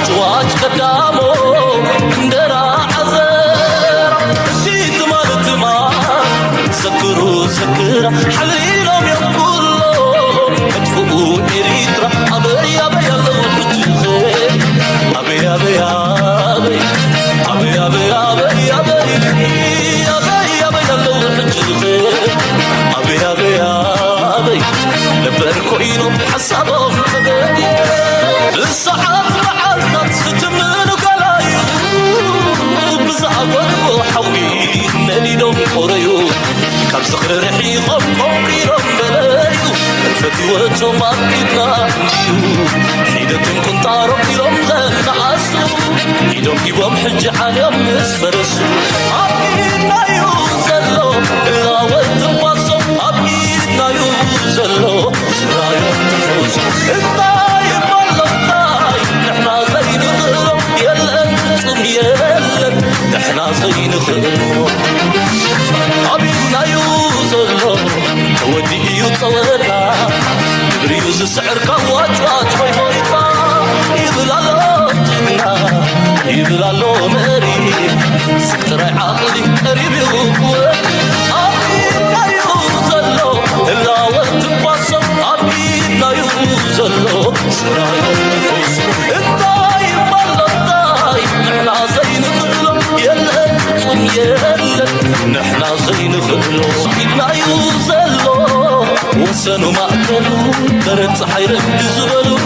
تواج قدامه اندرا عزر جيت مالت ما سكروا سكرة حليلهم يقولوا ادفقوا إريترا أبي أبي الله وحجزي أبي أبي أبي أبي أبي أبي أبي أبي أبي الله وحجزي أبي أبي أبي لبركوينهم حسابهم الساعات معلقات ستمنوا قلايو بزعبوا حوي نليلهم قريو كم صخر رحيقهم قمريهم بلايو فتوتهم أبقيتنا حيدتهم كنت عرب يوم غنى عسو حيدهم كيبهم حج عليهم نسفرسو أبقيتنا يوزلو إلا والتواصل أبقيتنا يوزلو سرايهم تفوزو الطايب والله الطايب نحنا زين غيرهم يلا انتم يلا نحنا زين غيرهم أبقيتنا يوزلو ودي يوصلتا بريوز السعر كواج واج وي ويطا يبلالو مري سكتر عقلي قريب يغوى أبينا يوزلو إلا وقت بوصل أبينا يوزلو سرايا النفوس الطايب والله الطايب نحنا زين غلو يلا انتم يلا نحنا زين غلو أبينا يوزلو وسنو ما أكلوا درت حيرك بزبلو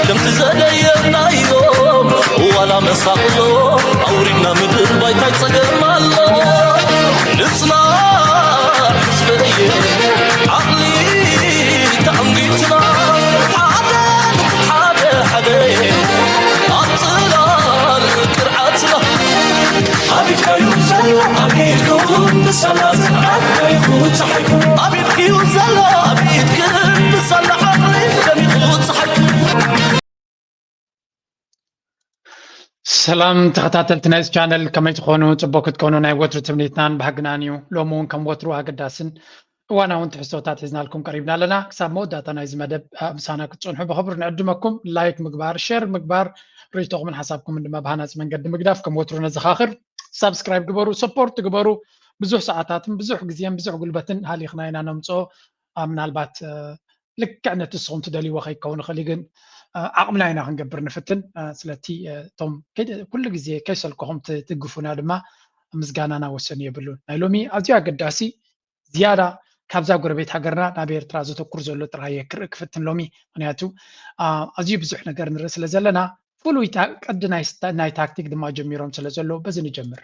لم تزدينا يوم ولا مساقلو أورينا مدر بايتاي تسقرنا الله نصنع حسبية عقلي تأمريتنا حدا أطلال كرعاتنا أبيك يوزلو أبيك بصلاة أبيك يخوت صحيح أبيك يوزلو أبيك بصلاة عقلي لم يخوت صحيح سلام تخطاتلت نايس channel كما تكونوا تبوك تكونوا ناي وتر تمنيتنان بحقنانيو لومون كم وترو هقداسن وانا وانت حسوتات حزنا لكم قريبنا لنا كساب موداتا نايز مدب مسانا كتصنحوا بخبر نقدمكم لايك مقبار شير مقبار ريتوغ من حسابكم عندما بهاناز من قد مقداف كم وترو نزخاخر سبسكرايب قبروا سبورت قبروا بزوح ساعاتاتم بزوح قزيان بزوح قلبتن هالي خناينا نمصو من البات لك كأنه تسخون تدالي وخي كون خليقن عقمنا هنا هنقبر نفتن سلتي توم كل جزء كيسلكم تقفونا لما مزجانا وسني يبلون نايلومي أزيا قداسي زيادة كابزا قربيت حجرنا نبير ترازو تكرزو اللي تراهي كفتن لومي أنياتو أزيا بزحنا قرن الرسالة زلنا فلو قد ناي تاكتيك دما جميرهم سلزلو بزن جمر.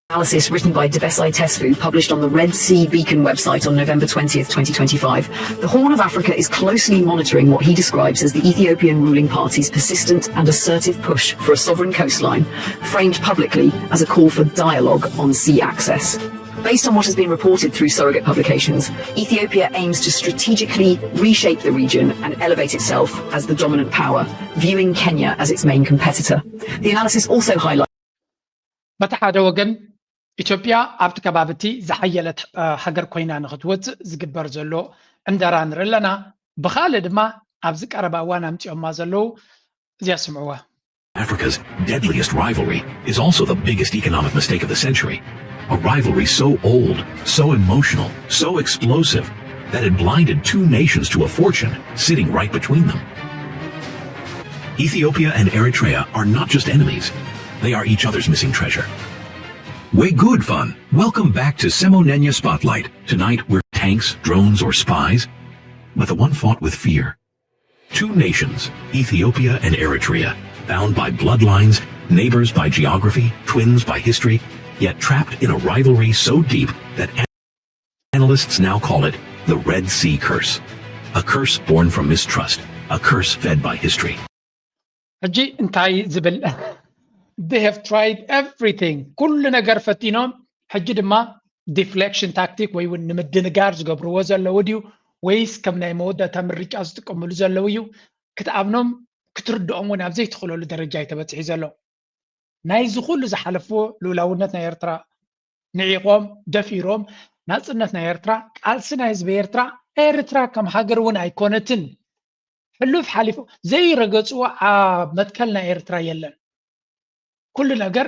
Analysis written by Devesai Tesfu, published on the Red Sea Beacon website on November 20th, 2025. The Horn of Africa is closely monitoring what he describes as the Ethiopian ruling party's persistent and assertive push for a sovereign coastline, framed publicly as a call for dialogue on sea access. Based on what has been reported through surrogate publications, Ethiopia aims to strategically reshape the region and elevate itself as the dominant power, viewing Kenya as its main competitor. The analysis also highlights ኢትዮጵያ ኣብቲ ከባቢቲ ዝሓየለት ሃገር ኮይና ንኽትወፅእ ዝግበር ዘሎ እንደራ ንርኢ ኣለና ብኻልእ ድማ ኣብዚ ቀረባ እዋን ኣምፂኦማ ዘለው እዚኣ ስምዕዋ Africa's deadliest rivalry is also the biggest economic mistake of the century. A rivalry so old, so emotional, so explosive that it blinded two nations to a fortune sitting right between them. Ethiopia and Eritrea are not just enemies, they are each other's missing treasure. Way good fun. Welcome back to Semonenya Spotlight. Tonight we're tanks, drones, or spies, but the one fought with fear. Two nations, Ethiopia and Eritrea, bound by bloodlines, neighbors by geography, twins by history, yet trapped in a rivalry so deep that analysts now call it the Red Sea Curse. A curse born from mistrust, a curse fed by history. They have tried everything. كل ነገር ፈቲኖም ሕጂ ድማ deflection tactic ወይ ንምድንጋር ዝገብርዎ ዘለው ድዩ ወይስ ከም ናይ መወዳእታ ምርጫ ዝጥቀምሉ ዘለው እዩ ክትኣብኖም ክትርድኦም እውን ኣብ ዘይትኽእለሉ ደረጃ ይተበፅሒ ዘሎ ናይዚ ኩሉ ዝሓለፍዎ ልኡላውነት ናይ ኤርትራ ንዒቆም ደፊሮም ናጽነት ናይ ኤርትራ ቃልሲ ናይ ህዝቢ ኤርትራ ከም ሃገር እውን ኣይኮነትን ሕሉፍ ሓሊፉ ዘይረገፅዎ መትከል ናይ ኤርትራ የለን كل ነገር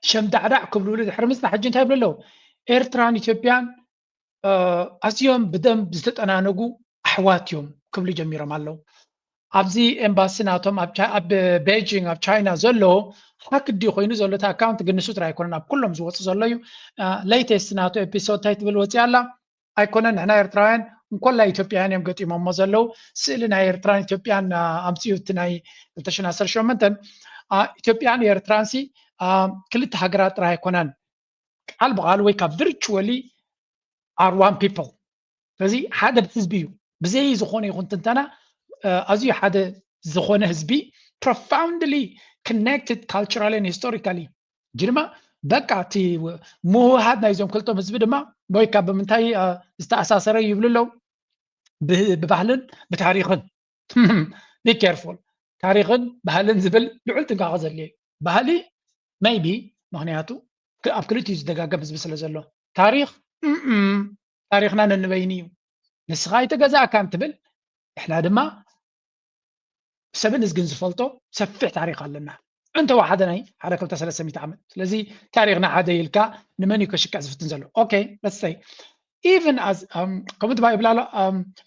ሸምዳዕዳዕ ክብልሉ ድሕርምስ ንሓጂ እንታይ ይብሉ ኣለዉ ኤርትራን ኢትዮጵያን ኣዝዮም ብደንብ ዝተጠናነጉ ኣሕዋት እዮም ክብሉ ጀሚሮም ኣለዉ ኣብዚ ኤምባሲ ናቶም ኣብ ቤጂንግ ኣብ ቻይና ዘሎ ሓክዲ ኮይኑ ዘሎ እቲ ኣካውንት ግን ንሱ ጥራይ ኣይኮነን ኣብ ኩሎም ዝወፁ ዘሎ እዩ ሌይተስት ናቶ ኤፒሶድ እንታይ ትብል ወፂኣ ኣላ ኣይኮነን ንሕና ኤርትራውያን እንኮላ ኢትዮጵያውያን እዮም ገጢሞሞ ዘለው ስእሊ ናይ ኤርትራን ኢትዮጵያን ኣምፅኡ እቲ ናይ 2018 ኢትዮጵያን ኤርትራንሲ ክልተ ሃገራት ጥራይ ኣይኮነን ቃል ብቃል ወይ ካብ ቪርቹዋሊ are one people ስለዚ ሓደ ህዝቢ እዩ ብዘይ ዝኾነ ይኹን ትንተና ኣዝዩ ሓደ ዝኾነ ህዝቢ profoundly connected culturally and historically ጅርማ በቃ እቲ ምውሃድ ናይዞም ክልቶም ህዝቢ ድማ ወይ ካብ ብምንታይ ዝተኣሳሰረ ይብሉ ኣለዉ ብባህልን ብታሪኽን be careful ታሪኽን ባህልን ዝብል ልዑል ጥንቃቐ ዘድልዮ ባህሊ maybe ምክንያቱ ኣብ ክልቲኡ ዝደጋገም ህዝቢ ስለ ዘሎ ታሪኽ ታሪኽና ነንበይኒ እዩ ንስኻ ይተገዛእካ እንትብል እሕና ድማ ሰብን ህዝግን ዝፈልጦ ሰፊሕ ታሪኽ ኣለና እንተ ዋሓደ ናይ ሓደ 200 ዓመት ስለዚ ታሪኽና ሓደ ኢልካ ንመን እዩ ከሽክዕ ዝፍትን ዘሎ ኦኬይ let's say even as ከምቲ ባይብል ኣሎ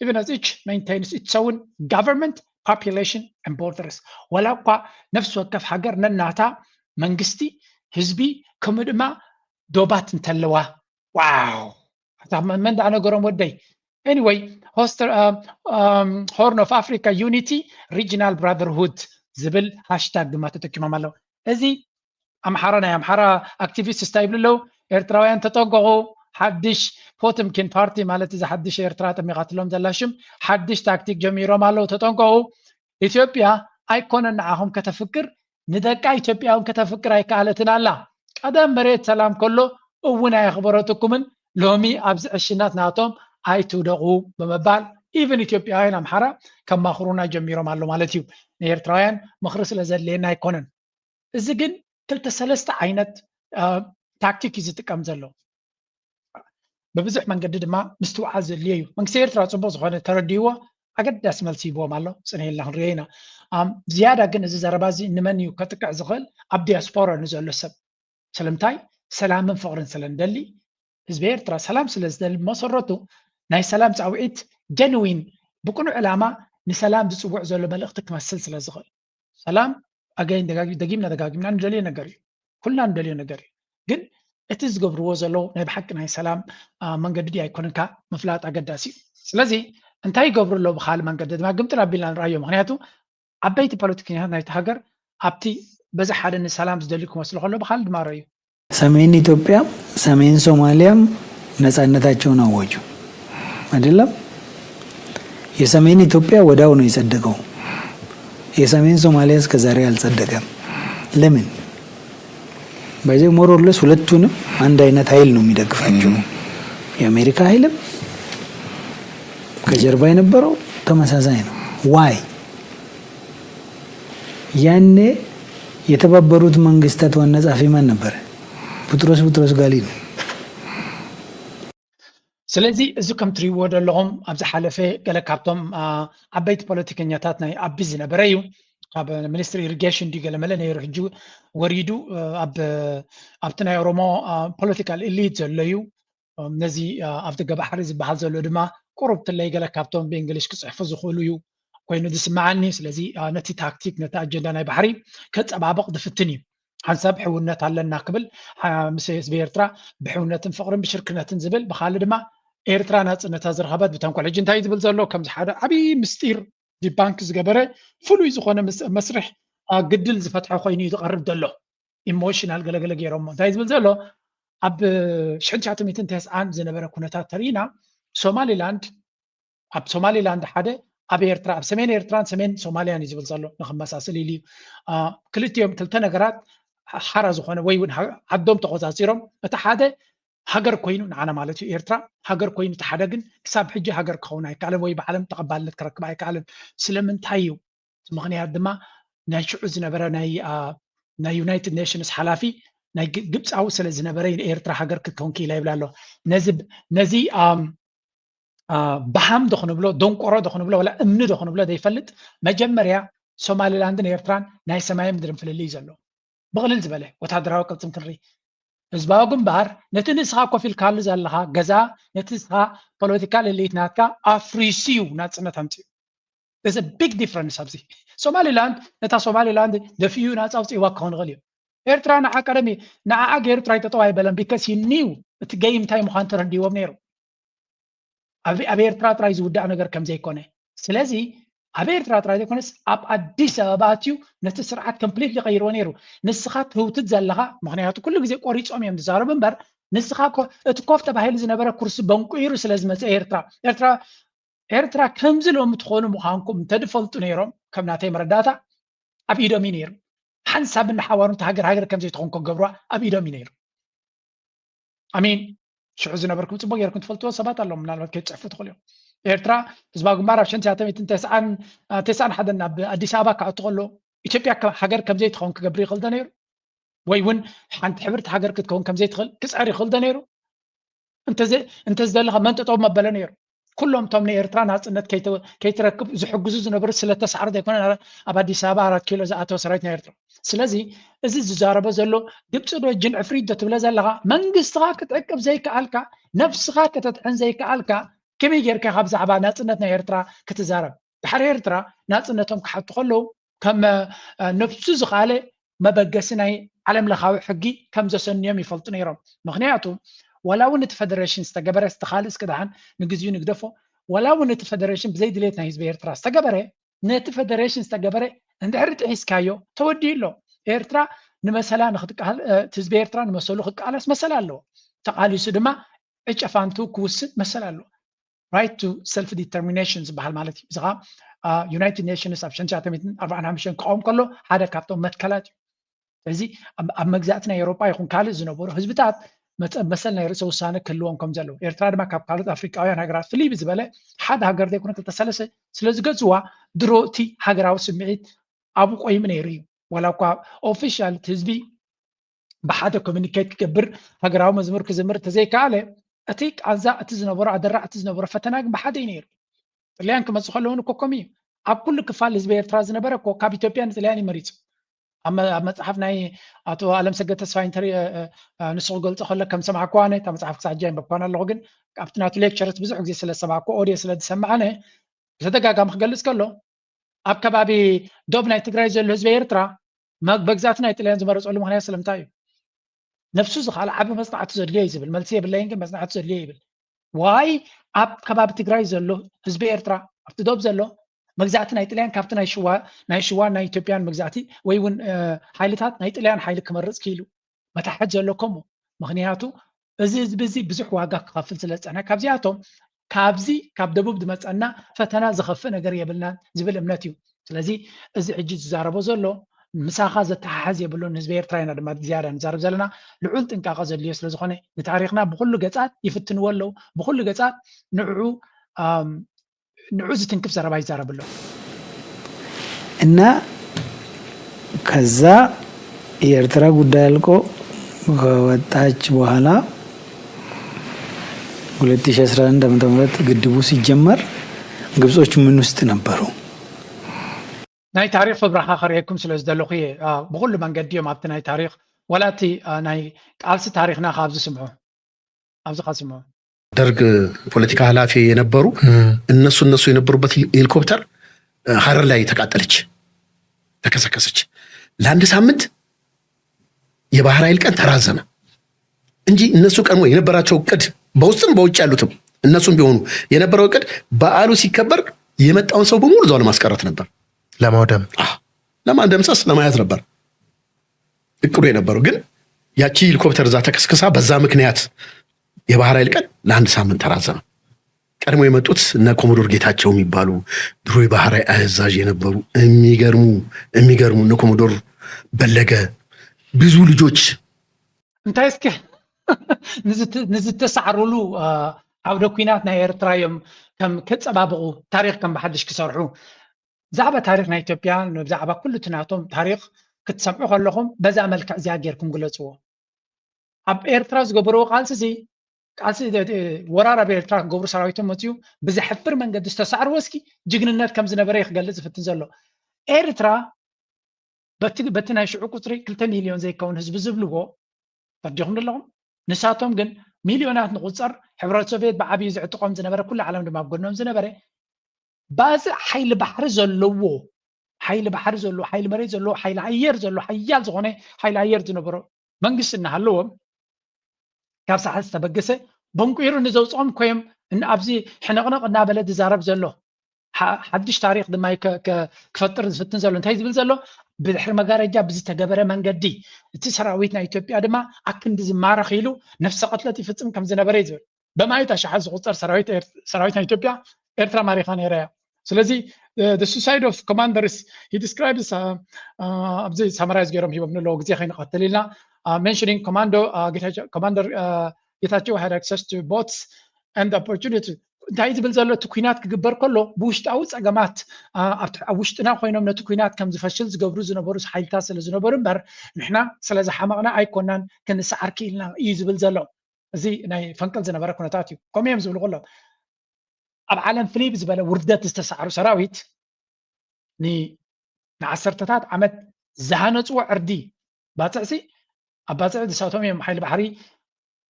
even as each maintains its own government population and borders ወላ እኳ ነፍሲ ወከፍ ሃገር ነናታ መንግስቲ ህዝቢ ከምኡ ድማ ዶባት እንተለዋ ዋው መን ዳ ነገሮም ወደይ anyway Horn of Africa Unity Regional Brotherhood ዝብል ሃሽታግ ድማ ተጠቂሞም ኣለዉ እዚ ኣምሓራ ናይ ኣምሓራ ኣክቲቪስት ስታይብል ኣለዉ ኤርትራውያን ተጠንቀቑ ሓድሽ ፖተምኪን ፓርቲ ማለት እዚ ሓድሽ ኤርትራ ጠሚቓትሎም ዘላሽም ሓድሽ ታክቲክ ጀሚሮም ኣለዉ ተጠንቀቑ ኢትዮጵያ ኣይኮነን ንዓኹም ከተፍክር ንደቃ ኢትዮጵያውን ከተፍክር ኣይከኣለትን ኣላ ቀደም መሬት ሰላም ከሎ እውን ኣይኽበረትኩምን ሎሚ ኣብዚ ዕሽናት ናቶም ኣይትውደቑ ብምባል ኢቨን ኢትዮጵያውያን ኣምሓራ ከማኽሩና ጀሚሮም ኣሎ ማለት እዩ ንኤርትራውያን ምኽሪ ስለ ዘድልየና ኣይኮነን እዚ ግን ክልተ ሰለስተ ዓይነት ታክቲክ እዩ ዝጥቀም ዘሎ ብብዙሕ መንገዲ ድማ ምስትውዓል ዘድልዮ እዩ መንግስቲ ኤርትራ ፅቡቅ ዝኾነ ተረዲእዎ ኣገዳሲ መልሲ ይቦም ኣሎ ፅንሄልና ክንሪኦ ኢና ዝያዳ ግን እዚ ዘረባ እዚ ንመን እዩ ከጥቅዕ ዝኽእል ኣብ ዲያስፖራ ንዘሎ ሰብ ስለምንታይ ሰላምን ፍቕርን ስለንደሊ ህዝቢ ኤርትራ ሰላም ስለ ዝደሊ መሰረቱ ናይ ሰላም ፃውዒት ጀንዊን ብቁኑዕ ዕላማ ንሰላም ዝፅውዕ ዘሎ መልእኽቲ ክመስል ስለ ዝኽእል ሰላም ኣገይን ደጊምና ደጋጊምና ንደልዮ ነገር እዩ ኩልና ንደልዮ ነገር እዩ ግን እቲ ዝገብርዎ ዘለዉ ናይ ብሓቂ ናይ ሰላም መንገዲ ኣይኮነንካ ምፍላጥ ኣገዳሲ እዩ ስለዚ እንታይ ይገብሩ ኣሎ ብካልእ መንገዲ ድማ ግምጥን ኣቢልና ንርኣዮ ምክንያቱ ዓበይቲ ፖለቲከኛታት ናይቲ ሃገር ኣብቲ በዚ ሓደ ንሰላም ዝደልዩ ክመስሉ ከሎ ብካልእ ድማ ረኣዩ ሰሜን ኢትዮጵያ ሰሜን ሶማሊያም ነፃነታቸውን አወጁ አይደለም የሰሜን ኢትዮጵያ ወዳው ነው የጸደቀው የሰሜን ሶማሊያ እስከ ዛሬ አልጸደቀም ለምን በዚህ ሞሮለስ ሁለቱንም አንድ አይነት ኃይል ነው የሚደግፋቸው የአሜሪካ ኃይልም ከጀርባ የነበረው ተመሳሳይ ነው ዋይ ያኔ የተባበሩት መንግስታት ዋና ጸሐፊ ማን ነበር ቡጥሮስ ጋሊ ነው ስለዚ እዚ ከም ትሪእዎ ዘለኹም ኣብ ዝሓለፈ ገለ ካብቶም ዓበይቲ ፖለቲከኛታት ናይ ኣቢ ዝነበረ እዩ ካብ ሚኒስትሪ ኢሪጌሽን ዲገለ መለ ነይሩ ሕጂ ወሪዱ ኣብቲ ናይ ኦሮሞ ፖለቲካል ኤሊት ዘሎ እዩ ነዚ ኣብቲ ገባሕሪ ዝበሃል ዘሎ ድማ ቁሩብ ትለይ ገለ ካብቶም ብእንግሊሽ ክፅሕፉ ዝኽእሉ እዩ ኮይኑ ዝስማዓኒ ስለዚ ነቲ ታክቲክ ነቲ ኣጀንዳ ናይ ባሕሪ ከፀባበቕ ዝፍትን እዩ ሓንሳብ ሕውነት ኣለና ክብል ምስ ህዝቢ ኤርትራ ብሕውነትን ፍቕርን ብሽርክነትን ዝብል ብካልእ ድማ ኤርትራ ናፅነታ ዝረኸበት ብተንኮል ሕጂ እንታይ ዝብል ዘሎ ከምዚ ሓደ ዓብዪ ምስጢር ዲባንክ ዝገበረ ፍሉይ ዝኾነ መስርሕ ግድል ዝፈትሐ ኮይኑ እዩ ዝቐርብ ዘሎ ኢሞሽናል ገለገለ ገይሮሞ እንታይ ዝብል ዘሎ ኣብ 1990 ዝነበረ ኩነታት ተሪእና ሶማሊላንድ ኣብ ሶማሊላንድ ሓደ ኣብ ኤርትራ ኣብ ሰሜን ኤርትራን ሰሜን ሶማልያን እዩ ዝብል ዘሎ ንክመሳሰል ኢሉ ክልቲኦም ክልተ ነገራት ሓራ ዝኾነ ወይ እውን ዓዶም ተቆፃፂሮም እቲ ሓደ ሃገር ኮይኑ ንዓና ማለት እዩ ኤርትራ ሃገር ኮይኑ እቲ ሓደ ግን ክሳብ ሕጂ ሃገር ክኸውን ኣይከኣለን ወይ ብዓለም ተቐባልነት ክረክብ ኣይከኣለን ስለምንታይ እዩ ምክንያት ድማ ናይ ሽዑ ዝነበረ ናይ ዩናይትድ ኔሽንስ ሓላፊ ናይ ግብፃዊ ስለ ዝነበረ ኤርትራ ሃገር ክትከውን ክኢላ ይብላ ኣሎ ነዚ ባሃም ደኽንብሎ ደንቆሮ ደኽንብሎ ወላ እምኒ ደኽንብሎ ዘይፈልጥ መጀመርያ ሶማሊላንድን ኤርትራን ናይ ሰማይ ምድርን ፍልልይ ዘሎ بغلل زبله وتحدراو قلصم كنري ህዝባዊ ግንባር ነቲ ንስኻ ኮፍ ኢልካሉ ዘለኻ ገዛ ነቲ ንስኻ ፖለቲካል ኤሊትናትካ ኣፍሪስዩ ናፅነት ኣምፅኡ there's a big difference ኣብዚ ሶማሊላንድ ነታ ሶማሊላንድ ደፊኡ ናፃ ኣውፅኢዋ ክኸውን ይኽእል እዩ ኤርትራ ንዓ ቀደሚ ንዓዓ ገይሩ ጥራይ ጠጠው ኣይበለን ቢካስ ሂ ኒው እቲ ገይ እንታይ ምዃኑ ተረዲዎም ነይሩ ኣብ ኤርትራ ጥራይ ዝውዳእ ነገር ከም ዘይኮነ ስለዚ ኣብ ኤርትራ ጥራይ ዘይኮነስ ኣብ ኣዲስ ኣበባ ኣትዩ ነቲ ስርዓት ኮምፕሊትሊ ቀይርዎ ነይሩ ንስኻ ትውትት ዘለኻ ምክንያቱ ኩሉ ግዜ ቆሪፆም እዮም ዝዛረቡ እምበር ንስኻ እቲ ኮፍ ተባሂሉ ዝነበረ ኩርሲ በንቁይሩ ስለ ዝመፀ ኤርትራ ከምዚ ሎም ትኾኑ ምዃንኩም እንተድፈልጡ ነይሮም ከም ናተይ መረዳእታ ኣብ ኢዶም እዩ ነይሩ ሓንሳብ እናሓባሩ እቲ ሃገር ከም ዘይትኾን ክገብሯ ኣብ ኢዶም እዩ ነይሩ ኣሚን ሽዑ ዝነበርኩም ፅቡቅ ጌርኩም ትፈልጥዎ ሰባት ኣለዎም ምናልባት ከይትፅሕፉ ትኽእሉ እዮም ኤርትራ ህዝባዊ ግንባር ኣብ 1991 ናብ ኣዲስ ኣበባ ክኣቱ ከሎ ኢትዮጵያ ሃገር ከም ዘይትኸውን ክገብር ይኽእል ዶ ነይሩ ወይ እውን ሓንቲ ሕብርቲ ሃገር ክትከውን ከም ዘይትኽእል ክፅዕር ይኽእል ዶ ነይሩ እንተዝደለኻ መን ጠጠው መበለ ነይሩ ኩሎም እቶም ንኤርትራ ናፅነት ከይትረክብ ዝሕግዙ ዝነበሩ ስለተሰዓረ ዘይኮነ ኣብ ኣዲስ ኣበባ 4 ኪሎ ዝኣተወ ሰራዊት ናይ ኤርትራ ስለዚ እዚ ዝዛረበ ዘሎ ግብፂ ዶ ጅን ዕፍሪት ዶ ትብለ ዘለኻ መንግስትኻ ክትዕቅብ ዘይከኣልካ ነፍስኻ ከተጥዕን ዘይከኣልካ كمي جيرك خبز عبا ناصنت نا إيرترا كتزارب بحر إيرترا ناصنتهم كحطو خلو كم نفس زخاله ما بقسناي علم لخاوي حقي كم زسنيم يفلطن يرم مغنياتو ولا ونت فدريشن استقبر استخالص كدهن نجزيو نقدفو ولا ونت فدريشن بزي دليتنا حزب إيرترا استقبره نت فدريشن استقبره عند عرت عسكايو تودي له إيرترا نمثلا نخدك حزب إيرترا نمثلو خدك على مثلا له تقالي سدما ايش افانتو كوسد مثلا له right to self determination بحال مالتي زغا United Nations ኣብ 1945 ክቆም ከሎ ሓደ ካብቶም መትከላት እዩ ስለዚ ኣብ መግዛእትና ኤውሮጳ ይኹን ካልእ ዝነበሩ ህዝብታት መሰል ናይ ርእሰ ውሳነ ክህልዎም ከም ዘለዎ ኤርትራ ድማ ካብ ካልኦት ኣፍሪቃውያን ሃገራት ፍልይ ብዝበለ ሓደ ሃገር ዘይኮነ ክልተ ሰለስተ ስለዝገዝዋ ድሮ እቲ ሃገራዊ ስምዒት ኣብኡ ቆይሙ ነይሩ እዩ ዋላ እኳ ኦፊሻል ህዝቢ ብሓደ ኮሚኒኬት ክገብር ሃገራዊ መዝሙር ክዝምር ተዘይከኣለ እቲ ቃንዛ እቲ ዝነበሮ ኣደራ እቲ ዝነበሮ ፈተና ግን ብሓደ እዩ ነይሩ ጥልያን ክመፅእ ከለውን እኮ ከምኡ እዩ ኣብ ኩሉ ክፋል ህዝቢ ኤርትራ ዝነበረ እኮ ካብ ኢትዮጵያ ንጥልያን ይመሪፁ ኣብ መፅሓፍ ናይ ኣቶ ኣለምሰገድ ተስፋይ ንስኹ ገልፆ ከሎ ከም ሰማዕኩ ኣነ እታ መፅሓፍ ክሳዕ ሕጂ ኣይንበብኳን ኣለኹ ግን ካብቲ ናቱ ሌክቸርስ ብዙሕ ግዜ ስለሰማዕኩ ኦድዮ ስለዝሰማዓነ ብተደጋጋሚ ክገልፅ ከሎ ኣብ ከባቢ ዶብ ናይ ትግራይ ዘሎ ህዝቢ ኤርትራ መግዛእቲ ናይ ጥልያን ዝመረፀሉ ምክንያት ስለምንታይ እዩ نفسه زخال عب مصنعة زرلية يزبل ملسية بالله يمكن مصنعة زرلية يبل واي عب كباب تجراي زلو حزب إيرترا أبتدوب زلو مجزاتنا يتلين كابتن نايشوا نايتوبيان مجزاتي ويون حيلتات نايتلين حيل كمرز كيلو ما تحت زلو كمو مغنياتو بزي بزح واقع خفل زلت أنا كابزياتهم كاب دبوب دمت أنا فتنا زخفنا قريب لنا زبل أمناتيو ስለዚህ እዚ ሕጂ ዝዛረቦ ዘሎ ምሳኻ ዘተሓሓዝ የብሉን ህዝቢ ኤርትራና ድማ ዝያዳ ንዛረብ ዘለና ልዑል ጥንቃቐ ዘድልዮ ስለ ዝኾነ ንታሪክና ብኩሉ ገፃት ይፍትንዎ ኣለዉ ብኩሉ ገፃት ንዑ ዝትንክፍ ዘረባ ይዛረብ ኣለዉ እና ከዛ የኤርትራ ጉዳይ አልቆ ከወጣች በኋላ 2011 ዓ.ም ግድቡ ሲጀመር ግብጾች ምን ውስጥ ነበሩ? ናይ ታሪክ ፍብራኻ ከሪአኩም ስለ ዝደለኹ ብኩሉ መንገዲ እዮም ኣብቲ ናይ ታሪክ ወላቲ ናይ ቃልሲ ታሪክና ካብዚ ስምዑ ኣብዚ ካስምዑ ደርግ ፖለቲካ ኃላፊ የነበሩ እነሱ የነበሩበት ሄሊኮፕተር ሀረር ላይ ተቃጠለች፣ ተከሰከሰች። ለአንድ ሳምንት የባህር ኃይል ቀን ተራዘመ እንጂ እነሱ ቀድሞ የነበራቸው እቅድ በውስጥም በውጭ ያሉትም እነሱም ቢሆኑ የነበረው እቅድ በዓሉ ሲከበር የመጣውን ሰው በሙሉ ዛው ለማስቀረት ነበር። ለማደምሰስ ለማያዝ ነበር እቅዱ የነበረው። ግን ያቺ ሄሊኮፕተር እዛ ተከስከሳ በዛ ምክንያት የባህር ኃይል ቀን ለአንድ ሳምንት ተራዘመ። ቀድሞ የመጡት እነ ኮሞዶር ጌታቸው የሚባሉ ድሮ የባህር ኃይል አዛዥ የነበሩ የሚገርሙ እነ ኮሞዶር በለገ ብዙ ልጆች እንታይ እስኪ ንዝተሳዕርሉ ዓውደ ኩናት ናይ ኤርትራ እዮም ከም ከፀባብቑ ታሪክ ከም ብሓድሽ ክሰርሑ ዛዕባ ታሪክ ናይ ኢትዮጵያ ብዛዕባ ኩሉ ትናቶም ታሪክ ክትሰምዑ ከለኹም በዛ መልክዕ እዚኣ ጌርኩም ግለፅዎ። ኣብ ኤርትራ ዝገበርዎ ቃልሲ ወራር ኣብ ኤርትራ ክገብሩ ሰራዊቶም መፅኡ ብዘሕፍር መንገዲ ዝተሳዕርዎ እስኪ ጅግንነት ከም ዝነበረ ክገልፅ ዝፍትን ዘሎ ኤርትራ በቲ ናይ ሽዑ ቁፅሪ 2 ሚልዮን ዘይከውን ህዝቢ ዝብልዎ ፈርዲኹም ኣለኹም ንሳቶም ግን ሚልዮናት ንቁፅር ሕብረት ሶቪየት ብዓብዪ ዝዕጥቆም ዝነበረ ኩሉ ዓለም ድማ ብጎኖም ዝነበረ ባዝ ሓይሊ ባሕሪ ዘለዎ ሓይሊ ባሕሪ ዘለዎ ሓይሊ መሬት ዘለዎ ሓይሊ ኣየር ዘለዎ ሓያል ዝኾነ ሓይሊ ኣየር ዝነበሮ መንግስቲ እናሃለዎም ካብ ሰዓት ዝተበገሰ በንቁሩ ንዘውፅኦም ኮይም ኣብዚ ሕነቕነቕ እናበለ ዝዛረብ ዘሎ ሓድሽ ታሪክ ድማ ክፈጥር ዝፍትን ዘሎ እንታይ ዝብል ዘሎ ብድሕሪ መጋረጃ ብዝተገበረ መንገዲ እቲ ሰራዊት ናይ ኢትዮጵያ ድማ ኣክንዲ ዝማረኽ ኢሉ ነፍሰ ቀትለት ይፍፅም ከም ዝነበረ እዩ ዝብል በማየት ኣሽሓት ዝቁፀር ሰራዊት ናይ ኢትዮጵያ ኤርትራ ማሪኻ ነይራ እያ ስለዚ the suicide of commanders he describes ኣብዚ ሳመራይዝ ገይሮም ሂቦም ንለው ግዜ ከይንቀትል ኢልና mentioning commander ጌታቸው had access to boats and the opportunity እንታይ ዝብል ዘሎ እቲ ኩናት ክግበር ከሎ ብውሽጣዊ ፀገማት ኣብ ውሽጥና ኮይኖም ነቲ ኩናት ከም ዝፈሽል ዝገብሩ ዝነበሩ ሓይልታት ስለ ዝነበሩ እምበር ንሕና ስለዚ ሓመቕና ኣይኮናን ክንሰዓር ክኢልና እዩ ዝብል ዘሎ እዚ ናይ ፈንቅል ዝነበረ ኩነታት እዩ ከምኡ እዮም ዝብሉ ከሎ ኣብ ዓለም ፍልይ ብዝበለ ውርደት ዝተሰዓሩ ሰራዊት ንዓሰርተታት ዓመት ዝሃነፅዎ ዕርዲ ባፅዕሲ ኣብ ባፅዕ ዝሳቶም እዮም ሓይሊ ባሕሪ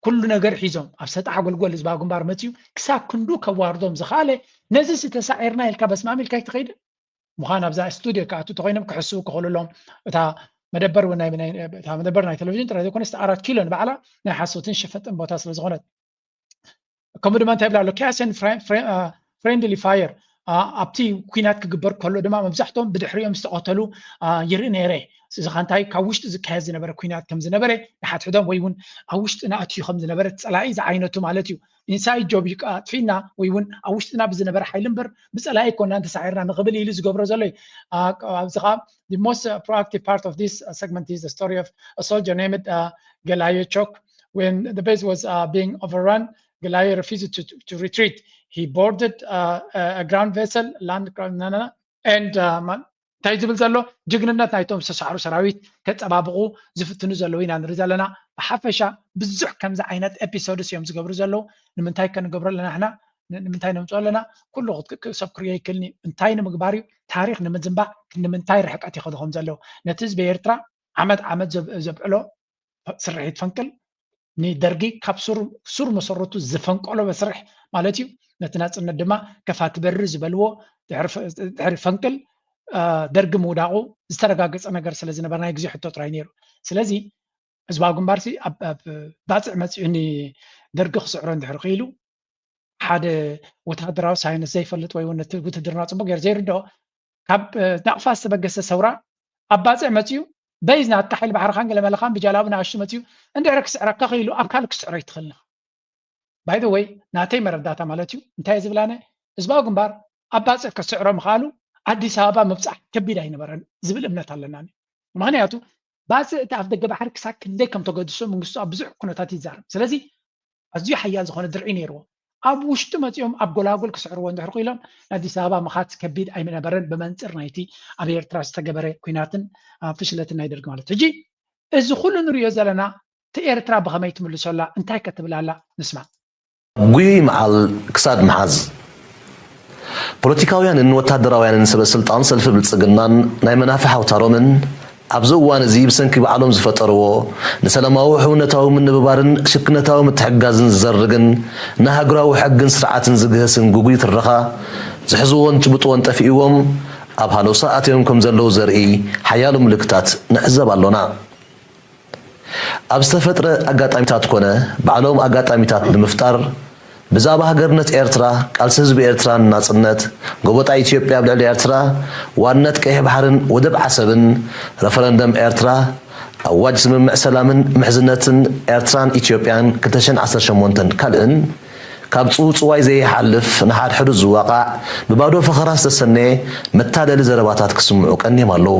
ኩሉ ነገር ሒዞም ኣብ ሰጣሕ ጎልጎል ህዝባዊ ግንባር መፅዩ ክሳብ ክንዱ ከዋርዶም ዝኽኣለ ነዚ ዝተሳዒርና ኢልካ በስማሚ ኢልካ ይትኸይድ ምዃን ኣብዛ ስቱድዮ ክኣቱ ተኮይኖም ክሕስቡ ክኽእሉሎም እታ መደበር ናይ ቴሌቭዥን ጥራይ ዘይኮነስ 4 ኪሎ ንባዕላ ናይ ሓሶትን ሽፈጥን ቦታ ስለ ዝኾነት ከምኡ ድማ እንታይ ይብላ ኣሎ ኪያስን ፍሬንድሊ ፋየር ኣብቲ ኩናት ክግበር ከሎ ድማ መብዛሕትኦም ብድሕሪኦም ዝተቐተሉ ይርኢ ነይረ እዚ እንታይ ካብ ውሽጢ ዝካየድ ዝነበረ ኩናት ከም ዝነበረ ይሓትሕዶም ወይ እውን ኣብ ውሽጥና ኣትዩ ከም ዝነበረ ፀላኢ ዝዓይነቱ ማለት እዩ ኢንሳይድ ጆብ ኣጥፊና ወይ እውን ኣብ ውሽጥና ብዝነበረ ሓይሊ እምበር ብፀላኢ ኮና ተሳዒርና ንኽብል ኢሉ ዝገብሮ ዘሎ እዩ ኣብዚ ኸ the most proactive part of this segment is the story of a soldier named Gelayechok when the base was being overrun Gelay refused to retreat he boarded a ground vessel land and እንታይ ዝብል ዘሎ ጅግንነት ናይቶም ዝተሰዓሩ ሰራዊት ከፀባብቑ ዝፍትኑ ዘለዉ ኢና ንርኢ ዘለና ብሓፈሻ ብዙሕ ከምዚ ዓይነት ኤፒሶድስ እዮም ዝገብሩ ዘለዉ ንምንታይ ከንገብሮ ኣለና ሕና ንምንታይ ነምፅኦ ኣለና ኩሉ ሰብ ክርዮ ይክልኒ እንታይ ንምግባር እዩ ታሪክ ንምዝንባዕ ንምንታይ ርሕቀት ይኸድኹም ዘለዉ ነቲ ህዝቢ ኤርትራ ዓመት ዘብዕሎ ስርሒት ፈንቅል ንደርጊ ካብ ሱር መሰረቱ ዝፈንቀሎ መስርሕ ማለት እዩ ነቲ ናፅነት ድማ ከፋት በሪ ዝበልዎ ድሕሪ ፈንቅል ደርጊ ምውዳቑ ዝተረጋገፀ ነገር ስለ ዝነበረ ናይ ግዜ ሕቶ ጥራይ ነይሩ ስለዚ ህዝባዊ ግንባርሲ ኣብ ባፅዕ መፅኡ ደርጊ ክስዕሮ እንድሕር ክኢሉ ሓደ ወታደራዊ ሳይንስ ዘይፈልጥ ወይ እውን ነቲ ውትድርና ፅቡቅ ጌር ዘይርድኦ ካብ ናቕፋ ዝተበገሰ ሰውራ ኣብ ባፅዕ መፅኡ በይዝ ናትካ ሓይሊ ባሕርኻን ገለመለኻን ብጃላቡ ንኣሽቱ መፅኡ እንድሕር ክስዕረካ ክኢሉ ኣብ ካልእ ክስዕሮ ይትኽእልና ባይ ዘ ወይ ናተይ መረዳእታ ማለት እዩ እንታይ ዝብላነ ህዝባዊ ግንባር ኣብ ባፅዕ ክስዕሮ ምኽኣሉ ኣዲስ ኣበባ ምብፃሕ ከቢድ ኣይነበረን ዝብል እምነት ኣለና ምክንያቱ ባፅዕ እቲ ኣብ ደገ ባሕሪ ክሳብ ክንደይ ከም ተገድሶ መንግስቱ ኣብ ብዙሕ ኩነታት ይዛረብ ስለዚ ኣዝዩ ሓያል ዝኾነ ድርዒ ነይርዎ ኣብ ውሽጡ መፅኦም ኣብ ጎላጎል ክስዕርዎ እንድሕር ክኢሎም ኣዲስ ኣበባ ምኻት ከቢድ ኣይነበረን ብመንፅር ናይቲ ኣብ ኤርትራ ዝተገበረ ኩናትን ፍሽለትን ናይ ደርጊ ማለት ሕጂ እዚ ኩሉ ንሪኦ ዘለና እቲ ኤርትራ ብኸመይ ትምልሶላ እንታይ ከትብላላ ንስማ ጉይ መዓል ክሳድ መሓዝ ፖለቲካውያንን ወታደራውያንን ሰበስልጣን ሰልፊ ብልፅግናን ናይ መናፍሕ ኣውታሮምን ኣብዚ እዋን እዚ ብሰንኪ በዓሎም ዝፈጠርዎ ንሰላማዊ ሕውነታዊ ምንብባርን ሽክነታዊ ምትሕጋዝን ዝዘርግን ንሃገራዊ ሕግን ስርዓትን ዝግህስን ጉጉይ ትረኻ ዝሕዝዎን ጭብጥዎን ጠፊእዎም ኣብ ሃለውሳ ኣትዮም ከም ዘለዉ ዘርኢ ሓያሉ ምልክታት ንዕዘብ ኣሎና ኣብ ዝተፈጥረ ኣጋጣሚታት ኮነ ባዕሎም ኣጋጣሚታት ብምፍጣር ብዛዕባ ሃገርነት ኤርትራ ቃልሲ ህዝቢ ኤርትራን ናፅነት ጎቦጣ ኢትዮጵያ ብልዕሊ ኤርትራ ዋነት ቀይሕ ባሕርን ወደብ ዓሰብን ረፈረንደም ኤርትራ ኣዋጅ ስምምዕ ሰላምን ምሕዝነትን ኤርትራን ኢትዮጵያን 2018 ካልእን ካብ ፅውፅዋይ ዘይሓልፍ ንሓድሕዱ ዝዋቃዕ ብባዶ ፈኸራ ዝተሰነየ መታደሊ ዘረባታት ክስምዑ ቀኒዮም ኣለዉ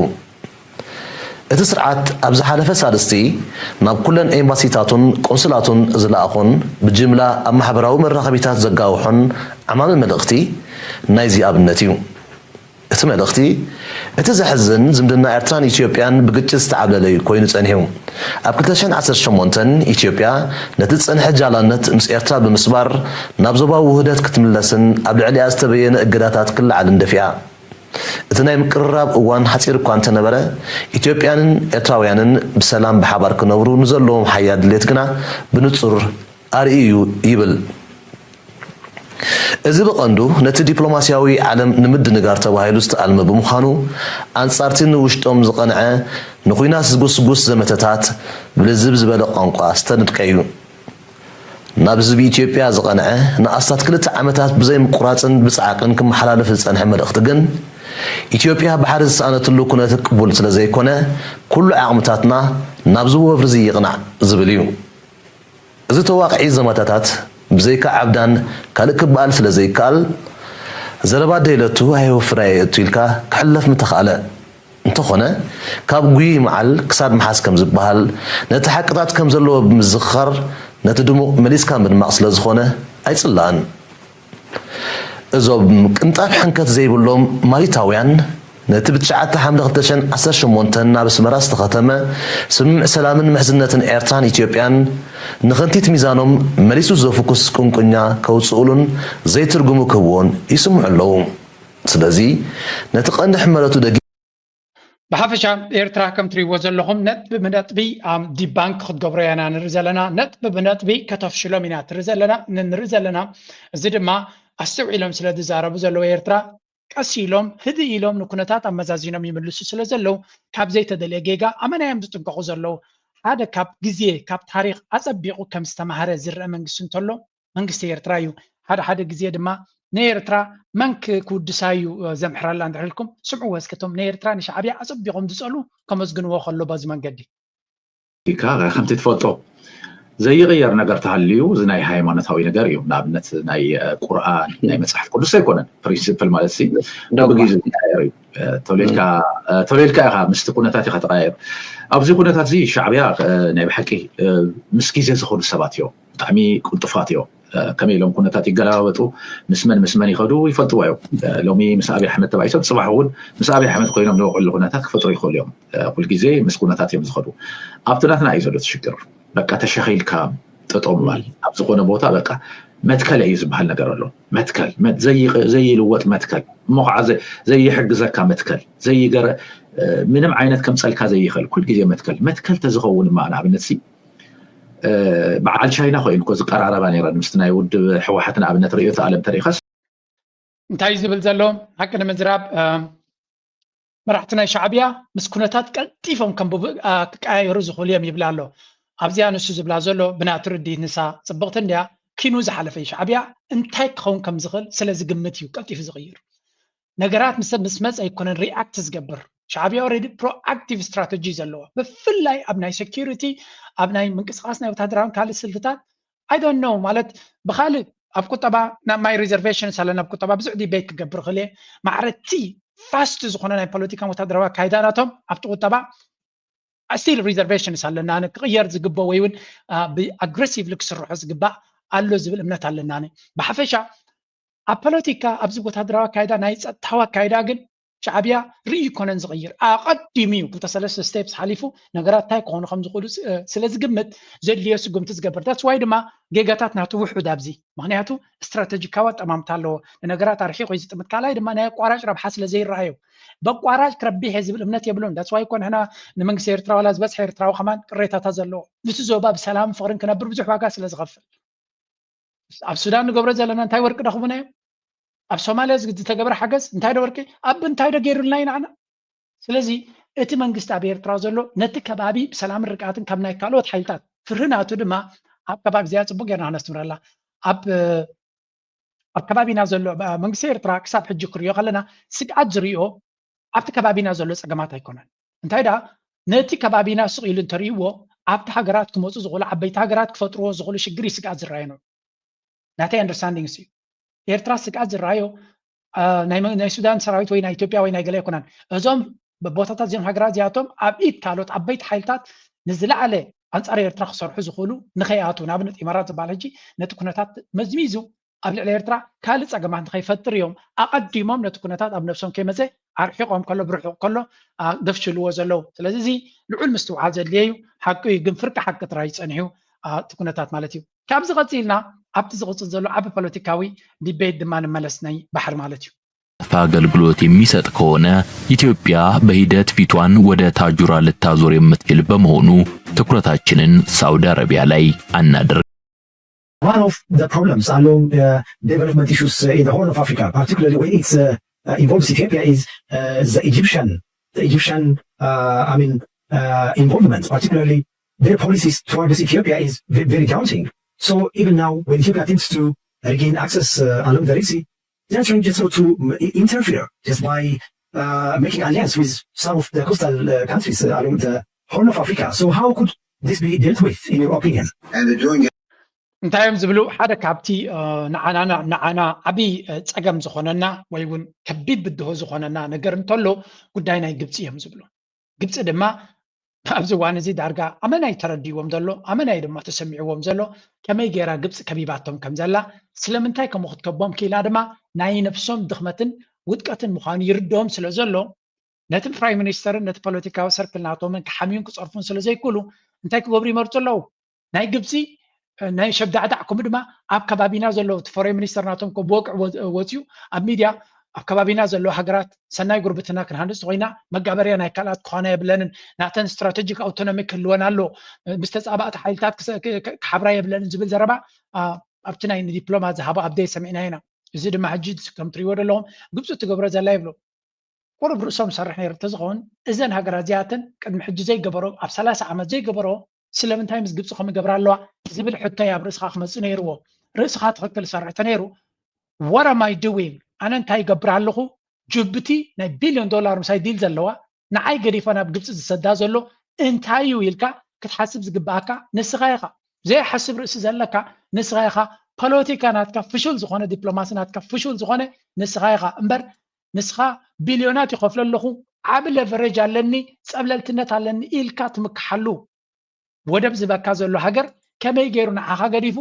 እቲ ስርዓት ኣብ ዝሓለፈ ሳልስቲ ናብ ኩለን ኤምባሲታቱን ቆንስላቱን ዝለኣኹን ብጅምላ ኣብ ማሕበራዊ መራኸቢታት ዘጋውሑን ዓማሚ መልእኽቲ ናይዚ ኣብነት እዩ እቲ መልእኽቲ እቲ ዘሕዝን ዝምድና ኤርትራን ኢትዮጵያን ብግጭት ዝተዓብለለ ኮይኑ ፀኒሑ ኣብ 2018 ኢትዮጵያ ነቲ ፀንሐ ጃላነት ምስ ኤርትራ ብምስባር ናብ ዞባዊ ውህደት ክትምለስን ኣብ ልዕሊኣ ዝተበየነ እገዳታት ክለዓልን ደፊኣ اتناي مقرراب اوان حصير እኳ እንተነበረ ኢትዮጵያንን ኤርትራውያንን በሰላም በሓባር ክነብሩ ንዘለዎም ሓያል ድሌት ግና ብንጹር ኣርእዩ ይብል እዚ በቀንዱ ነቲ ዲፕሎማሲያዊ ዓለም ንምድንጋር ተባሂሉ ዝተኣልመ ብምዃኑ ኣንጻርቲ ንውሽጦም ዝቐንዐ ንኹናት ዝጉስጉስ ዘመተታት ብልዝብ ዝበለ ቋንቋ ዝተነድቀ እዩ ናብ ህዝቢ ኢትዮጵያ ዝቐንዐ ንኣስታት 2 ዓመታት ብዘይ ምቁራፅን ብፅዓቅን ክመሓላለፍ ዝፀንሐ መልእኽቲ ግን ኢትዮጵያ ባሕሪ ዝሰኣነትሉ ኩነት ቅቡል ስለ ዘይኮነ ኩሉ ዓቕምታትና ናብዚ ወፍሪ ይቕናዕ ዝብል እዩ እዚ ተዋቅዒ ዘመታታት ብዘይካ ዓብዳን ካልእ ክበኣል ስለ ዘይከኣል ዘረባ ደይለቱ ኣይወፍራይ እቱ ኢልካ ክሕለፍ ምተኻእለ እንተኾነ ካብ ጉይ መዓል ክሳድ መሓዝ ከም ዝበሃል ነቲ ሓቅታት ከም ዘለዎ ብምዝኽኻር ነቲ ድሙቕ መሊስካ ምድማቕ ስለ ዝኾነ ኣይፅላእን እዞም ቅንጣብ ሕንከት ዘይብሎም ማሊታውያን ነቲ ብትሽዓተ ሓምለ 2018 ናብ ኣስመራ ዝተኸተመ ስምምዕ ሰላምን ምሕዝነትን ኤርትራን ኢትዮጵያን ንኸንቲት ሚዛኖም መሊሱ ዘፍኩስ ቁንቁኛ ከውፅኡሉን ዘይትርጉሙ ክህብዎን ይስምዑ ኣለዉ ስለዚ ነቲ ቀንዲ ሕመለቱ ደጊ ብሓፈሻ ኤርትራ ከም ትሪእዎ ዘለኹም ነጥቢ ብነጥቢ ዲባንክ ክትገብሮ ኢና ንርኢ ዘለና ነጥቢ ብነጥቢ ከተፍሽሎም ኢና ንርኢ ዘለና እዚ ድማ ኣስተውዒሎም ስለ ዝዛረቡ ዘለዉ ኤርትራ ቀስ ኢሎም ህድ ኢሎም ንኩነታት ኣመዛዚኖም ይምልሱ ስለ ዘለው ካብ ዘይተደልየ ጌጋ ኣመናዮም ዝጥንቀቑ ዘለው ሓደ ካብ ግዜ ካብ ታሪክ ኣፀቢቑ ከም ዝተማሃረ ዝረአ መንግስቲ እንተሎ መንግስቲ ኤርትራ እዩ ሓደ ግዜ ድማ ንኤርትራ መንክ ክውድሳዩ ዘምሕረላ እንድሕልኩም ስምዑ ወስከቶም ንኤርትራ ንሻዕብያ ኣፀቢቖም ዝፀሉ ከመስግንዎ ከሎ በዚ መንገዲ ከምቲ ትፈልጦ ዘይغير ነገር ተሃልዩ እዚ ናይ ሃይማኖታዊ ነገር እዩ ንኣብነት ናይ ቁርኣን ናይ መጽሓፍ ቅዱስ ኣይኮነን ፕሪንሲፕል ማለት ሲ በግዜ ዝቀያየር እዩ ተወሊድካ ኢኻ ምስቲ ኩነታት ኢኻ ተቀያየር ኣብዚ ኩነታት እዚ ሻዕብያ ናይ ብሓቂ ምስ ግዜ ዝኸዱ ሰባት እዮም ብጣዕሚ ቁልጡፋት እዮም ከመይ ኢሎም ኩነታት ይገለባበጡ ምስመን ይኸዱ ይፈልጥዎ እዮም ሎሚ ምስ ኣብይ ኣሕመድ ተባሂሶም ፅባሕ እውን ምስ ኣብይ ኣሕመድ ኮይኖም ዝውዕሉ ኩነታት ክፈጥሩ ይኽእሉ እዮም ኩልግዜ ምስ ኩነታት እዮም ዝኸዱ ኣብቲ ናትና እዩ ዘሎ ትሽግር በቃ ተሸኺልካ ጥጦምባል ኣብ ዝኾነ ቦታ በቃ መትከል እዩ ዝበሃል ነገር ኣሎ መትከል ዘይልወጥ መትከል ሞቕዓ ዘይሕግዘካ መትከል ዘይገረ ምንም ዓይነት ከምፀልካ ዘይኽእል ኩል ግዜ መትከል ተዝኸውን ማ ንኣብነት ሲ በዓል ቻይና ኮይንኮ ዝቀራረባ ነይረን ምስቲ ናይ ውድብ ሕወሓት ንኣብነት ርእዮተ ዓለም ተሪኸስ እንታይ ዝብል ዘሎ ሓቂ ንምዝራብ መራሕቲ ናይ ሻዕብያ ምስ ኩነታት ቀልጢፎም ከም ክቀያየሩ ዝኽእሉ እዮም ይብላ ኣሎ ኣብዚኣ ንሱ ዝብላ ዘሎ ብናቱ ርዲት ንሳ ፅብቕቲ እንድያ ኪኑ ዝሓለፈ ሻዕብያ እንታይ ክኸውን ከም ዝኽእል ስለ ዝግምት እዩ ቀልጢፉ ዝቕይር ነገራት ምስ መፅ ኣይኮነን ሪኣክት ዝገብር ሻዕብያ ኦልሬዲ ፕሮኣክቲቭ ስትራቴጂ ዘለዎ ብፍላይ ኣብ ናይ ሴኪሪቲ ኣብ ናይ ምንቅስቃስ ናይ ወታደራዊ ካልእ ስልትታት ኣይ ዶንት ኖ ማለት ብካልእ ኣብ ቁጠባ ማይ ሪዘርቬሽንስ ኣለና ኣብ ቁጠባ ብዙሕ ዲቤት ክገብር ክእለ ማዕረቲ ፋስት ዝኾነ ናይ ፖለቲካን ወታደራዊ ኣካይዳናቶም ኣብቲ ቁጠባ still reservations ኣለና ክቕየር ዝግቦ ወይ እውን ብኣግሬሲቭሊ ክስርሑ ዝግባእ ኣሎ ዝብል እምነት ኣለና ብሓፈሻ ኣብ ፖለቲካ ኣብዚ ወታደራዊ ኣካይዳ ናይ ፀጥታዊ ኣካይዳ ግን ሻዕብያ ርእዩ ኮነን ዝቕይር ኣቐዲሙ እዩ ክልተ ሰለስተ ስቴፕስ ሓሊፉ ነገራት እንታይ ክኾኑ ከም ዝኽእሉ ስለ ዝግምት ዘድልዮ ስጉምቲ ዝገብር ዳትስ ዋይ ድማ ጌጋታት ናቱ ውሑድ ኣብዚ ምክንያቱ ስትራቴጂካዊ ኣጠማምታ ኣለዎ ንነገራት ኣርሒቑ እዩ ዝጥምት ካልኣይ ድማ ናይ ኣቋራጭ ረብሓ ስለ ዘይረኣዩ በቋራጭ ክረቢሕ ዝብል እምነት የብሎም ዳትስ ዋይ ኮን ሕና ንመንግስቲ ኤርትራ ዋላ ዝበፅሐ ኤርትራዊ ከማን ቅሬታታት ዘለዎ ነቲ ዞባ ብሰላም ፍቅርን ክነብር ብዙሕ ዋጋ ስለ ዝኸፍል ኣብ ሱዳን ንገብሮ ዘለና እንታይ ወርቂ ረኽቡና እዮም ኣብ ሶማልያ ዝተገበረ ሓገዝ እንታይ ደ ወርቂ ኣብ እንታይ ደ ገይሩልና ኢና ስለዚ እቲ መንግስቲ ኣብ ኤርትራ ዘሎ ነቲ ከባቢ ብሰላምን ርቃትን ካብ ናይ ካልኦት ሓይልታት ፍርህናቱ ድማ ኣብ ከባቢ እዚኣ ፅቡቅ ጌርና ክነስትምረላ ኣብ ከባቢና ዘሎ መንግስቲ ኤርትራ ክሳብ ሕጂ ክሪኦ ከለና ስግኣት ዝሪኦ ኣብቲ ከባቢና ዘሎ ፀገማት ኣይኮነን እንታይ ዳ ነቲ ከባቢና ስቕ ኢሉ እንተርእይዎ ኣብቲ ሃገራት ክመፁ ዝኽእሉ ዓበይቲ ሃገራት ክፈጥርዎ ዝኽእሉ ሽግሪ ስግኣት ዝረኣዩ ነው ናተይ ኣንደርስታንዲንግ እዩ ኤርትራ ስግኣት ዝረኣዮ ናይ ሱዳን ሰራዊት ወይ ናይ ኢትዮጵያ ወይ ናይ ገለ ኣይኮነን እዞም ቦታታት እዚኦም ሃገራት እዚኣቶም ኣብ ኢድ ካልኦት ዓበይቲ ሓይልታት ንዝለዓለ ኣንጻር ኤርትራ ክሰርሑ ዝኽእሉ ንኸይኣቱ ንኣብነት ኢማራት ዝበሃል ሕጂ ነቲ ኩነታት መዝሚዙ ኣብ ልዕሊ ኤርትራ ካልእ ፀገማት ንኸይፈጥር እዮም ኣቐዲሞም ነቲ ኩነታት ኣብ ነብሶም ከይመፀ ኣርሒቆም ከሎ ብርሑቕ ከሎ ደፍሽልዎ ዘለው ስለዚ እዚ ልዑል ምስትውዓል ዘድልየ እዩ ሓቂ እዩ ግን ፍርቂ ሓቂ ጥራይ ፀኒሑ እቲ ኩነታት ማለት እዩ ካብዚ ቀፂልና ኣብቲ ዝቕፅል ዘሎ ዓቢ ፖለቲካዊ ዲቤት ድማ ንመለስ ናይ ባሕሪ ማለት እዩ አገልግሎት የሚሰጥ ከሆነ ኢትዮጵያ በሂደት ፊቷን ወደ ታጁራ ልታዞር የምትችል በመሆኑ ትኩረታችንን ሳውዲ አረቢያ ላይ አናደርግ። One of the problems along development issues in the Horn of Africa, particularly when it involves Ethiopia, is the Egyptian involvement, particularly their policies towards Ethiopia is very daunting. So even now, when Ethiopia attempts to regain access along the Red Sea, they are trying just to interfere just by making alliance with some of the coastal countries along the Horn of Africa. So how could this be dealt with, in your opinion? And they're doing it. እንታይም ዝብሉ ሓደ ካብቲ ንዓና ዓብይ ፀገም ዝኾነና ወይ እውን ከቢድ ብድሆ ዝኾነና ነገር እንተሎ ጉዳይ ናይ ግብፂ እዮም ዝብሉ። ግብፂ ድማ ኣብዚ እዋን እዚ ዳርጋ ኣመናይ ተረዲዎም ዘሎ ኣመናይ ድማ ተሰሚዕዎም ዘሎ ከመይ ጌራ ግብፂ ከቢባቶም ከም ዘላ ስለምንታይ ከምኡ ክትከቦም ኪላ ድማ ናይ ነፍሶም ድኽመትን ውድቀትን ምዃኑ ይርድኦም ስለ ዘሎ ነቲ ፕራይም ሚኒስተርን ነቲ ፖለቲካዊ ሰርክል ናቶምን ክሓሚዩን ክፀርፉን ስለ ዘይክእሉ እንታይ ክገብሩ ይመርፁ ኣለዉ ናይ ግብፂ ናይ ሸብዳዕዳዕኩም ድማ ኣብ ከባቢና ዘሎ ፎሬን ሚኒስተር ናቶም ብወቅዕ ወፅዩ ኣብ ሚድያ ኣብ ከባቢና ዘሎ ሃገራት ሰናይ ጉርብትና ክንሃንፅ ኮይና መጋበርያ ናይ ካልኣት ክኾነ የብለንን ናተን ስትራቴጂክ ኣውቶኖሚ ክህልወን ኣሎ ምስ ተፃባእቲ ሓይልታት ክሓብራ የብለንን ዝብል ዘረባ ኣብቲ ናይ ዲፕሎማት ዝሃቦ ኣብደይ ሰሚዕና ኢና። እዚ ድማ ሕጂ ከም ትሪእዎ ዘለኹም ግብፂ ትገብሮ ዘላ ይብሎ ቁርብ ርእሶም ሰርሕ ነይሩ እንተዝኸውን እዘን ሃገራት እዚኣተን ቅድሚ ሕጂ ዘይገበሮ ኣብ 30 ዓመት ዘይገበሮ ስለምንታይ ምስ ግብፂ ከም ይገብራ ኣለዋ ዝብል ሕቶይ ኣብ ርእስኻ ክመፅእ ነይርዎ። ርእስኻ ትኽክል ሰርሕተ ነይሩ what am I doing ኣነ እንታይ ይገብር ኣለኹ ጅቡቲ ናይ $1 ቢልዮን ምሳይ ዲል ዘለዋ ንዓይ ገዲፈ ናብ ግብፂ ዝሰዳ ዘሎ እንታይ እዩ ኢልካ ክትሓስብ ዝግባእካ ንስኻ ኢኻ ዘይሓስብ ርእሲ ዘለካ ንስኻ ኢኻ ፖለቲካ ናትካ ፍሹል ዝኾነ ዲፕሎማሲ ናትካ ፍሹል ዝኾነ ንስኻ ኢኻ እምበር ንስኻ ቢልዮናት ይኸፍለ ኣለኹ ዓብ ለቨሬጅ ኣለኒ ፀብለልትነት ኣለኒ ኢልካ ትምክሓሉ ወደብ ዝበካ ዘሎ ሃገር ከመይ ገይሩ ንዓኻ ገዲፉ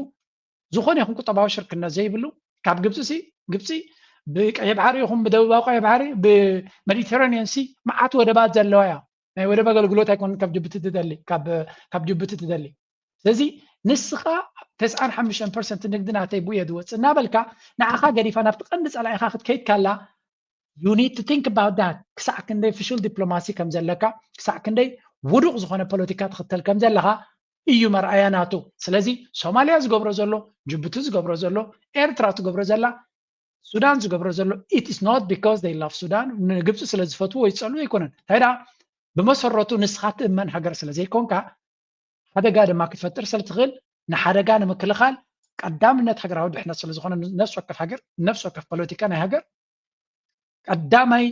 ዝኾነ ይኹን ቁጠባዊ ሽርክነት ዘይብሉ ካብ ግብፂ ብቀይ ባሕሪ ይኹን ብደቡባዊ ቀይ ባሕሪ ብሜዲተራንያን ሲ መዓት ወደባት ዘለዋ እያ ናይ ወደብ ኣገልግሎት ኣይኮነን ካብ ጅቡቲ ትደሊ ስለዚ ንስኻ 95% ንግዲ ናተይ ብእየ ዝወፅእ እናበልካ ንዓኻ ገዲፋ ናብቲ ቀንዲ ፀላኢኻ ክትከይድ ካላ you need to think about that ክሳዕ ክንደይ ፍሹል ዲፕሎማሲ ከም ዘለካ ክሳዕ ክንደይ ውዱቕ ዝኾነ ፖለቲካ ትኽተል ከም ዘለኻ እዩ መርኣያ ናቱ። ስለዚ ሶማልያ ዝገብሮ ዘሎ ጅቡቲ ዝገብሮ ዘሎ ኤርትራ ትገብሮ ዘላ ሱዳን ዝገብሮ ዘሎ it is not because they love ሱዳን ንግብፂ ስለ ዝፈትዎ ወይ ዝፀልኡ ኣይኮነን ታይዳ ብመሰረቱ ንስኻ ትእመን ሃገር ስለ ዘይኮንካ ሓደጋ ድማ ክትፈጥር ስለትኽእል ንሓደጋ ንምክልኻል ቀዳምነት ሃገራዊ ድሕነት ስለ ዝኾነ ነፍሲ ወከፍ ሃገር ነፍሲ ወከፍ ፖለቲካ ናይ ሃገር ቀዳማይ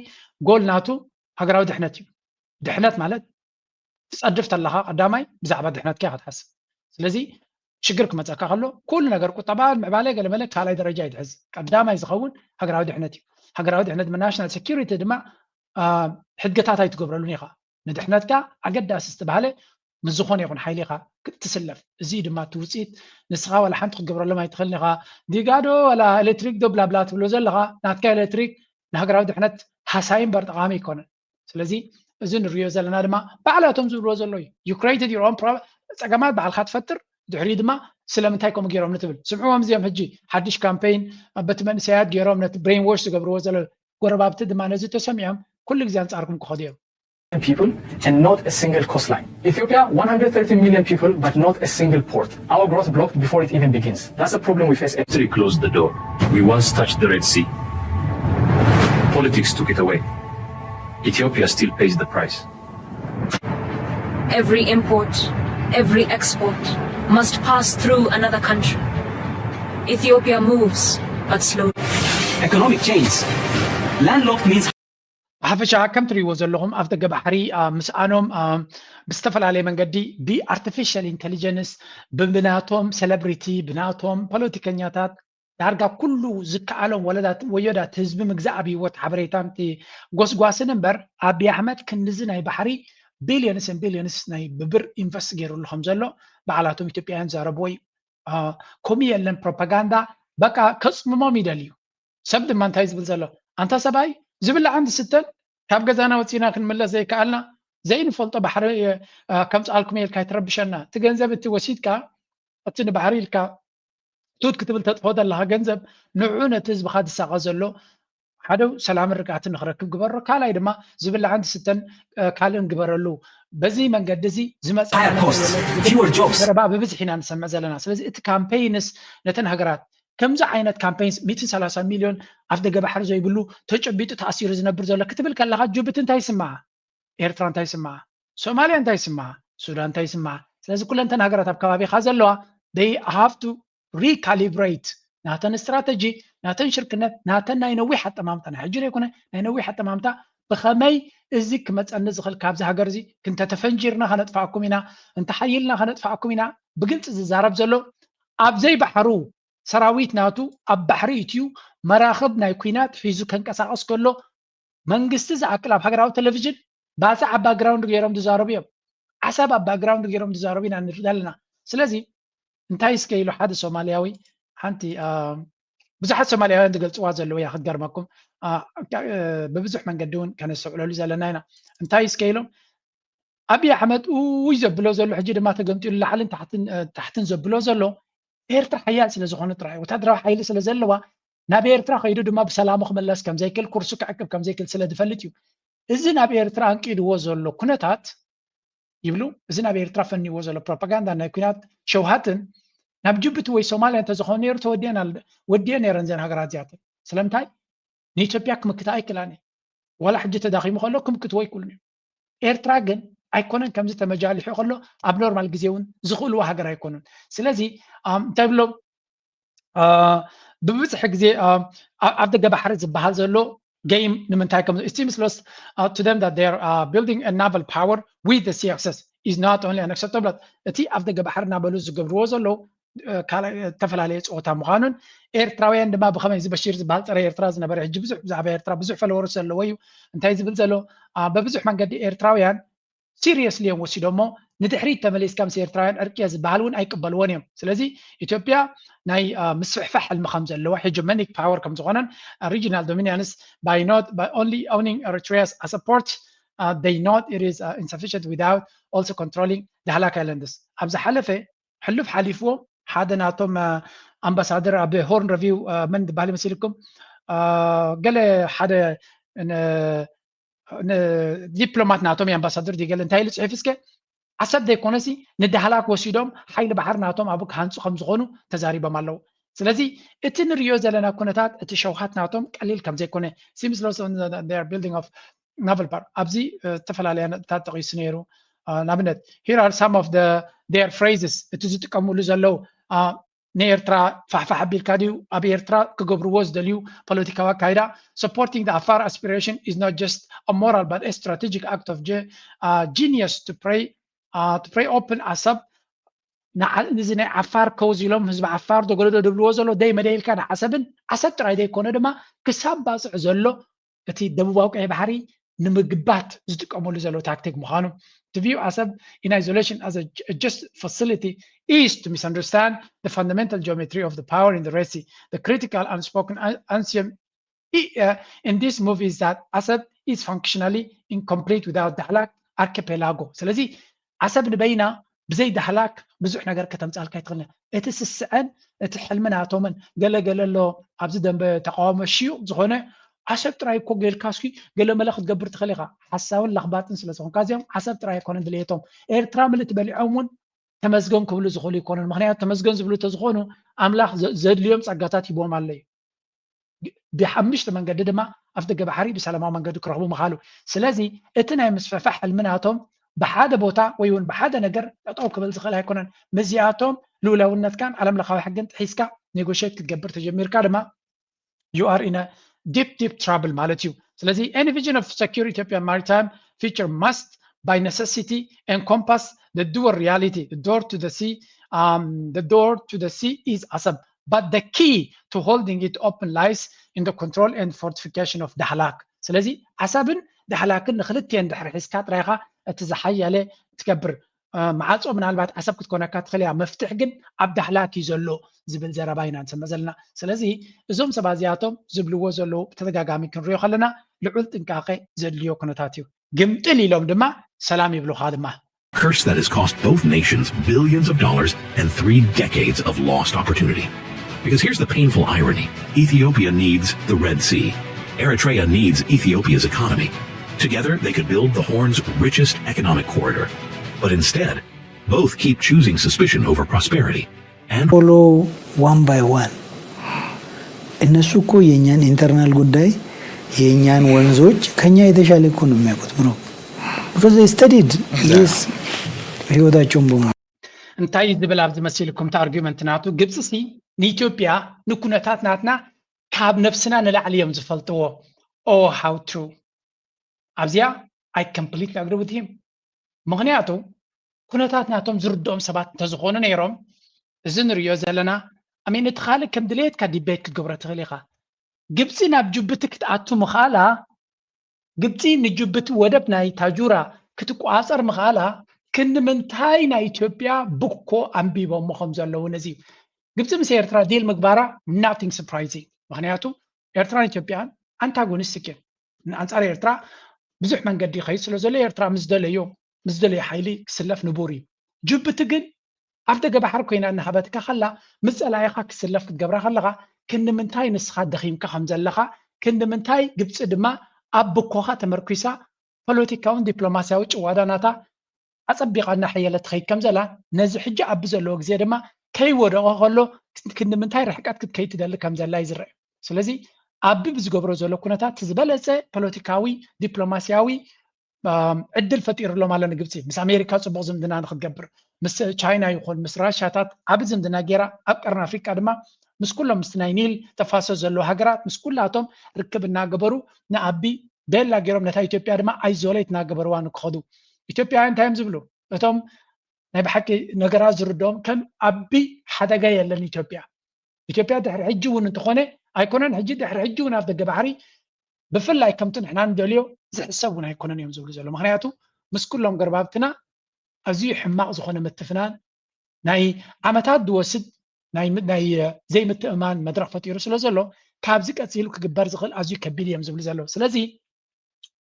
ጎል ናቱ ሃገራዊ ድሕነት እዩ። ድሕነት ማለት ትፀድፍ ተለኻ ቀዳማይ ብዛዕባ ድሕነትካ ክትሓስብ ስለዚ ሽግር ክመፀካ ከሎ ኩሉ ነገር ቁጠባ ምዕባለ ገለመለ ካልኣይ ደረጃ ይትሕዝ ቀዳማይ ዝኸውን ሃገራዊ ድሕነት እዩ። ሃገራዊ ድሕነት ናሽናል ሴኪሪቲ ድማ ሕግታት ኣይትገብረሉን ኢኻ ንድሕነትካ ኣገዳሲ ዝተባሃለ ምስ ዝኾነ ይኹን ሓይሊ ኢኻ ክትስለፍ እዚ ድማ ትውፅኢት ንስኻ ዋላ ሓንቲ ክትገብረሎም ኣይትኽእልን ኢኻ ዲጋዶ ዋላ ኤሌክትሪክ ዶ ብላብላ ትብሎ ዘለኻ ናትካ ኤሌክትሪክ ንሃገራዊ ድሕነት ሃሳይ እምበር ጠቃሚ ኣይኮነን። ስለዚ እዚ ንሪኦ ዘለና ድማ ባዕላቶም ዝብልዎ ዘሎ እዩ you created your own problem ፀገማት ባዕልካ ትፈጥር ድሕሪ ድማ ስለምንታይ ከምኡ ገይሮም ንትብል ስምዕዎም እዚኦም ሕጂ ሓድሽ ካምፔይን በቲ መንእሰያት ገይሮም ነቲ ብሬን ዎሽ ዝገብርዎ ዘሎ ጎረባብቲ ድማ ነዚ ተሰሚዖም ኩሉ ግዜ አንጻርኩም ክኸዱ እዮም people and not a single coastline. Ethiopia, 130 million people, but not a single port. Our growth blocked before it even begins. That's the problem we face. History closed the door. We once touched the Red Sea. Politics took it away. Ethiopia still pays the price. Every import, every export must pass through another country. Ethiopia moves, but slowly. Economic change. Landlocked means ሓፈሻ ከም ትሪእዎ ዘለኹም ኣብ ደገ ባሕሪ ምስኣኖም ብዝተፈላለየ መንገዲ ብኣርቲፊሻል ኢንቴሊጀንስ ብናቶም ሴሌብሪቲ ብናቶም ፖለቲከኛታት ዳርጋ ኩሉ ዝከኣሎም ወዮዳት ህዝቢ ምግዛእ ኣብ ሂወት ሓበሬታንቲ ጎስጓስን እምበር ኣብይ ኣሕመድ ክንዚ ናይ ባሕሪ ቢልዮንስ ናይ ብብር ኢንቨስት ገይሩሉ ከም ዘሎ በዓላቶም ኢትዮጵያውያን ዘረብዎ እዩ ከምኡ የለን ፕሮፓጋንዳ በቃ ከፅምሞም ይደልዩ ሰብ ድማ እንታይ ዝብል ዘሎ አንታ ሰብኣይ ዝብላዕ አንድ ስተን ካብ ገዛና ወፂና ክንመለስ ዘይከኣልና ዘይንፈልጦ ባሕሪ ከም ፃልኩም ኢልካ ይትረብሸና እቲ ገንዘብ እቲ ወሲድካ እቲ ንባሕሪ ኢልካ ቱት ክትብል ተጥፎ ዘለካ ገንዘብ ንዑ ነቲ ህዝብካ ዝሳቀ ዘሎ ሓደ ሰላም ርግኣትን ንኽረክብ ግበሮ ካልኣይ ድማ ዝብላዕን ዝስተን ካልእን ግበረሉ በዚ መንገዲ እዚ ዝመፀ ብብዝሒ ኢና ንሰምዕ ዘለና ስለዚ እቲ ካምፔይንስ ነተን ሃገራት ከምዚ ዓይነት ካምፔይንስ 130 ሚልዮን ኣፍ ደገ ባሕሪ ዘይብሉ ተጨቢጡ ተኣሲሩ ዝነብር ዘሎ ክትብል ከለካ ጅቡቲ እንታይ ይስምዓ ኤርትራ እንታይ ይስምዓ ሶማልያ እንታይ ይስምዓ ሱዳን እንታይ ይስምዓ ስለዚ ኩለንተን ሃገራት ኣብ ከባቢካ ዘለዋ they have to recalibrate ናተን ስትራቴጂ ናተን ሽርክነት ናተን ናይ ነዊሕ ኣጠማምታ ናይ ሕጂ ዘይኮነ ናይ ነዊሕ ኣጠማምታ ብኸመይ እዚ ክመፀኒ ዝኽእል ካብዚ ሃገር እዚ ክንተተፈንጂርና ከነጥፋኣኩም ኢና እንተሓይልና ከነጥፋኣኩም ኢና ብግልፂ ዝዛረብ ዘሎ ኣብ ዘይባሕሩ ሰራዊት ናቱ ኣብ ባሕሪ እትዩ መራኽብ ናይ ኩናት ሒዙ ከንቀሳቀስ ከሎ መንግስቲ ዝኣክል ኣብ ሃገራዊ ቴሌቭዥን ባፃ ኣብ ባክግራውንድ ገይሮም ዝዛረቡ እዮም ዓሰብ ኣብ ባክግራውንድ ገይሮም ዝዛረቡ ኢና ንርኢ ዘለና ስለዚ እንታይ ስከኢሉ ሓደ ሶማልያዊ ሓንቲ ብዙሓት ሶማልያውያን ዝገልፅዋ ዘለዉ እያ ክትገርመኩም ብብዙሕ መንገዲ እውን ከነሰዕለሉ ዘለና ኢና እንታይ ስከኢሎም ኣብይ ኣሕመድ ውይ ዘብሎ ዘሎ ሕጂ ድማ ተገምጢሉ ላዕልን ታሕትን ዘብሎ ዘሎ ኤርትራ ሓያል ስለ ዝኾነ ጥራይ ወታደራዊ ሓይሊ ስለ ዘለዋ ናብ ኤርትራ ከይዱ ድማ ብሰላሙ ክመለስ ከም ዘይክእል ኩርሱ ክዕቅብ ከም ዘይክእል ስለ ዝፈልጥ እዩ እዚ ናብ ኤርትራ አንቂድዎ ዘሎ ኩነታት ይብሉ እዚ ናብ ኤርትራ ፈኒዎ ዘሎ ፕሮፓጋንዳ ናይ ኩናት ሸውሃትን ናብ ጅቡቲ ወይ ሶማልያ እንተዝኾነ ነይሩ ተወዲአ ነይረን ዘን ሃገራት እዚኣተን ስለምንታይ ንኢትዮጵያ ክምክታ ኣይክላን ዋላ ሕጂ ተዳኺሙ ከሎ ክምክትዎ ኣይክእሉን እዮም ኤርትራ ግን ኣይኮነን ከምዚ ተመጃሊሑ ከሎ ኣብ ኖርማል ግዜ እውን ዝኽእልዎ ሃገር ኣይኮኑን ስለዚ እንታይ ብሎም ብብዝሒ ግዜ ኣብ ደገ ባሕሪ ዝበሃል ዘሎ game ንምንታይ ከም it seems lost to them that they are building a naval power with the sea access is not only unacceptable እቲ ኣብ ደገ ባሕሪ እናበሉ ዝገብርዎ ዘለዉ ተፈላለየ ፀወታ ምዃኑን ኤርትራውያን ድማ ብኸመይ ዝበሽር ዝበሃል ፀረ ኤርትራ ዝነበረ ሕጂ ብዙሕ ብዛዕባ ኤርትራ ብዙሕ ፈለወርስ ዘለዎ እዩ እንታይ ዝብል ዘሎ በብዙሕ መንገዲ ኤርትራውያን ሲሪየስሊ እዮም ወሲዶሞ ንድሕሪት ተመሊስካ ምስ ኤርትራውያን ዕርቅየ ዝበሃል እውን ኣይቅበልዎን እዮም ስለዚ ኢትዮጵያ ናይ ምስሕፋሕ ሕልሚ ከም ዘለዋ ሄጀመኒክ ፓወር ከም ዝኾነን regional dominance by only owning Eritrea as a port they note it is insufficient without also controlling the Halak Islands ኣብዛ ሓለፈ ሕሉፍ ሓሊፍዎ ሓደ ናቶም ኣምባሳደር ኣብ ሆርን ሪቪው መን ዝበሃል ይመስልኩም ገለ ሓደ ዲፕሎማት ናቶም ኣምባሳደር ዲገለ እንታይ ኢሉ ፅሒፍ እስከ ዓሰብ ዘይኮነሲ ንዳህላክ ወሲዶም ሓይሊ ባሕር ናቶም ኣብኡ ክሃንፁ ከም ዝኾኑ ተዛሪቦም ኣለዉ ስለዚ እቲ ንሪኦ ዘለና ኩነታት እቲ ሸውሃት ናቶም ቀሊል ከም ዘይኮነ ሲምስ ሎስ ር ቢልዲንግ ኦፍ ናቨል ፓወር ኣብዚ ዝተፈላለያ ነጥብታት ጠቂሱ ነይሩ ንኣብነት here are some of their phrases እቲ ዝጥቀምሉ ዘለው ንኤርትራ ፋሕፋሕ ኣቢልካ ድዩ ኣብ ኤርትራ ክገብርዎ ዝደልዩ ፖለቲካዊ ኣካይዳ supporting the Afar aspiration is not just a moral but a strategic act of genius to pray open ASAB እዚ ናይ ዓፋር ከውዝ ኢሎም ህዝቢ ዓፋር ተገለዶ ድብልዎ ዘሎ ደይ መደይልካ ንዓሰብን ዓሰብ ጥራይ ዘይኮነ ድማ ክሳብ ባፅዕ ዘሎ እቲ ደቡባዊ ቀይ ባሕሪ ንምግባት ዝጥቀመሉ ዘሎ ታክቲክ ምዃኑ to view ASAB in isolation as a just facility is to misunderstand the fundamental geometry of the power in the Red Sea. The critical unspoken axiom in this move is that ASAB is functionally incomplete without the Dahlak archipelago. ስለዚ ዓሰብ ንበይና ብዘይ ዳህላክ ብዙሕ ነገር ከተምፃልካ ይትኽእልና እቲ ስስዐን እቲ ሕልምናቶምን ገለገለ ኣሎ ኣብዚ ደንበ ተቃዋሞ ሽዩቕ ዝኾነ ዓሰብ ጥራይ እኮ ጌልካስኪ ገለ መለ ክትገብር ትኽእል ኢኻ ሓሳብን ለኽባጥን ስለ ዝኾንካ እዚኦም ዓሰብ ጥራይ ኣይኮነን ድልየቶም ኤርትራ ምልእቲ በሊዖም እውን ተመዝገን ክብሉ ዝኽእሉ ይኮኑን ምክንያቱ ተመዝገን ዝብሉ ተዝኾኑ ኣምላኽ ዘድልዮም ፀጋታት ሂቦም ኣሎ እዩ ብሓሙሽተ መንገዲ ድማ ኣብ ደገ ባሕሪ ብሰላማዊ መንገዲ ክረኽቡ ምኻሉ ስለዚ እቲ ናይ ምስፍሕፋሕ ሕልምናቶም ብሓደ ቦታ ወይ እውን ብሓደ ነገር ጠጠው ክብል ዝኽእል ኣይኮነን መዚኣቶም ልኡላውነትካን ዓለም ለኻዊ ሕግን ጥሒስካ ኔጎሽት ክትገብር ተጀሚርካ ድማ you are in a deep trouble ማለት እዩ ስለዚ any vision of secure Ethiopian maritime future must by necessity encompass the dual reality the door to the sea is ASAB but the key to holding it open lies in the control and fortification of Dahlak ስለዚ ዓሰብን ዳህላክን ንኽልትየን ድሕሪ ሒዝካ ጥራይኻ እቲ ዝሓያለ ትገብር ማዓፆ ምናልባት ዓሰብ ክትኮነካ ትኽእል እያ መፍትሕ ግን ኣብ ዳህላክ እዩ ዘሎ ዝብል ዘረባ ኢና ንሰምዕ ዘለና ስለዚ እዞም ሰባት እዚኣቶም ዝብልዎ ዘለዉ ብተደጋጋሚ ክንሪኦ ከለና ልዑል ጥንቃቐ ዘድልዮ ኩነታት እዩ ግምጥል ኢሎም ድማ ሰላም ይብሉኻ ድማ curse that has cost both nations billions of dollars and 3 decades of lost opportunity. Because here's the painful irony. Ethiopia needs the Red Sea. Eritrea needs Ethiopia's economy. Together, they could build the Horn's richest economic corridor. But instead, both keep choosing suspicion over prosperity. And follow one by one. እነሱ እኮ የኛን ኢንተርናል ጉዳይ የኛን ወንዞች ከኛ የተሻለ እኮ ነው የሚያውቁት ብሮ because they studied this ህይወታቸውን በሙሉ እንታይ ዝብል ኣብ ዝመስልኩም ኣርጊመንት ናቱ ግብጽ ሲ ንኢትዮጵያ ንኩነታት ናትና ካብ ነፍስና ንላዕሊ እዮም ዝፈልጥዎ oh how true ኣብዚያ I completely agree with him ምክንያቱ ኩነታት ናቶም ዝርድኦም ሰባት ተዝኾኑ ነይሮም እዚ ንሪኦ ዘለና ኣሜን እትኻል ከም ድሌትካ ዲቤት ክገብሮ ትኽእል ኢኻ ግብጽ ናብ ጅቡቲ ክትኣቱ ምኻላ ግብጽ ንጅቡቲ ወደብ ናይ ታጁራ ክትቋፀር ምኻላ ክንምንታይ ናይ ኢትዮጵያ ብኮ ኣንቢቦም ከም ዘለዉ ነዚ ግብጽ ምስ ኤርትራ ዲል ምግባራ nothing surprising ምክንያቱ ኤርትራን ኢትዮጵያን አንታጎኒስቲክ አንጻር ኤርትራ ብዙሕ መንገዲ ይኸይድ ስለዘሎ ኤርትራ ምስ ደለዮ ሓይሊ ክስለፍ ንቡር እዩ ጅቡቲ ግን ኣብ ደገ ባሕሪ ኮይና እናሃበትካ ከላ ምስ ፀላኢኻ ክስለፍ ክትገብራ ከለኻ ክንምንታይ ንስኻ ደኺምካ ከም ዘለኻ ክንምንታይ ግብጽ ድማ ኣብ ብኮኻ ተመርኩሳ ፖለቲካውን ዲፕሎማሲያዊ ጭዋዳናታ ኣጸቢቓ እናሕየለት ትኸይድ ከም ዘላ ነዚ ሕጂ ኣብ ዘለዎ ግዜ ድማ ከይወደቐ ከሎ ክንምንታይ ርሕቀት ክትከይድ ትደሊ ከም ዘላ ይዝርአ ስለዚ ኣብ ብዝገብሮ ዘሎ ኩነታት ዝበለፀ ፖለቲካዊ ዲፕሎማሲያዊ ዕድል ፈጢሩሎ ማለት ግብጽ ምስ ኣሜሪካ ጽቡቕ ዝምድና ንክትገብር ምስ ቻይና ይኹን ምስ ራሽያታት ኣብ ዝምድና ጌራ ኣብ ቀርኒ ኣፍሪካ ድማ ምስ ኩሎም ምስ ናይ ኒል ተፋሰስ ዘለዎ ሃገራት ምስ ኩላቶም ርክብ እናገበሩ ንኣቢ ቤላ ገይሮም ነታ ኢትዮጵያ ድማ ኣይዞሌት እናገበርዋ ንክኸዱ ኢትዮጵያውያን እንታይ እዮም ዝብሉ እቶም ናይ ብሓቂ ነገራት ዝርድኦም ከም ኣቢ ሓደጋ የለን ኢትዮጵያ ድሕሪ ሕጂ እውን እንተኾነ ኣይኮነን ሕጂ ድሕሪ ሕጂ እውን ኣብ ደገ ባሕሪ ብፍላይ ከምቲ ንሕና ንደልዮ ዝሕሰብ እውን ኣይኮነን እዮም ዝብሉ ዘሎ ምክንያቱ ምስ ኩሎም ገርባብትና ኣዝዩ ሕማቕ ዝኾነ ምትፍናን ናይ ዓመታት ዝወስድ ናይ ዘይምትእማን መድረክ ፈጢሩ ስለ ዘሎ ካብዚ ቀፂሉ ክግበር ዝኽእል ኣዝዩ ከቢድ እዮም ዝብሉ ዘሎ ስለዚ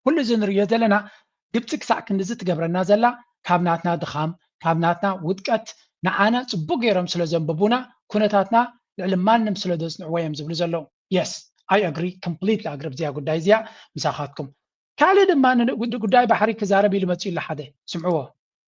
ኩሉ እዚ ንሪኦ ዘለና ግብፂ ክሳዕ ክንዲዚ ትገብረና ዘላ ካብ ናትና ድኻም ካብ ናትና ውድቀት ንዓና ፅቡቅ ገይሮም ስለ ዘንብቡና ኩነታትና ልዕሊ ማንም ስለ ዘፅንዕዎ እዮም ዝብሉ ዘለዉ የስ ኣይ ኣግሪ ኮምፕሊትሊ ኣግሪ ብዚያ ጉዳይ እዚኣ ምሳኻትኩም ካልእ ድማ ጉዳይ ባሕሪ ክዛረብ ኢሉ መፅኡ ኢሉ ሓደ ስምዕዎ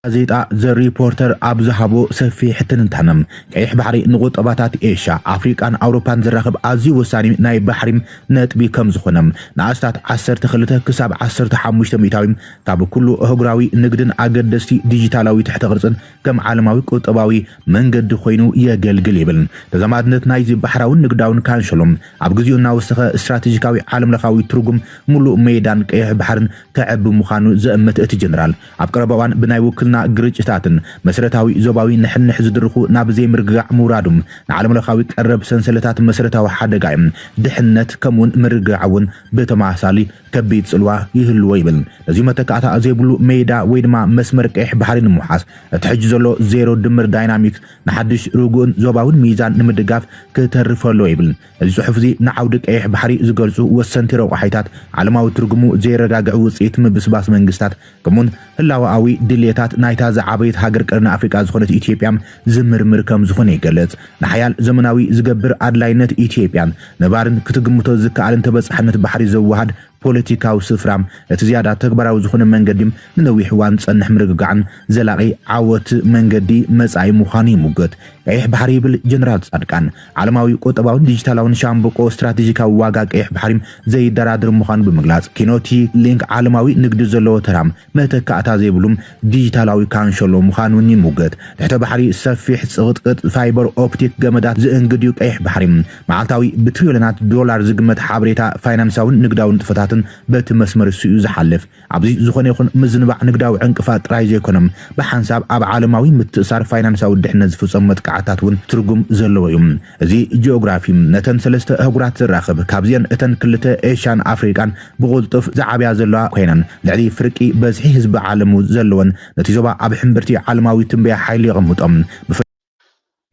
ጋዜጣ ዘ ሪፖርተር ኣብ ዝሃቦ ሰፊሕ ትንታነም ቀይሕ ባሕሪ ንቁጠባታት ኤሽያ ኣፍሪቃን ኣውሮፓን ዝራኸብ ኣዝዩ ወሳኒ ናይ ባሕሪ ነጥቢ ከም ዝኾነም ንኣስታት 12 ክሳብ 15 ሚእታዊ ካብ ኩሉ ኣህጉራዊ ንግድን ኣገደስቲ ዲጂታላዊ ትሕተ ቅርፅን ከም ዓለማዊ ቁጠባዊ መንገዲ ኮይኑ የገልግል ይብል ተዛማድነት ናይዚ ባሕራውን ንግዳውን ካንሸሎም ኣብ ግዚኡ እናወሰኸ ስትራቴጂካዊ ዓለም ለኻዊ ትርጉም ሙሉእ ሜዳን ቀይሕ ባሕርን ከዕቢ ምዃኑ ዘእምት እቲ ጀነራል ኣብ ቀረባዋን ብናይ ውክልና ግርጭታትን መሰረታዊ ዞባዊ ንሕንሕ ዝድርኹ ናብ ዘይምርግጋዕ ምውራዱም ንዓለም ለኻዊ ቀረብ ሰንሰለታት መሰረታዊ ሓደጋ እዮም ድሕነት ከምውን ምርግጋዕ እውን ብተመሳሳሊ ከቢድ ጽልዋ ይህልዎ ይብል እዚ መተካእታ ዘይብሉ ሜዳ ወይ ድማ መስመር ቀይሕ ባሕሪ ንምሓዝ እቲ ሕጂ ዘሎ ዜሮ ድምር ዳይናሚክስ ንሓድሽ ርጉእን ዞባውን ሚዛን ንምድጋፍ ክተርፈሎ ይብል እዚ ጽሑፍ እዚ ንዓውዲ ቀይሕ ባሕሪ ዝገልጹ ወሰንቲ ረቑሒታት ዓለማዊ ትርጉሙ ዘይረጋግዕ ውፅኢት ምብስባስ መንግስታት ከምውን ህላዋዊ ድሌታት ናይታ ዝዓበየት ሃገር ቀርኒ ኣፍሪቃ ዝኾነት ኢትዮጵያን ዝምርምር ከም ዝኾነ ይገልጽ ንሓያል ዘመናዊ ዝገብር ኣድላይነት ኢትዮጵያን ነባርን ክትግምቶ ዝከኣልን ተበጻሕነት ባሕሪ ዘወሃድ ፖለቲካዊ ስፍራም እቲ ዝያዳ ተግባራዊ ዝኾነ መንገዲም ንነዊሕ እዋን ፀንሕ ምርግጋዕን ዘላቒ ዓወት መንገዲ መጻኢ ምዃኑ ይሙገት ቀይሕ ባሕሪ ይብል ጀነራል ጻድቃን ዓለማዊ ቁጠባውን ዲጂታላውን ሻምብቆ ስትራቴጂካዊ ዋጋ ቀይሕ ባሕሪ ዘይደራድር ምዃኑ ብምግላጽ ኪኖቲ ሊንክ ዓለማዊ ንግዲ ዘለዎ ተራም መተካእታ ዘይብሉም ዲጂታላዊ ካንሸሎ ምዃኑን ይሙገት ድሕተ ባሕሪ ሰፊሕ ጽቕጥቅጥ ፋይበር ኦፕቲክ ገመዳት ዝእንግድዩ ቀይሕ ባሕሪ መዓልታዊ ብትሪልዮናት ዶላር ዝግመት ሓበሬታ ፋይናንሳውን ንግዳውን ጥፈታትን በቲ መስመር እሱኡ ዝሓልፍ ኣብዚ ዝኾነ ይኹን ምዝንባዕ ንግዳዊ ዕንቅፋት ጥራይ ዘይኮነም ብሓንሳብ ኣብ ዓለማዊ ምትእሳር ፋይናንሳዊ ድሕነት ዝፍጸም መጥቃዕታት እውን ትርጉም ዘለዎ እዩ እዚ ጂኦግራፊ ነተን ሰለስተ ኣህጉራት ዝራኸብ ካብዚአን እተን ክልተ ኤሽያን ኣፍሪቃን ብቁልጡፍ ዝዓብያ ዘለዋ ኮይነን ልዕሊ ፍርቂ በዝሒ ህዝቢ ዓለሙ ዘለወን ነቲ ዞባ ኣብ ሕምብርቲ ዓለማዊ ትንበያ ሓይሊ የቐምጦም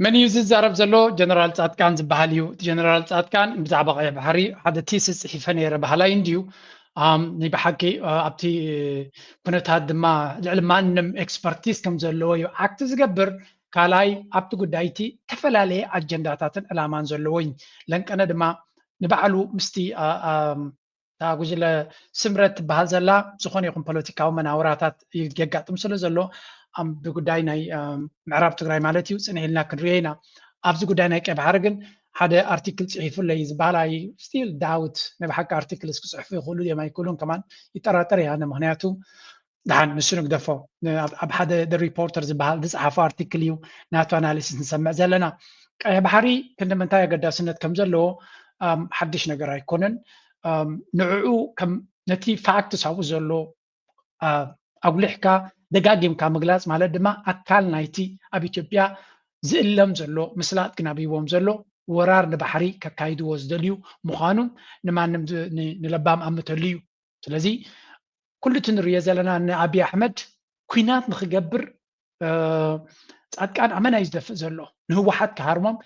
من يزرب زلو جنرال صادقان زبحاليو جنرال صادقان بزعب قيح بحري هذا تيسس صحيفه نيره بحالا انديو ني بحكي ابتي كنت هاد ما العلمانم اكسبرتيز كم زلو يو اكت زغبر كالاي ابتي غدايتي تفلالي اجنداتاتن الامان زلوين لنك انا دما نبعلو مستي ጉጅለ ስምረት ትበሃል ዘላ ዝኾነ ይኹን ፖለቲካዊ መናውራታት ይገጋጥም ስለ ዘሎ ብጉዳይ ናይ ምዕራብ ትግራይ ማለት እዩ ፅንዒልና ክንሪኦ ኢና ኣብዚ ጉዳይ ናይ ቀይ ባሕሪ ግን ሓደ ኣርቲክል ፅሒፉለይ ዝበሃል ስቲል ዳውት ናይ ብሓቂ ኣርቲክልስ ክፅሕፉ ይኽእሉ እዮም ኣይክእሉን ከማን ይጠራጠር እያ ምክንያቱ ድሓን ንሱ ንግደፎ ኣብ ሓደ ሪፖርተር ዝበሃል ዝፀሓፈ ኣርቲክል እዩ ናቱ ኣናሊሲስ ንሰምዕ ዘለና ቀይ ባሕሪ ክንደምንታይ ኣገዳስነት ከም ዘለዎ ሓድሽ ነገር ኣይኮነን ንዕኡ ከም ነቲ ፋክትስ ኣብኡ ዘሎ ኣጉሊሕካ ደጋጊምካ ምግላፅ ማለት ድማ ኣካል ናይቲ ኣብ ኢትዮጵያ ዝእለም ዘሎ ምስላጥ ግን ኣብይዎም ዘሎ ወራር ንባሕሪ ከካይድዎ ዝደልዩ ምዃኑ ንማንም ንለባም ኣምተሉ እዩ ስለዚ ኩሉ እቲ ንሪኦ ዘለና ንኣብይ ኣሕመድ ኩናት ንክገብር ጻድቃን ኣመና እዩ ዝደፍእ ዘሎ ንህወሓት ክሃርሞም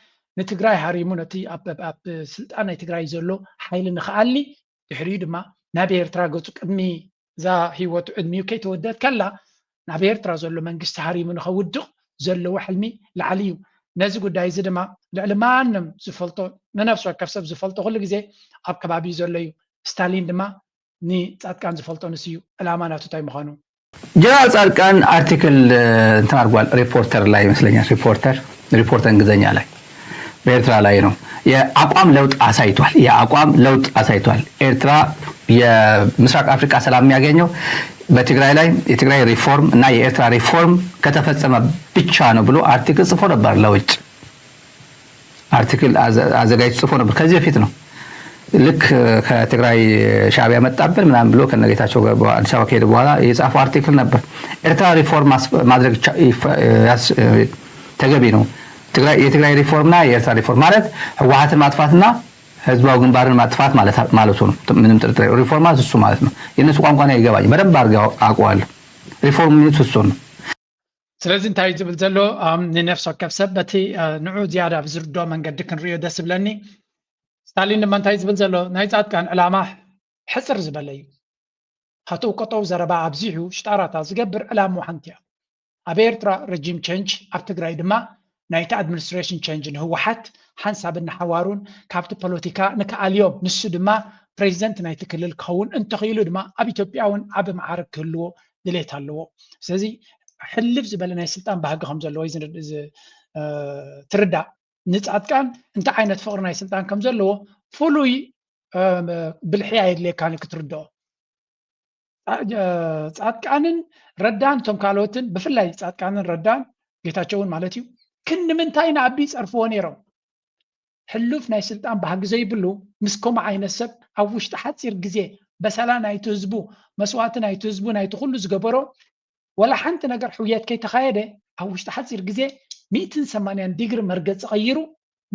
ንትግራይ ሃሪሙ ነቲ ኣብ ስልጣን ናይ ትግራይ ዘሎ ሓይሊ ንክኣሊ ድሕሪኡ ድማ ናብ ኤርትራ ገፁ ቅድሚ እዛ ሂወቱ ዕድሚኡ ከይተወደት ከላ ናብ ኤርትራ ዘሎ መንግስቲ ሃሪሙ ንኸውድቕ ዘለዎ ሕልሚ ላዕሊ እዩ ነዚ ጉዳይ እዚ ድማ ልዕሊ ማንም ዝፈልጦ ንነፍሲ ወከፍ ሰብ ዝፈልጦ ኩሉ ግዜ ኣብ ከባቢ ዘሎ እዩ ስታሊን ድማ ንጻድቃን ዝፈልጦ ንስ እዩ ዕላማ ናቱ እንታይ ምዃኑ ጀነራል ጻድቃን አርቲክል እንትን አድርጓል ሪፖርተር ላይ ይመስለኛል ሪፖርተር እንግሊዝኛ ላይ በኤርትራ ላይ ነው የአቋም ለውጥ አሳይቷል ኤርትራ የምስራቅ አፍሪካ ሰላም የሚያገኘው በትግራይ ላይ የትግራይ ሪፎርም እና የኤርትራ ሪፎርም ከተፈጸመ ብቻ ነው ብሎ አርቲክል ጽፎ ነበር ለውጭ አርቲክል አዘጋጅቶ ጽፎ ነበር ከዚህ በፊት ነው ልክ ከትግራይ ሻዕቢያ መጣብን ምናምን ብሎ ከነጌታቸው አዲስ አበባ ከሄደ በኋላ የጻፈው አርቲክል ነበር ኤርትራ ሪፎርም ማድረግ ተገቢ ነው የትግራይ ሪፎርምና የኤርትራ ሪፎርም ማለት ህወሓትን ማጥፋትና ህዝባዊ ግንባርን ማጥፋት ማለቱ ነው ምንም ጥርጥር ሪፎርም ማለት እሱ ማለት ነው የነሱ ቋንቋ ነው ይገባኝ በደንብ አድርገው አውቀዋለሁ ሪፎርም ማለት እሱ ነው ስለዚህ እንታይ ዝብል ዘሎ ንነፍስ ወከፍ ሰብ በቲ ንዑ ዝያዳ ብዝርዶ መንገዲ ክንሪኦ ደስ ብለኒ ስታሊን ድማ እንታይ ዝብል ዘሎ ናይ ጻድቃን ዕላማ ሕፅር ዝበለ እዩ ካትኡ ቀጠው ዘረባ ኣብዚሑ ሽጣራታ ዝገብር ዕላማ ሓንቲ እያ ኣብ ኤርትራ ረጂም ቼንጅ ኣብ ትግራይ ድማ ናይቲ ኣድሚኒስትሬሽን ቼንጅ ንህወሓት ሓንሳብን ሓዋሩን ካብቲ ፖለቲካ ንከኣልዮም ንሱ ድማ ፕሬዚደንት ናይቲ ክልል ክኸውን እንተኽኢሉ ድማ ኣብ ኢትዮጵያ እውን ዓብ ማዕርግ ክህልዎ ድሌት ኣለዎ ስለዚ ሕልፍ ዝበለ ናይ ስልጣን ባህጊ ከም ዘለዎ ትርዳእ ንጻድቃን እንታይ ዓይነት ፍቅሪ ናይ ስልጣን ከም ዘለዎ ፍሉይ ብልሕያ የድልየካን ክትርድኦ ጻድቃንን ረዳን ቶም ካልኦትን ብፍላይ ጻድቃንን ረዳን ጌታቸውን ማለት እዩ ክንምንታይ ንዓቢ ፀርፍዎ ነይሮም ሕሉፍ ናይ ስልጣን ባህጊ ዘይብሉ ምስ ከምኡ ዓይነት ሰብ ኣብ ውሽጢ ሓፂር ግዜ በሰላ ናይቲ ህዝቡ መስዋዕቲ ናይቲ ህዝቡ ናይቲ ኩሉ ዝገበሮ ወላ ሓንቲ ነገር ሕውየት ከይተኻየደ ኣብ ውሽጢ ሓፂር ግዜ 180 ዲግሪ መርገፂ ቀይሩ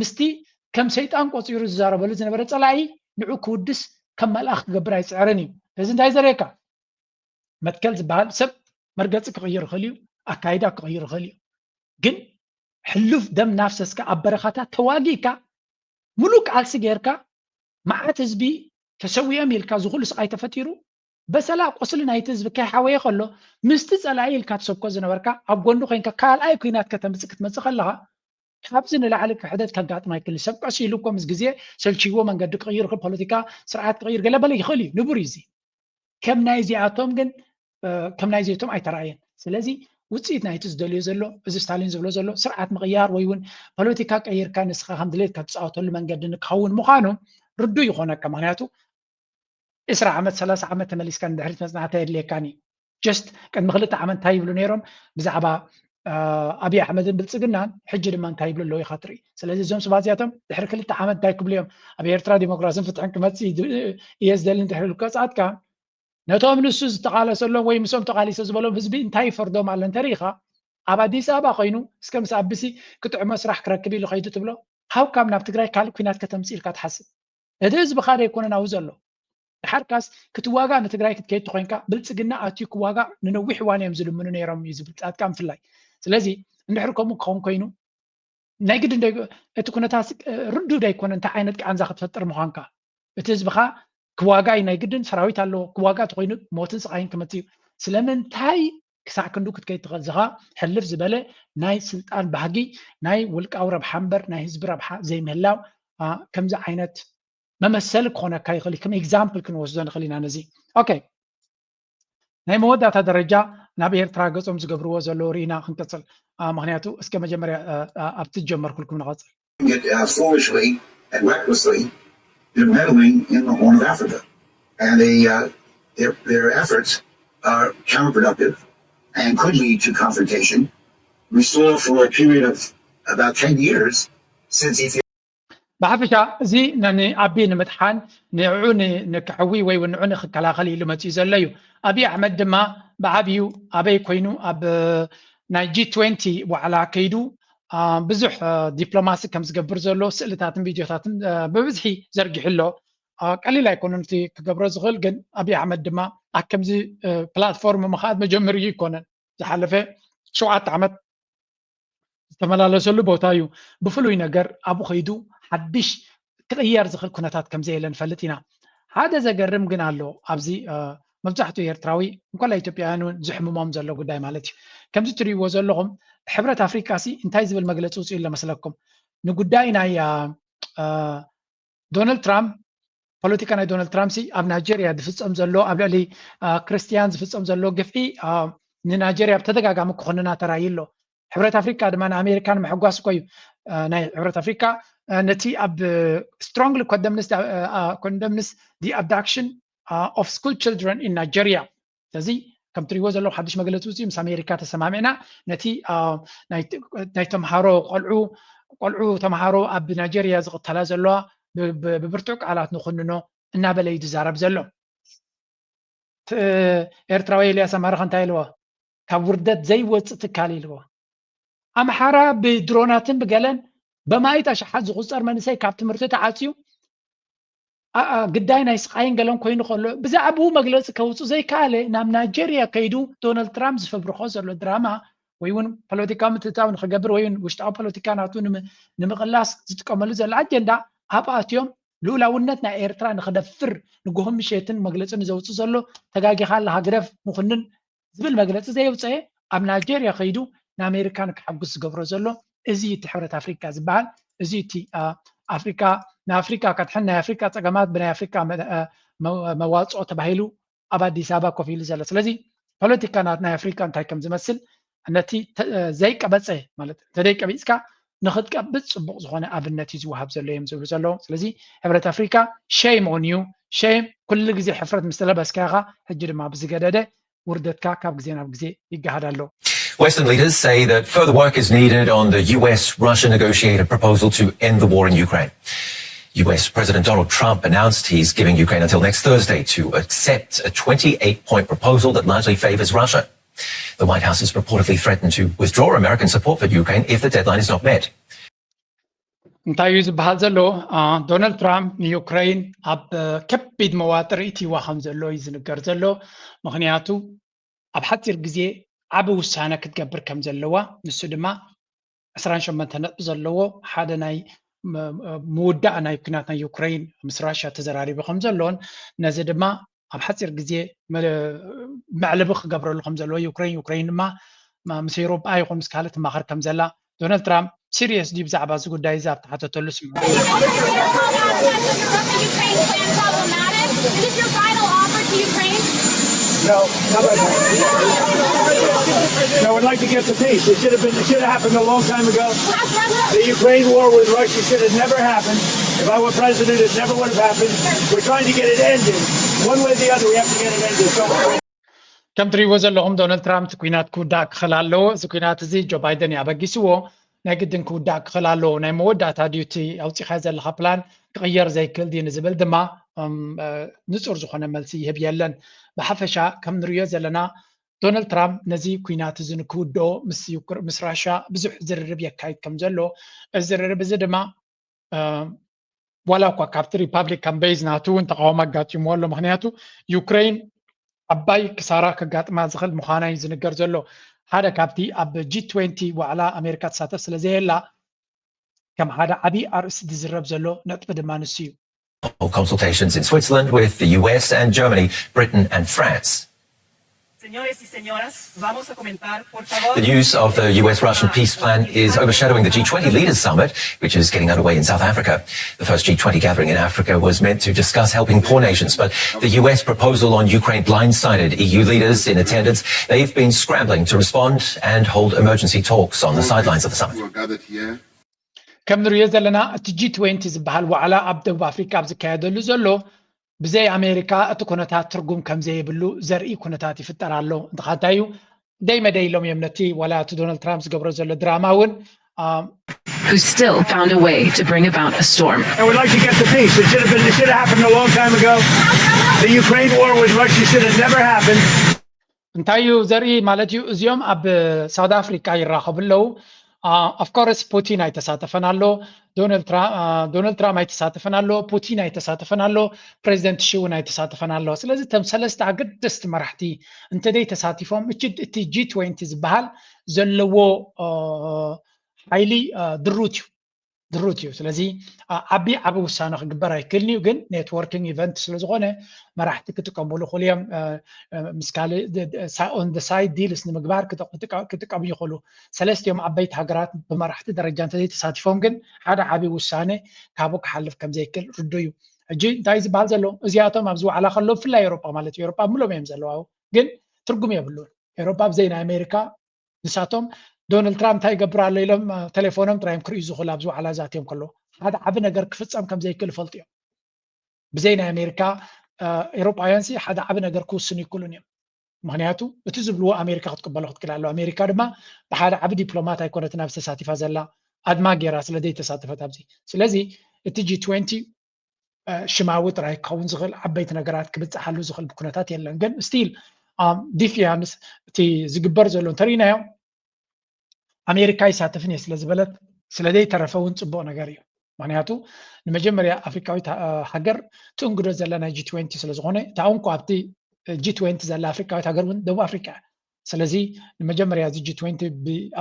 ምስቲ ከም ሰይጣን ቆፂሩ ዝዛረበሉ ዝነበረ ፀላኢ ንዑ ክውድስ ከም መልኣኽ ክገብር ኣይፅዕርን እዩ እዚ እንታይ ዘርእየካ መትከል ዝበሃል ሰብ መርገፂ ክቅይር ይኽእል እዩ ኣካይዳ ክቅይር ይኽእል እዩ ግን ሕሉፍ ደም ናፍሰስካ ኣብ በረኻታት ተዋጊእካ ሙሉእ ቃልሲ ጌርካ መዓት ህዝቢ ተሰዊኦም ኢልካ ዝኩሉ ስቃይ ተፈጢሩ በሰላ ቆስሊ ናይቲ ህዝቢ ከይሓወየ ከሎ ምስቲ ፀላኢ ኢልካ ትሰብኮ ዝነበርካ ኣብ ጎኑ ኮይንካ ካልኣይ ኩናት ከተምፅእ ክትመፅእ ከለካ ካብዚ ንላዕሊ ክሕደት ከጋጥማ ይክእል ሰብ ቀሲ ኢሉ እኮ ምስ ግዜ ሰልችይዎ መንገዲ ክቅይር ፖለቲካ ስርዓት ክቅይር ገለበለ ይኽእል እዩ ንቡር እዚ ከም ናይ እዚኣቶም ግን ከም ናይ እዚኣቶም ኣይተረኣየን ስለዚ ውፅኢት ናይቲ ዝደልዮ ዘሎ እዚ ስታሊን ዝብሎ ዘሎ ስርዓት ምቅያር ወይ እውን ፖለቲካ ቀይርካ ንስኻ ከም ድሌትካ ትፃወተሉ መንገዲ ንክኸውን ምዃኑ ርዱእ ይኾነካ ምክንያቱ 20 ዓመት 30 ዓመት ተመሊስካ ንድሕሪት መፅናዕታ የድልየካኒ ጀስት ቅድሚ 2 ዓመት እንታይ ይብሉ ነይሮም ብዛዕባ ኣብይ ኣሕመድን ብልፅግናን ሕጂ ድማ እንታይ ይብሉ ኣለዉ ኢኻ ትርኢ ስለዚ እዞም ሰባት እዚኣቶም ድሕሪ 2 ዓመት እንታይ ክብሉ እዮም ኣብ ኤርትራ ዲሞክራሲን ፍትሕን ክመፅእ እየ ዝደሊ እንድሕሪ ኢልካ ፃትካ ነቶም ንሱ ዝተቃለሰሎም ወይ ምሶም ተቃሊሰ ዝበሎም ህዝቢ እንታይ ይፈርዶም ኣሎ እንተሪኢኻ ኣብ ኣዲስ ኣበባ ኮይኑ እስከ ምስ ኣቢሲ ክጥዕሞ ስራሕ ክረክብ ኢሉ ከይዱ ትብሎ ሃብካም ናብ ትግራይ ካልእ ኩናት ከተምፅእ ኢልካ ትሓስብ እቲ ህዝቢ ካደ ኣይኮነን ኣብኡ ዘሎ ድሓርካስ ክትዋጋእ ንትግራይ ክትከይድ ኮይንካ ብልፅግና ኣትዩ ክዋጋእ ንነዊሕ እዋን እዮም ዝልምኑ ነይሮም እዩ ዝብል ጻድቃ ምፍላይ ስለዚ እንድሕር ከምኡ ክኸውን ኮይኑ ናይ ግድን እቲ ኩነታት ርዱድ ኣይኮነ እንታይ ዓይነት ቃንዛ ክትፈጥር ምዃንካ እቲ ህዝብኻ ክዋጋእ ናይ ግድን ሰራዊት ኣለዎ ክዋጋእ ተኮይኑ ሞትን ስቃይን ክመፅእ እዩ ስለምንታይ ክሳዕ ክንዱ ክትከይድ ትኽእል ዝኻ ሕልፍ ዝበለ ናይ ስልጣን ባህጊ ናይ ውልቃዊ ረብሓ እምበር ናይ ህዝቢ ረብሓ ዘይምህላው ከምዚ ዓይነት መመሰል ክኾነካ ይኽእል ከም ኤግዛምፕል ክንወስዶ ንኽእል ኢና ነዚ ኦኬ ናይ መወዳእታ ደረጃ ናብ ኤርትራ ገጾም ዝገብርዎ ዘሎ ርኢና ክንቀፅል ምክንያቱ እስከ መጀመርያ ኣብቲ ጀመርኩልኩም ንቐፅል foolishly and recklessly meddling in the Horn of Africa and their efforts are counterproductive and could lead to confrontation. We saw for a period of about 10 years since Ethiopia ብሓፈሻ እዚ ንኣቢ ንምጥሓን ንዕኡ ንክሕዊ ወይ ንዕኡ ንክከላኸል ኢሉ መፅኡ ዘሎ እዩ ኣብዪ ኣሕመድ ድማ ብዓብዩ ኣበይ ኮይኑ ኣብ ናይ G20 ዋዕላ ከይዱ ብዙሕ ዲፕሎማሲ ከም ዝገብር ዘሎ ስእልታትን ቪድዮታትን ብብዝሒ ዘርጊሑ ኣሎ ቀሊል ኣይኮነን እቲ ክገብሮ ዝኽእል ግን ኣብዪ ኣሕመድ ድማ ኣብ ከምዚ ፕላትፎርም ምኽኣት መጀመርዩ ይኮነን ዝሓለፈ 7 ዓመት ዝተመላለሰሉ ቦታ እዩ ብፍሉይ ነገር ኣብኡ ከይዱ ሓድሽ ክቕየር ዝኽእል ኩነታት ከም ዘየለ ንፈልጥ ኢና ሓደ ዘገርም ግን ኣሎ ኣብዚ መብዛሕትኡ ኤርትራዊ እንኳን ኢትዮጵያውያን እውን ዝሕምሞም ዘሎ ጉዳይ ማለት እዩ ከምዚ ትርእይዎ ዘለኹም ሕብረት ኣፍሪካ ሲ እንታይ ዝብል መግለፂ ውፅኡ ኢሎ መስለኩም ንጉዳይ ናይ ዶናልድ ትራምፕ ፖለቲካ ናይ ዶናልድ ትራምፕ ሲ ኣብ ናይጀርያ ዝፍፀም ዘሎ ኣብ ልዕሊ ክርስቲያን ዝፍፀም ዘሎ ግፍዒ ንናይጀርያ ብተደጋጋሚ ክኾንና ተራእዩ ኣሎ ሕብረት ኣፍሪካ ድማ ንኣሜሪካን ምሕጓስ እኮ እዩ ናይ ሕብረት ኣፍሪካ ነቲ ኣብ strongly condemns the abduction of school children in Nigeria ስለዚ ከም ትሪእዎ ዘለኹም ሓድሽ መግለፂ ውፅኡ ምስ ኣሜሪካ ተሰማሚዕና ነቲ ናይ ተምሃሮ ቆልዑ ተምሃሮ ኣብ ናይጀርያ ዝቕተላ ዘለዋ ብብርቱዕ ቃላት ንኹንኖ እናበለ እዩ ዝዛረብ ዘሎ ኤርትራዊ ኤልያስ ኣማርኸ እንታይ ኢልዎ ካብ ውርደት ዘይወፅእ ትካል ኢልዎ ኣምሓራ ብድሮናትን ብገለን በማይት ኣሽሓት ዝቁፀር መንእሰይ ካብ ትምህርቲ ተዓፅዩ ግዳይ ናይ ስቃይን ገለን ኮይኑ ከሎ ብዛዕባኡ መግለፂ ከውፅኡ ዘይከኣለ ናብ ናይጀርያ ከይዱ ዶናልድ ትራምፕ ዝፈብርኮ ዘሎ ድራማ ወይ እውን ፖለቲካዊ ምትእትታው ንክገብር ወይ እውን ውሽጣዊ ፖለቲካ ናቱ ንምቕላስ ዝጥቀመሉ ዘሎ ኣጀንዳ ኣብ ኣትዮም ልኡላውነት ናይ ኤርትራ ንክደፍር ንጉህም ምሸትን መግለፂ ንዘውፅእ ዘሎ ተጋጊኻ ኣለካ ግደፍ ምኹንን ዝብል መግለፂ ዘየውፅአ ኣብ ናይጀርያ ከይዱ ንኣሜሪካን ክሓጉስ ዝገብሮ ዘሎ እዚ እቲ ሕብረት ኣፍሪካ ዝበሃል እዚ እቲ ኣፍሪካ ንኣፍሪካ ከትሕን ናይ ኣፍሪካ ፀገማት ብናይ ኣፍሪካ መዋፅኦ ተባሂሉ ኣብ ኣዲስ ኣበባ ኮፍ ኢሉ ዘሎ ስለዚ ፖለቲካ ናይ ኣፍሪካ እንታይ ከም ዝመስል ነቲ ዘይቀበፀ ማለት ተደይቀቢፅካ ንክትቀብፅ ፅቡቅ ዝኾነ ኣብነት እዩ ዝወሃብ ዘሎ እዮም ዝብሉ ዘለዉ ስለዚ ሕብረት ኣፍሪካ ሸይም ኦን ዩ ሸይም ኩሉ ግዜ ሕፍረት ምስ ተለበስካ ኢኻ ሕጂ ድማ ብዝገደደ ውርደትካ ካብ ግዜ ናብ ግዜ ይገሃድ ኣሎ Western leaders say that further work is needed on the US-Russia negotiated proposal to end the war in Ukraine. US President Donald Trump announced he's giving Ukraine until next Thursday to accept a 28-point proposal that largely favors Russia. The White House has reportedly threatened to withdraw American support for Ukraine if the deadline is not met. እንታይ እዩ ዝበሃል ዘሎ ዶናልድ ትራምፕ ንዩክራይን ኣብ ከቢድ መዋጥር እትይዋ ከም ዘሎ እዩ ዝንገር ዘሎ ምክንያቱ ኣብ ሓፂር ግዜ ዓብ ውሳነ ክትገብር ከም ዘለዋ ንሱ ድማ 28 ነጥቢ ዘለዎ ሓደ ናይ ምውዳእ ናይ ኩናት ናይ ዩክራይን ምስ ራሽያ ተዘራሪቡ ከም ዘለዎን ነዚ ድማ ኣብ ሓፂር ግዜ መዕለቢ ክገብረሉ ከም ዘለዎ ዩክራይን ድማ ምስ ኤውሮጳ ይኹን ምስ ካልኦት ማኸር ከም ዘላ ዶናልድ ትራምፕ ሲሪየስ ዲ ብዛዕባ እዚ ጉዳይ እዚ ኣብ ተሓተተሉ ስምዑ No, I'd like to get the peace. It should have happened a long time ago. The Ukraine war with Russia should have never happened. If I were president, it never would have happened. We're trying to get it ended. One way or the other, we have to get it ended. So ከም ትሪእዎ ዘለኹም ዶናልድ ትራምፕ ኩናት ክውዳእ ክኽእል ኣለዎ እዚ ኩናት እዚ ጆ ባይደን ያበጊስዎ ናይ ግድን ክውዳእ ክኽእል ኣለዎ ናይ መወዳእታ ዲዩቲ ኣውፂኻ ዘለካ ፕላን ክቕየር ዘይክእል ድዩ ንዝብል ድማ ንፁር ዝኾነ መልሲ ይህብ የለን ብሓፈሻ ከም ንሪኦ ዘለና ዶናልድ ትራምፕ ነዚ ኩናት እዚ ንክውድኦ ምስ ራሽያ ብዙሕ ዝርርብ የካይድ ከም ዘሎ እዚ ዝርርብ እዚ ድማ ዋላ እኳ ካብቲ ሪፓብሊካን ቤዝ ናቱ እውን ተቃውሞ ኣጋጢምዎ ኣሎ ምክንያቱ ዩክራይን ዓባይ ክሳራ ከጋጥማ ዝኽእል ምዃና እዩ ዝንገር ዘሎ ሓደ ካብቲ ኣብ G20 ዋዕላ ኣሜሪካ ተሳተፍ ስለዘየላ ከም ሓደ ዓብይ ኣርእስቲ ዝዝረብ ዘሎ ነጥቢ ድማ ንሱ እዩ Consultations in Switzerland with the US and Germany, Britain and France. Señores y señoras, vamos a comentar, por favor. The news of the US-Russian peace plan is overshadowing the G20 Leaders Summit, which is getting underway in South Africa. The first G20 gathering in Africa was meant to discuss helping poor nations, but the US proposal on Ukraine blindsided EU leaders in attendance. They've been scrambling to respond and hold emergency talks on the sidelines of the summit. كم نريد زلنا G20 ዝበሃል ዋዕላ ኣብ ደቡብ ኣፍሪካ ኣብ ዝካየደሉ ዘሎ ብዘይ ኣሜሪካ እቲ ኩነታት ትርጉም ከም ዘይብሉ ዘርኢ ኩነታት ይፍጠር ኣሎ እንትኻታዩ ደይ መደይ ኢሎም እዮም ነቲ ወላ እቲ ዶናልድ ትራምፕ ዝገብሮ ዘሎ ድራማ እውን who still found a way to bring about a storm. I would like to get the peace. It should have happened a long time ago. The Ukraine war with Russia should have never happened. እንታይ እዩ ዘርኢ ማለት እዩ እዚኦም ኣብ ሳውት ኣፍሪካ ይራኸቡ ኣለዉ of course ፑቲን ኣይተሳተፈን ኣሎ ዶናልድ ትራምፕ ኣይተሳተፈን ኣሎ ፑቲን ኣይተሳተፈን ኣሎ ፕሬዚደንት ሺ እውን ኣይተሳተፈን ኣሎ ስለዚ እቶም ሰለስተ ኣገደስቲ መራሕቲ እንተደይ ተሳቲፎም እቲ G20 ዝበሃል ዘለዎ ሓይሊ ድሩት እዩ ስለዚ ዓቢ ውሳነ ክግበር ኣይክእልኒ ግን ኔትወርኪንግ ኢቨንት ስለዝኾነ መራሕቲ ክጥቀምሉ ክልዮም ምስካል ኦን ደ ሳይድ ዲልስ ንምግባር ክጥቀሙ ይኽእሉ ሰለስቲኦም ዓበይቲ ሃገራት ብመራሕቲ ደረጃ እንተዘይ ተሳቲፎም ግን ሓደ ዓቢ ውሳነ ካብኡ ክሓልፍ ከም ዘይክእል ርዱ እዩ ሕጂ እንታይ ዝበሃል ዘሎ እዚኣቶም ኣብዚ ዋዕላ ከሎ ብፍላይ ኤውሮጳ ማለት እዩ ኤውሮጳ ምሎም እዮም ዘለዋ ግን ትርጉም የብሉን ኤውሮጳ ብዘይ ናይ ኣሜሪካ ንሳቶም ዶናልድ ትራምፕ እንታይ ይገብር ኣሎ ኢሎም ቴሌፎኖም ጥራዮም ክርእዩ ዝኽእሉ ኣብዚ ዋዕላ ዛትዮም ከሎ ሓደ ዓቢ ነገር ክፍፀም ከም ዘይክእል ፈልጡ እዮም ብዘይ ናይ ኣሜሪካ ኤውሮጳውያን ሓደ ዓቢ ነገር ክውስኑ ይክእሉን እዮም ምክንያቱ እቲ ዝብልዎ ኣሜሪካ ክትቅበሎ ክትክእል ኣሎ ኣሜሪካ ድማ ብሓደ ዓቢ ዲፕሎማት ኣይኮነትን ኣብ ተሳቲፋ ዘላ ኣድማ ጌራ ስለዘይ ተሳተፈት ኣብዚ ስለዚ እቲ G20 ሽማዊ ጥራይ ክኸውን ዝኽእል ዓበይቲ ነገራት ክብፅሓሉ ዝኽእል ኩነታት የለን ግን ስቲል ዲፍያንስ እቲ ዝግበር ዘሎ እንተሪእናዮ ኣሜሪካ ይሳተፍን እየ ስለዝበለት ስለዘይ ተረፈ እውን ፅቡቅ ነገር እዩ ምክንያቱ ንመጀመርያ ኣፍሪካዊት ሃገር ትእንግዶ ዘለና G20 ስለዝኾነ ታውን ኣብቲ G20 ዘላ ኣፍሪካዊት ሃገር እውን ደቡብ ኣፍሪካ ስለዚ ንመጀመርያ G20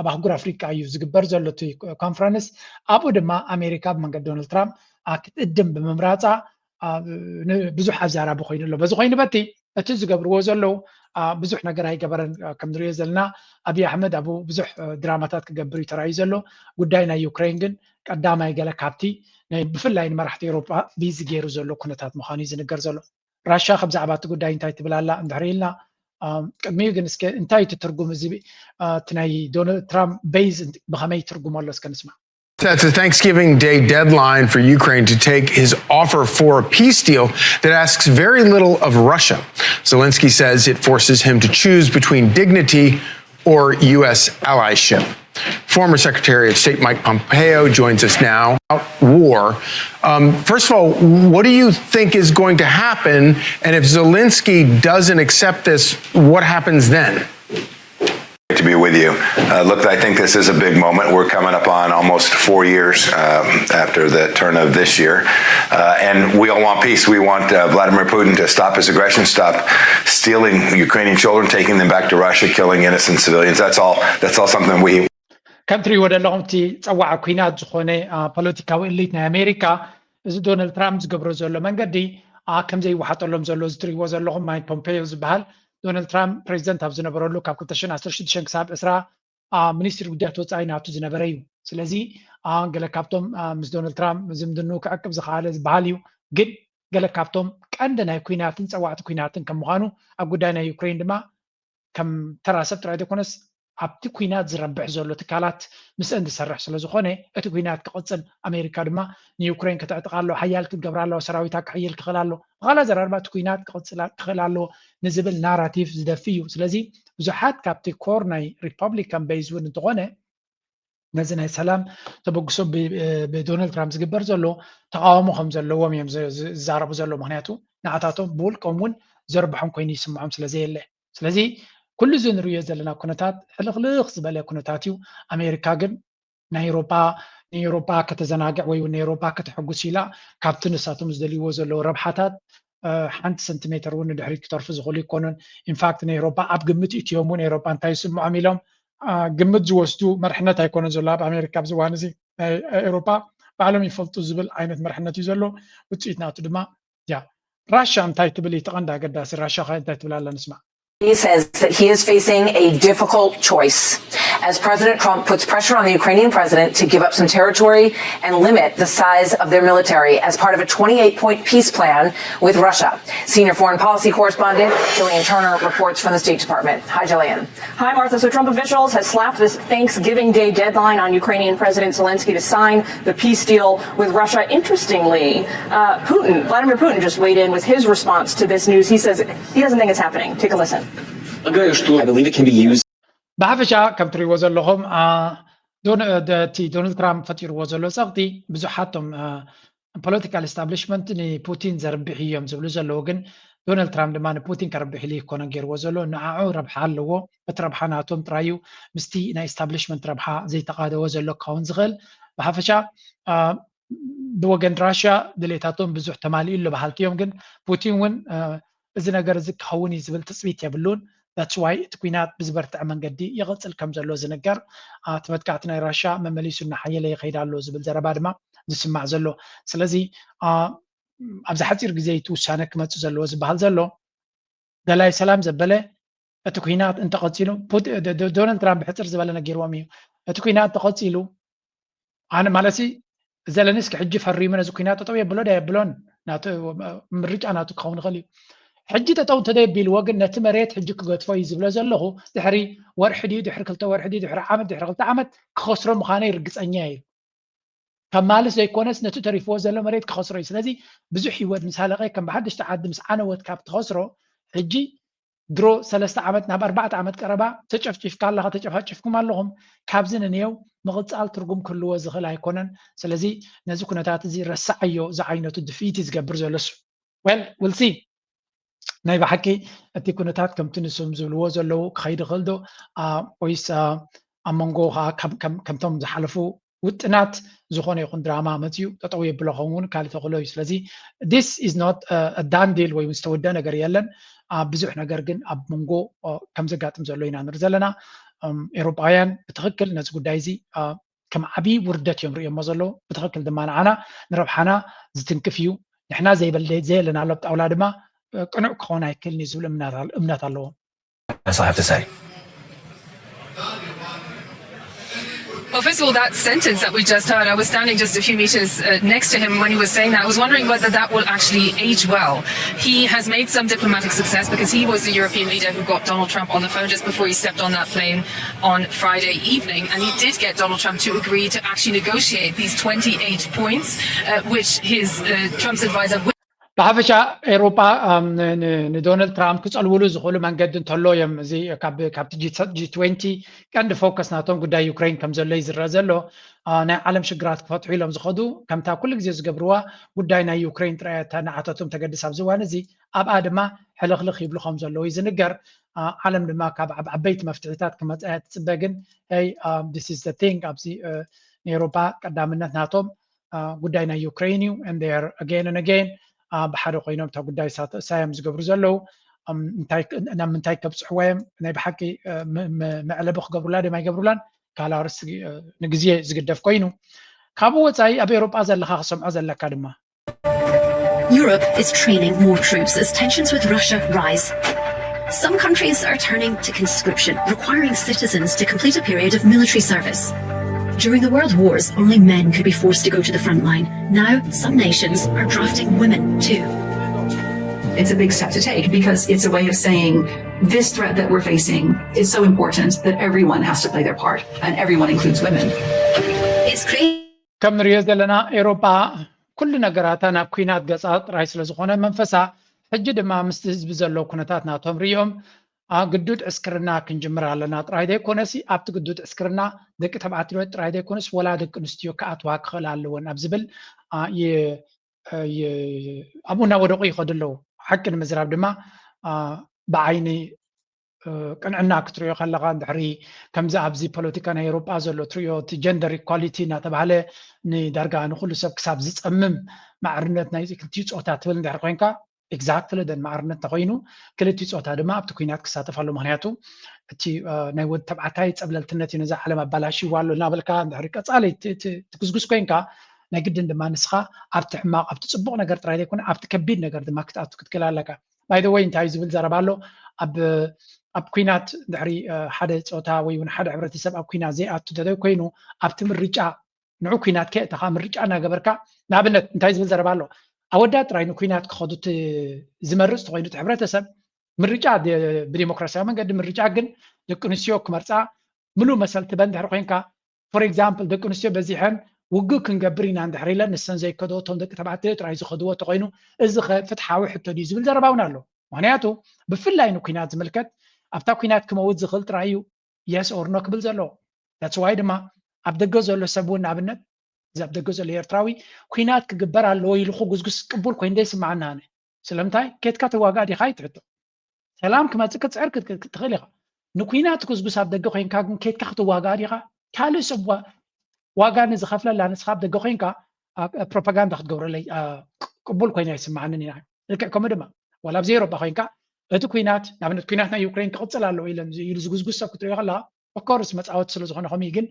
ኣብ ኣህጉር ኣፍሪካ እዩ ዝግበር ዘሎ እቲ ኮንፈረንስ ኣብኡ ድማ ኣሜሪካ ብመንገዲ ዶናልድ ትራምፕ ክትእድም ብምምራፃ ብዙሕ ኣዛራቢ ኮይኑ ኣሎ በዚ ኮይኑ በቲ እቲ ዝገብርዎ ዘለው ብዙሕ ነገር ኣይገበረን ከም ንሪኦ ዘለና ኣብይ ኣሕመድ ኣብኡ ብዙሕ ድራማታት ክገብር ተራእዩ ዘሎ ጉዳይ ናይ ዩክሬን ግን ቀዳማይ ገለ ካብቲ ናይ ብፍላይ ንመራሕቲ ኤውሮጳ ቢዚ ገይሩ ዘሎ ኩነታት ምዃኑ ዝንገር ዘሎ ራሻ ከም ዛዕባ እቲ ጉዳይ እንታይ ትብል ኣላ እንድሕር ኢልና ቅድሚኡ ግን እስከ እንታይ እቲ ትርጉም እዚ እቲ ናይ ዶናልድ ትራምፕ ቤዝ ብኸመይ ትርጉም ኣሎ እስከ ንስማ That's a Thanksgiving Day deadline for Ukraine to take his offer for a peace deal that asks very little of Russia. Zelensky says it forces him to choose between dignity or U.S. allyship. Former Secretary of State Mike Pompeo joins us now. War. First of all, what do you think is going to happen? And if Zelensky doesn't accept this, what happens then? To be with you. Look, I think this is a big moment. We're coming up on almost 4 years after the turn of this year. And we all want peace. We want Vladimir Putin to stop his aggression, stop stealing Ukrainian children, taking them back to Russia, killing innocent civilians. That's all something we... ከም ትሪእዎ ዘለኹም እቲ ፀዋዕ ኩናት ዝኾነ ፖለቲካዊ እሊት ናይ ኣሜሪካ እዚ ዶናልድ ትራምፕ ዝገብሮ ዘሎ መንገዲ ከም ዘይወሓጠሎም ዘሎ ዝትሪእዎ ዘለኹም ማይክ ፖምፔዮ ዝበሃል ዶናልድ ትራምፕ ፕሬዚደንት ኣብ ዝነበረሉ ካብ 2016 ክሳብ 20 ሚኒስትሪ ጉዳያት ወፃኢ ናቱ ዝነበረ እዩ ስለዚ ገለ ካብቶም ምስ ዶናልድ ትራምፕ ዝምድኑ ክዕቅብ ዝኽኣለ ዝበሃል እዩ ግን ገለ ካብቶም ቀንዲ ናይ ኩናትን ፀዋዕቲ ኩናትን ከም ምዃኑ ኣብ ጉዳይ ናይ ዩክሬን ድማ ከም ተራ ሰብ ጥራይ ዘይኮነስ ኣብቲ ኩናት ዝረብሕ ዘሎ ትካላት ምስአን ዝሰርሕ ስለዝኾነ እቲ ኩናት ክቕፅል ኣሜሪካ ድማ ንዩክሬን ክትዕጥቃ ኣሎ ሓያል ክትገብራ ኣለዎ ሰራዊታ ክሕይል ክኽእል ኣሎ ብኻልእ ዘረርባ እቲ ኩናት ክኽእል ኣሎ ንዝብል ናራቲቭ ዝደፊ እዩ ስለዚ ብዙሓት ካብቲ ኮር ናይ ሪፐብሊካን ቤዝ እውን እንትኾነ ነዚ ናይ ሰላም ተበግሶ ብዶናልድ ትራምፕ ዝግበር ዘሎ ተቃውሞ ከም ዘለዎም እዮም ዝዛረቡ ዘሎ ምክንያቱ ንዓታቶም ብውልቆም እውን ዘርብሖም ኮይኑ ይስምዖም ስለዘየለ ስለዚ ኩሉ እዚ ንሪኦ ዘለና ኩነታት ሕልኽልኽ ዝበለ ኩነታት እዩ ኣሜሪካ ግን ናይ ኤውሮጳ ከተዘናግዕ ወይ እውን ኤውሮጳ ከተሐጉስ ኢላ ካብቲ ንሳቶም ዝደልይዎ ዘለዎ ረብሓታት ሓንቲ ሰንቲሜትር እውን ንድሕሪት ክተርፉ ዝኽእሉ ይኮኑን ኢንፋክት ንኤውሮጳ ኣብ ግምት እትዮም እውን ኤውሮጳ እንታይ ይስምዖም ኢሎም ግምት ዝወስዱ መርሕነት ኣይኮነን ዘሎ ኣብ ኣሜሪካ ኣብዚ እዋን እዚ ናይ ኤውሮጳ ባዕሎም ይፈልጡ ዝብል ዓይነት መርሕነት እዩ ዘሎ ውፅኢት ናቱ ድማ ራሻ እንታይ ትብል ተቐንዲ ኣገዳሲ ራሻ እንታይ ትብል ኣላ ንስማዕ He says that he is facing a difficult choice as President Trump puts pressure on the Ukrainian president to give up some territory and limit the size of their military as part of a 28-point peace plan with Russia. Senior foreign policy correspondent Jillian Turner reports from the State Department. Hi, Jillian. Hi, Martha. So Trump officials have slapped this Thanksgiving Day deadline on Ukrainian President Zelensky to sign the peace deal with Russia. Interestingly, Vladimir Putin just weighed in with his response to this news. He says he doesn't think it's happening. Take a listen. I believe it can be used. ብሓፈሻ ከም ትሪእዎ ዘለኹም ዶናልድ ትራምፕ ፈጢርዎ ዘሎ ፀቕጢ ብዙሓቶም ፖለቲካል ኤስታብሊሽመንት ንፑቲን ዘርብሕ እዮም ዝብሉ ዘለዉ ግን ዶናልድ ትራምፕ ድማ ንፑቲን ከርብሕ ኢሉ ይኮነ ገይርዎ ዘሎ ንዓዑ ረብሓ ኣለዎ እቲ ረብሓ ናቶም ጥራዩ ምስቲ ናይ ኤስታብሊሽመንት ረብሓ ዘይተቃደወ ዘሎ ክኸውን ዝኽእል ብሓፈሻ ብወገን ራሽያ ድሌታቶም ብዙሕ ተማሊኡ ኣሎ በሃልቲ እዮም ግን ፑቲን እውን እዚ ነገር እዚ ክኸውን እዩ ዝብል ትፅቢት የብሉን That's why እቲ ኩናት ብዝበርትዕ መንገዲ ይቕፅል ከም ዘሎ ዝነገር ተመትካዕቲ ናይ ራሽያ መመሊሱ እናሓየለ ይኸይድ ኣሎ ዝብል ዘረባ ድማ ዝስማዕ ዘሎ ስለዚ ኣብዚ ሓፂር ግዜ እቲ ውሳነ ክመፅእ ዘለዎ ዝበሃል ዘሎ ገላይ ሰላም ዘበለ እቲ ኩናት እንተቐፂሉ ዶናልድ ትራምፕ ሕፅር ዝበለ ነጊርዎም እዩ እቲ ኩናት ተቐፂሉ ኣነ ማለሲ ዘለንስኪ ሕጂ ፈሪሙ ነዚ ኩናት ጠጠው የብሎ ዳ የብሎን ምርጫ ናቱ ክኸውን ይኽእል እዩ ሕጂ ጠጠው እንተደየቢልዎ ግን ነቲ መሬት ሕጂ ክገድፎ እዩ ዝብሎ ዘለኹ ድሕሪ ወርሒ ድዩ ድሕሪ 2 ወርሒ ድዩ ድሕሪ ዓመት ድሕሪ 2 ዓመት ክኸስሮ ምዃነ ይርግፀኛ እዩ ከም ማለት ዘይኮነስ ነቲ ተሪፍዎ ዘሎ መሬት ክኸስሮ እዩ ስለዚ ብዙሕ ሂወት ምስ ሃለቀ ከም ብሓደሽቲ ዓዲ ምስ ዓነወት ካብ ትኸስሮ ሕጂ ድሮ 3 ዓመት ናብ 4 ዓመት ቀረባ ተጨፍጭፍካ ኣለኻ ተጨፋጭፍኩም ኣለኹም ካብዚ ንንየው ምቕፃል ትርጉም ክህልዎ ዝኽእል ኣይኮነን ስለዚ ነዚ ኩነታት እዚ ረሳዓዮ እዚ ዓይነቱ ድፊት ዝገብር ዘሎሱ ዌል ዊል ሲ ናይ ብሓቂ እቲ ኩነታት ከምቲ ንሶም ዝብልዎ ዘለዉ ክኸይድ ይኽእል ዶ ወይስ ኣብ መንጎ ከምቶም ዝሓለፉ ውጥናት ዝኾነ ይኹን ድራማ መፅዩ ጠጠው የብሎ ኸውን ካልእ ተኽእሎ እዩ ስለዚ ዲስ ኢዝ ኖት ዳን ዲል ወይ ዝተወደአ ነገር የለን ብዙሕ ነገር ግን ኣብ መንጎ ከም ዘጋጥም ዘሎ ኢና ንርኢ ዘለና ኤውሮጳውያን ብትኽክል ነዚ ጉዳይ እዚ ከም ዓብዪ ውርደት እዮም ሪኦሞ ዘለዉ ብትኽክል ድማ ንዓና ንረብሓና ዝትንክፍ እዩ ንሕና ዘየለና ኣሎ ብጣውላ ድማ ቅኑዕ ክኸውን ኣይክእልን እዩ ዝብል እምነት ኣለዎ That's all I have to say. Well, first of all, that sentence that we just heard, I was standing just a few meters next to him when he was saying that. I was wondering whether that will actually age well. He has made some diplomatic success because he was the European leader who got Donald Trump on the phone just before he stepped on that plane on Friday evening. And he did get Donald Trump to agree to actually negotiate these 28 points, which his Trump's advisor... ብሓፈሻ ኤውሮጳ ንዶናልድ ትራምፕ ክፀልውሉ ዝኽእሉ መንገዲ እንተሎ እዮም እዚ ካብቲ G20 ቀንዲ ፎከስ ናቶም ጉዳይ ዩክሬን ከም ዘሎ እዩ ዝረአ ዘሎ ናይ ዓለም ሽግራት ክፈትሑ ኢሎም ዝኸዱ ከምታ ኩሉ ግዜ ዝገብርዋ ጉዳይ ናይ ዩክሬን ጥራይ ተናዓተቶም ተገዲስ ኣብ ዝዋን እዚ ኣብኣ ድማ ሕልኽልኽ ይብሉ ከም ዘለዉ እዩ ዝንገር ዓለም ድማ ካብ ዓበይቲ መፍትሒታት ክመፅኣ ትፅበ ግን this is the thing ኣብዚ ንኤውሮጳ ቀዳምነት ናቶም ጉዳይ ናይ ዩክሬን እዩ and they are again and again ብሓደ ኮይኖም እታ ጉዳይ ሳዮም ዝገብሩ ዘለዉ ናብ ምንታይ ከብፅሕዎ እዮም ናይ ብሓቂ መዕለቢ ክገብሩላ ድማ ይገብሩላን ካልእ ርሲ ንግዜ ዝግደፍ ኮይኑ ካብኡ ወፃኢ ኣብ ኤውሮጳ ዘለካ ክሰምዖ ዘለካ ድማ Europe is training more troops as tensions with Russia rise. Some countries are turning to conscription, requiring citizens to complete a period of military service. During the World Wars, only men could be forced to go to the front line. Now, some nations are drafting women too. It's a big step to take because it's a way of saying this threat that we're facing is so important that everyone has to play their part, and everyone includes women. It's crazy. ከም ንሪኦ ዘለና ኤውሮጳ ኩሉ ነገራታ ናብ ኩናት ገፃ ጥራይ ስለ ዝኾነ መንፈሳ ሕጂ ድማ ምስቲ ህዝቢ ዘለዎ ኩነታት ናቶም ሪኦም ግዱድ ዕስክርና ክንጅምር ኣለና ጥራይ ዘይኮነሲ ኣብቲ ግዱድ ዕስክርና ደቂ ተባዕትዮ ጥራይ ዘይኮነስ ወላ ደቂ ኣንስትዮ ክኣትዋ ክኽእል ኣለወን ኣብ ዝብል ኣብኡ እናወደቑ ይኸዱ ኣለዉ ሓቂ ንምዝራብ ድማ ብዓይኒ ቅንዕና ክትሪኦ ከለካ ድሕሪ ከምዚ ኣብዚ ፖለቲካ ናይ ኤውሮጳ ዘሎ ትሪኦ እቲ ጀንደር ኢኳሊቲ እናተባሃለ ንዳርጋ ንኩሉ ሰብ ክሳብ ዝፀምም ማዕርነት ናይ ክልቲኡ ፆታ ትብል እንድሕር ኮንካ ኤግዛክትሊ ደን ማዕርነት እንተኮይኑ ክልቲኡ ፆታ ድማ ኣብቲ ኩናት ክሳተፍ ኣሎ ምክንያቱ እቲ ናይ ወዲ ተባዕታይ ፀብለልትነት እዩ ነዚ ዓለም ኣባላሽይዎ ኣሎ እናበልካ ድሕሪ ቀፃሊ ትግዝግዝ ኮንካ ናይ ግድን ድማ ንስኻ ኣብቲ ሕማቕ ኣብቲ ፅቡቕ ነገር ጥራይ ዘይኮነ ኣብቲ ከቢድ ነገር ድማ ክትኣቱ ክትክእል ኣለካ باي ذا واي انت عايز بل زربالو اب كوينات دحري حدا صوتا وي ون حدا عبرتسب اب كوينات زي اتو تدوي كوينو اب تمرجا نعو كوينات كي تخا مرجا انا غبركا نابنت انت عايز بل زربالو اودات راينو كوينات كخدوت زمرس تخينو عبرتسب مرجا بديمقراطيا منقد مرجا جن دكنسيو كمرصا ملو مسل تبند دحر كوينكا فور اكزامبل دكنسيو بزيحن وقو كنقبرينا عند حريلا نسان زي كدوتهم دك تبعتي تراي زخدوه تقينو از فتحاوي حتى دي زبل زرباونا له معناته بفلاي انه كينات زملكت ابتا كينات كموت زخل ترايو يس اور نو كبل زلو ذاتس واي دما ابدغو زلو سبون ابنت زابدغو زلو يرتراوي كينات كغبر الله يلخو غزغس قبول كوين ديس معنا نه سلامتاي كيت كاتواغا دي خاي تحتو سلام كما تكتصرك تخليها نو كينات غزغس ابدغو كاين كاغن كيت كاتواغا دي خا كالو سبوا واغان زخفله لا نسخاب دغو كاينكا بروباغندا خدغور لي قبول كوين يسمعنا يعني لكم دما ولا بزيرو باخينكا اتو كوينات نابنت كويناتنا يوكرين كقصلالو الى يلزغزغس كتري خلا اوكورس مصاوت سلو زخونه خمي جن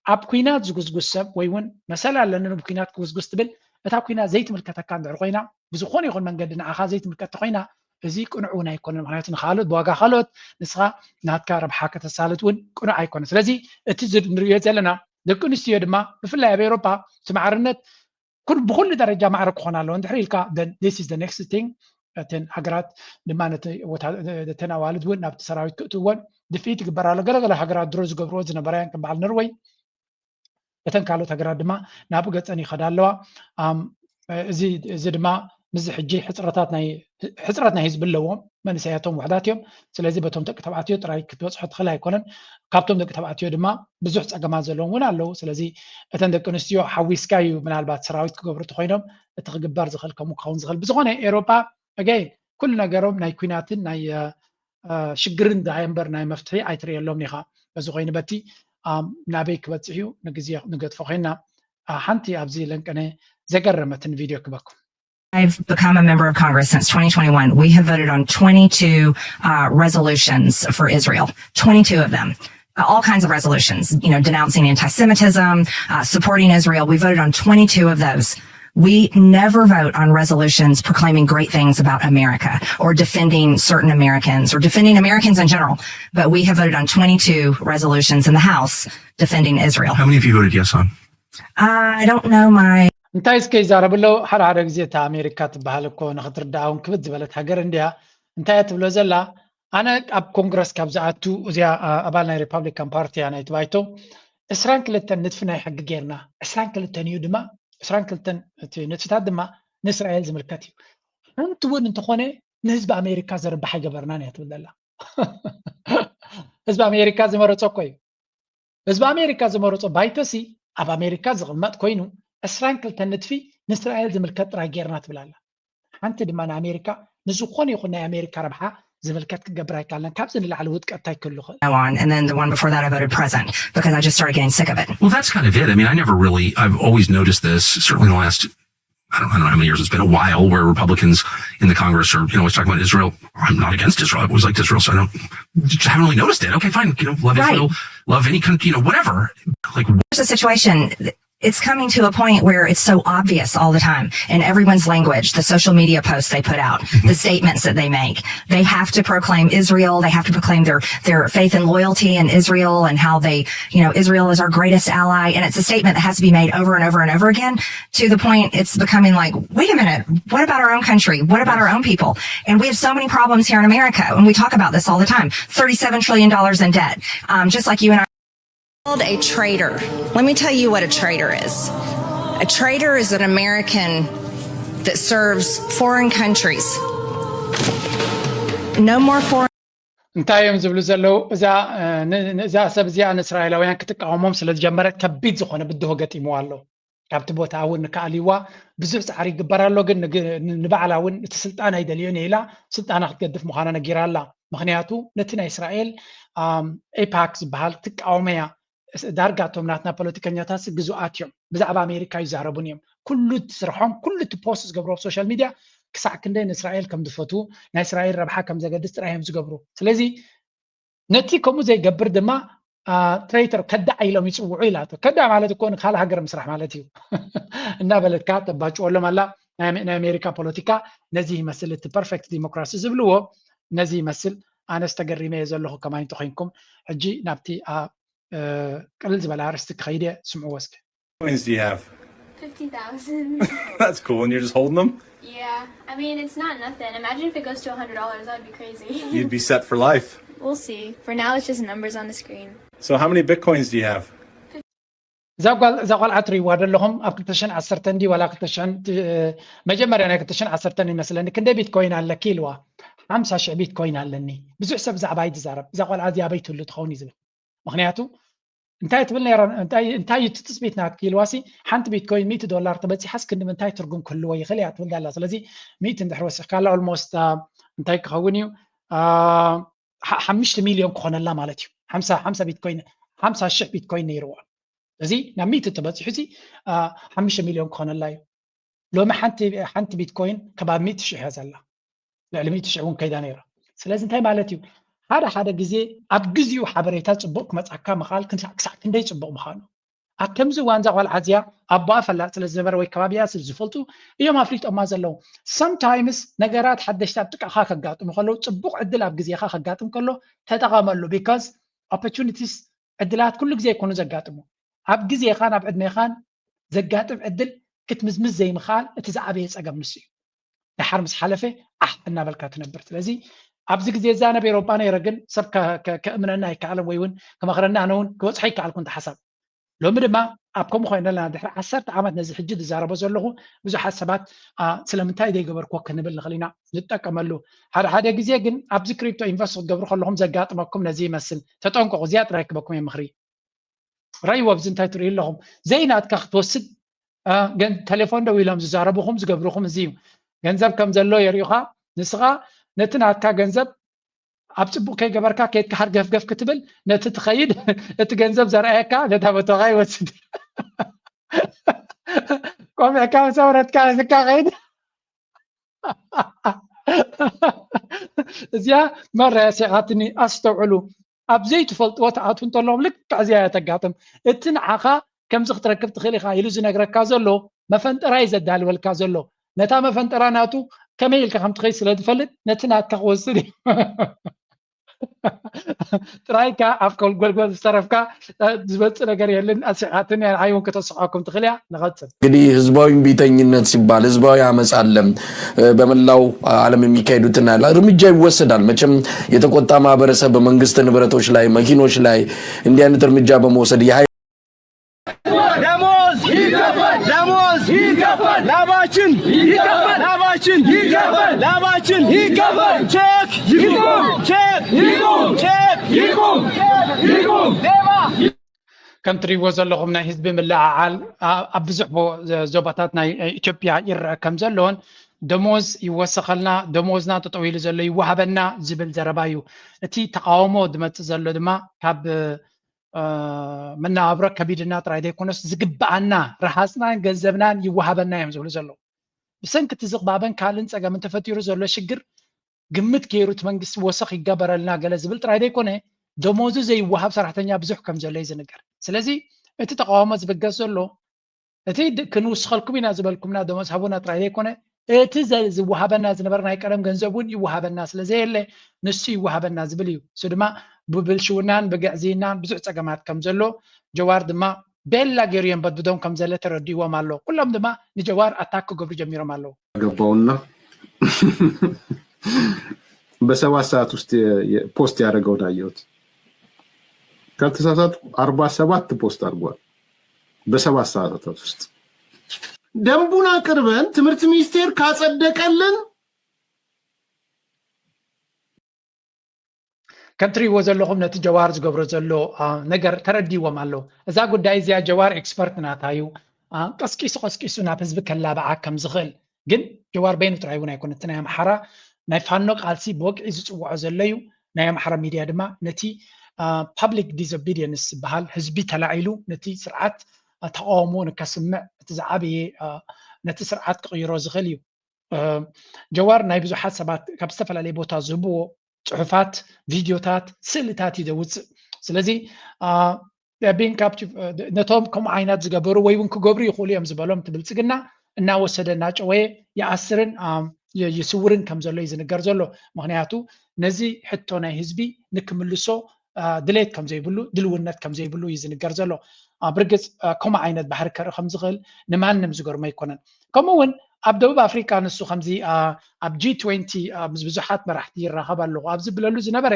اب كوينات زغزغس ويون مثلا لانه كوينات كوزغس تبل اتا كوينات زيت ملكتا كان دعر خوينا بزخون يكون منقدنا اخا زيت ملكتا خوينا ازي قنعونا يكون معناتنا خالد بواغا خالد نسخه ناتكا ربحا كتسالت ون قنع يكون سلازي اتي زد نريو زلنا دكنسيو دما بفلا باوروبا سمعرنت بكل درجه معرك خونا لو ندحريلكا then this is the next thing تن هجرات دما تناوالد ون نابت سراويت كتوون دفيت قبرالو غلغل هجرات دروز قبروز نبران كبال نروي تن كالو هجرات دما نابو غصني خدالوا زي دما مز حجي حصراتنا حزب اللوم منسياتهم وحداتهم سلازي بتهم تبعاتيو تراي كتوصح تخلا يكونن كابتم دك تبعاتيو دما بزح صقما زلون ون الله سلازي اتن دكنستيو حويسكايو منالبات سراويت كغبرت خوينهم اتغبار زخلكم كون زخل بزغونه اوروبا again كل نغيروم ناي كويناتن ناي شجرن دايمبر ناي مفتحي ايتري يلوم نيخا بزغين بتي نابيك بتصحيو نغزي نغد فخينا حنتي ابزي لنكنه زغرمتن فيديو كبكم. I've become a member of Congress since 2021. We have voted on 22 resolutions for Israel, 22 of them. All kinds of resolutions, denouncing anti-Semitism, supporting Israel. We voted on 22 of those. We never vote on resolutions proclaiming great things about America or defending certain Americans or defending Americans in general. But we have voted on 22 resolutions in the House defending Israel. How many of you voted yes on? I don't know my... انتاي سكي زاربلو حراره غزي تا امريكا تبحال كو نخطرداون كبد زبلت هاجر انديا انتاي تبلو زلا انا اب كونغرس كابزاتو ازيا ابالنا ريبابليكان بارتي انا يتبايتو اسران كلتن ندفنا حق غيرنا اسران كلتن يدما اسران كلتن نتفتا دما نسرائيل زملكاتي انت وين انت خونه نحزب امريكا زرب حاجه برنانيا تبدلا حزب امريكا زمرصو كوي حزب امريكا زمرصو بايتسي اب امريكا زغمات كوينو اسران كلتن ندفي نسرائيل زملكات را غيرنا تبلالا انت دما امريكا نزخون يخون امريكا ربحه زملكات كغبراي كالن كابزن العلوت قطاي كله on and then the one before that I voted present because I just started getting sick of it. Well, that's kind of it. I mean, I've always noticed this, certainly in the last, I don't know how many years, it's been a while, where Republicans in the Congress are, always talking about Israel. I'm not against Israel. I've always liked Israel, so I haven't really noticed it. Okay, fine. Love Israel, love any country, whatever. Like, there's a situation. It's coming to a point where it's so obvious all the time in everyone's language, the social media posts they put out, the statements that they make. They have to proclaim Israel. They have to proclaim their faith and loyalty in Israel and how they, Israel is our greatest ally. And it's a statement that has to be made over and over and over again to the point it's becoming like, wait a minute, what about our own country? What about our own people? And we have so many problems here in America. And we talk about this all the time. $37 trillion in debt. Just like you and I. Called a traitor. Let me tell you what a traitor is. A traitor is an American that serves foreign countries. No more foreign. انتايم زبلو زلو اذا سب زيان اسرائيلاويان كتقاومهم ስለጀመረት ከቢድ ዝኾነ ብድሆ ገጢሞ ኣሎ ካብቲ ቦታ እውን ካሊዋ ብዙሕ ጻዕሪ ይግበራሎ ግን ንባዕላውን እቲ ስልጣን አይደልዮን ኢላ ስልጣና ክትገድፍ ምዃና ነጊራላ ምክንያቱ ነቲ ናይ እስራኤል ኤፓክስ ዝበሃል ትቃወመያ ዳርጋቶም ናትና ፖለቲከኛታት ግዙኣት እዮም ብዛዕባ ኣሜሪካ ይዛረቡን እዮም ኩሉ ትስርሖም ኩሉ ፖስት ዝገብሮ ሶሻል ሚድያ ክሳዕ ክንደይ ንእስራኤል ከም ዝፈቱ ናይ እስራኤል ረብሓ ከም ዘገድስ ጥራይም ዝገብሩ ስለዚ ነቲ ከምኡ ዘይገብር ድማ ትሬተር ከዳዕ ኢሎም ይፅውዑ ኢላቶ ከዳዕ ማለት እኮ ንካል ሃገር ምስራሕ ማለት እዩ እና በለትካ ተባጭወሎም ኣላ ናይ ኣሜሪካ ፖለቲካ ነዚ ይመስል እቲ ፐርፌክት ዲሞክራሲ ዝብልዎ ነዚ ይመስል ኣነ ዝተገሪመ ዘለኹ ከማይ እንተኮይንኩም ሕጂ ናብቲ ቅልል ዝበለ ኣርስቲ ክኸይደ ስምዑ ወስኪ coins do you have? 50,000. That's cool. And you're just holding them? Yeah, I mean, it's not nothing. Imagine if it goes to $100, that would be crazy. You'd be set for life. We'll see. For now, it's just numbers on the screen. So how many Bitcoins do you have? زقال عطري وادلهم أبكتشن عصرتن دي ولا كتشن مجمر أنا كتشن عصرتن مثلا كندا بيتكوين على كيلوا 5 بيتكوين على بزح سب زعبايد زارب زقال عادي أبيت اللي تخوني زبل مخنياتو انتهي تبلنا انتهي تثبيتنا كيلواسي حنت بيتكوين $100 تبتي حس كن انتهي ترقم كله ويخلي عتبل الله لذي 100 اندحروس قال اولموست انتهي كخونيو 5 مليون كون الله مالتي 5 بيتكوين 5 بيتكوين يروح زي نميت تبتي حسي 5 مليون كون الله لو ما حنت بيتكوين كباب 100 شيء هذا الله لا 100 شيء كيدا نيرا سلازم انتهي مالتي هذا جزء أبجزيو حبريتات صبوك متأكد مخال كنت أكسر كندي صبوك مخانو أكمز وانزا والعزيا أبا فلا تلزمر ويكبابيا سلزفلتو يوم أفريت أما زلوا sometimes نجارات حدش تبتك أخاك قاتم خلو صبوك عدل أبجزي أخاك قاتم كله تتغاملوا because opportunities عدلات كل جزء يكونوا زقاتمو أبجزي خان أبعد ميخان زقاتم عدل كتمزمز زي مخال تزعبيه أجمع نسي لحرمس حلفه أحنا بالكات نبرت لذي أبزق زي زانا بيروبانا يرجن سب كأمنا يكعلم ويون كما خرنا عنون كوز حيك على كنت حسب لو مدما أبكم خوينا لنا دحر عسرت عمد نزل حجد زارة بزرلهم بزو حسابات سلامتاي دي قبر كوك نبل خلينا نتكملوا هذا جزء جن أبزق كريبتو إنفستر قبر خلهم زقات ماكم نزي مثل تتونكو غزيات رايك بكم مخري رأي وبزن تايتري لهم زينات كختوسد جن تليفون دويلهم زارة بخم زقبرهم زيو جنزب كم زلوا يريخا نسخة نتنا كا جنزب أبصبو كي جبركا كيت كحر جف كتبل نتتخيل نتجنزب زرعكا نتابتو غاي وسد قوم كام صورت كان كاغيد زيا مرة سيغاتني أستوعلو أبزيت فلت وتعاتون طلهم لك عزيا تقاطم اتنعخا كم زخت ركبت خيلي خايلو زنقرا كازلو ما فنتراي زدال والكازلو نتا ما فنتراناتو كميل كم تخيس لدفلت نتنا كوسدي ترايكا أفكار قول استرفكا زبط نجار يلين أسعاتني عيون كتصعقكم تخليها نغتصب. እንግዲህ ህዝባዊ ቢተኝነት ሲባል ህዝባዊ አመጽ አለም በመላው ዓለም የሚካሄዱትና እርምጃ ይወሰዳል። መቼም የተቆጣ ማህበረሰብ በመንግስት ንብረቶች ላይ መኪኖች ላይ እንዲህ አይነት እርምጃ በመውሰድ ላባችን ይገባል ቼክ ይቁም كم تريو زلهم نا حزب ملعال أبزحبو زوباتات نا إثيوبيا يرى كم زلون دموز يوسخلنا دموزنا تطويل زلو يوهبنا زبل زربايو أتي تقاومو دمت زلو دما كاب منا عبرة كبيرنا ترايدي كونس زقبعنا رحاسنا جذبنا يوهبنا يمزول زلو بسن كتزق بابن كالنس أجا من تفتيرو زلو شجر قمت كيروت منجس وسخ يجبر لنا جل زبل ترايدي كونه دموزو زي وهب صراحة بزح كم زلي زنقر سلازي أنت تقاوم زبجة زلو أنت كنوس خلكم ينازبلكم نا دموز هبونا ترايدي كونه أنت زي وهب الناس نبرنا يكرم جنزبون يوهب الناس لزي اللي نسي وهب الناس بليو سدما ببلشونان بجعزينان بزح تجمعات كم زلو جوار دما بيلا جيريان بدهم كم زلة تردي ومالو كلهم دما نجوار أتاكو قبل جميرو مالو قبونا بسوا ساعات بوست يارجون أيوت كالتساسات 47 ፖስት አድርጓል በ7 ሰዓታት ውስጥ ደንቡን አቅርበን ትምህርት ሚኒስቴር ካጸደቀልን كنتري وزلهم نت جوار زغبر زلو نجر ترديوم አለው እዛ ጉዳይ እዚያ ጀዋር ኤክስፐርት ናታዩ ቀስቂሱና ህዝብ ከላባዓ ከም ዝኽእል ግን ጀዋር በይኑ ጥራይውን ኣይኮነትን ናይ አምሓራ ናይ ፋኖ ቃልሲ በወቅዒ ዝፅውዖ ዘለዩ ናይ አምሓራ ሚድያ ድማ ነቲ public disobedience بحال حزبي تلاعيلو نتي سرعات تقاومو نكسمع تزعبي نتي سرعات قيرو زخليو جوار ناي بزحات سبات كبستفل علي بوتا زبو صحفات فيديوتات سلتات يدوز سلازي بين كابتشف نتوم كم عينات زغبرو ويون كغبري يقولوا يم زبالهم تبلصغنا እናወሰደና ጨወየ የአስርን የስውርን ከም ዘሎ ይዝንገር ዘሎ ምክንያቱ ነዚ ሕቶ ናይ ህዝቢ ንክምልሶ ድሌት ከም ዘይብሉ ድልውነት ከም ዘይብሉ ይዝንገር ዘሎ ብርግጽ ከምኡ ዓይነት ባህሪ ከርኢ ከም ዝኽእል ንማንም ዝገርሞ ኣይኮነን ከምኡውን ኣብ ደቡብ ኣፍሪካ ንሱ ከምዚ ኣብ G20 ምስ ብዙሓት መራሕቲ ይራኸብ ኣለኹ ኣብ ዝብለሉ ዝነበረ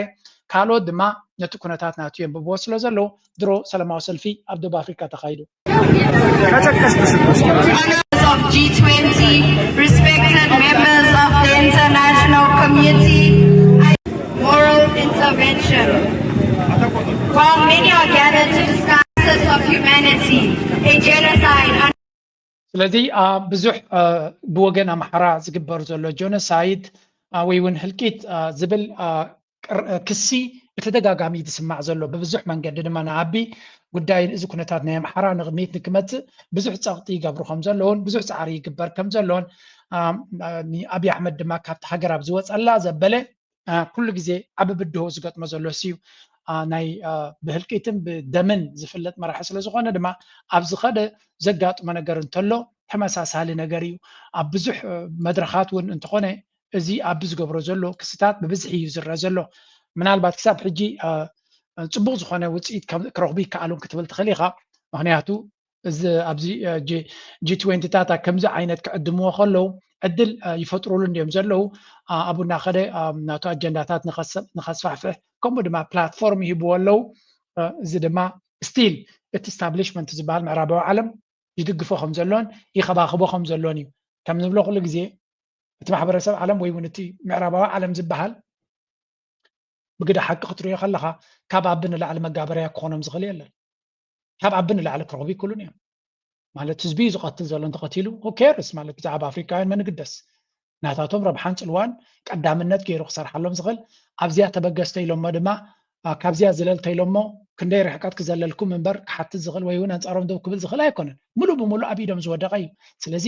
ካልኦት ድማ ነቲ ኩነታት ናቱ የንብብዎ ስለ ዘለዉ ድሮ ሰላማዊ ሰልፊ ኣብ ደቡብ አፍሪካ ተኻይዱ of G20, respected members of the international community, moral intervention. While many are gathered to discuss of humanity, a genocide. ስለዚ ብዙሕ ብወገን ኣምሓራ ዝግበር ዘሎ ጆኖሳይድ ወይ እውን ህልቂት ዝብል ክሲ ብተደጋጋሚ ዝስማዕ ዘሎ ብብዙሕ መንገዲ ድማ ንዓቢ ጉዳይ እዚ ኩነታት ናይ ኣምሓራ ንቕድሚት ንክመጽእ ብዙሕ ፀቕጢ ይገብሩ ከም ዘለውን ብዙሕ ፃዕሪ ይግበር ከም ዘለውን ኣብይ ኣሕመድ ድማ ካብቲ ሃገር ኣብ ዝወፀላ ዘበለ ኩሉ ግዜ ዓብ ብድሆ ዝገጥሞ ዘሎ ሲዩ ናይ ብህልቂትን ብደምን ዝፍለጥ መራሒ ስለ ዝኾነ ድማ ኣብ ዝኸደ ዘጋጥሞ ነገር እንተሎ ተመሳሳሊ ነገር እዩ ኣብ ብዙሕ መድረኻት እውን እንትኾነ እዚ ኣብ ዝገብሮ ዘሎ ክስታት ብብዝሒ እዩ ዝረአ ዘሎ ምናልባት ክሳብ ሕጂ ጽቡቕ ዝኾነ ውፅኢት ክረኽቡ ይከኣሉን ክትብል ትኽእል ኢኻ ምክንያቱ እዚ ኣብዚ G20ታት ከምዚ ዓይነት ክዕድምዎ ከለዉ ዕድል ይፈጥሩሉን እዮም ዘለዉ ኣቡና ኸደ ናቱ ኣጀንዳታት ንኸስፋሕፍሕ ከምኡ ድማ ፕላትፎርም ይህብዎ ኣለዉ እዚ ድማ ስቲል እቲ ስታብሊሽመንት ዝበሃል ምዕራባዊ ዓለም ይድግፎ ከም ዘሎን ይኸባኽቦ ከም ዘሎን እዩ ከም ንብሎ ኩሉ ግዜ እቲ ማሕበረሰብ ዓለም ወይ እውን እቲ ምዕራባዊ ዓለም ዝበሃል ብግዳ ሓቂ ክትሪኦ ከለኻ ካብ ኣቢ ንላዕሊ መጋበርያ ክኾኖም ዝኽእል የለን ካብ ኣቢ ንላዕሊ ክረኽቡ ይክእሉን እዮም ማለት ህዝቢ ዝቐትል ዘሎ እንተቐቲሉ ኬርስ ማለት ብዛዕባ ኣፍሪካውያን መንግደስ ናታቶም ረብሓን ፅልዋን ቀዳምነት ገይሩ ክሰርሓሎም ዝኽእል ኣብዚያ ተበገስተ ኢሎሞ ድማ ካብዚያ ዝለልተ ኢሎሞ ክንደይ ርሕቀት ክዘለልኩም እምበር ክሓትት ዝኽእል ወይ እውን ኣንፃሮም ደው ክብል ዝኽእል ኣይኮነን ሙሉእ ብሙሉእ ኣብ ኢዶም ዝወደቐ እዩ ስለዚ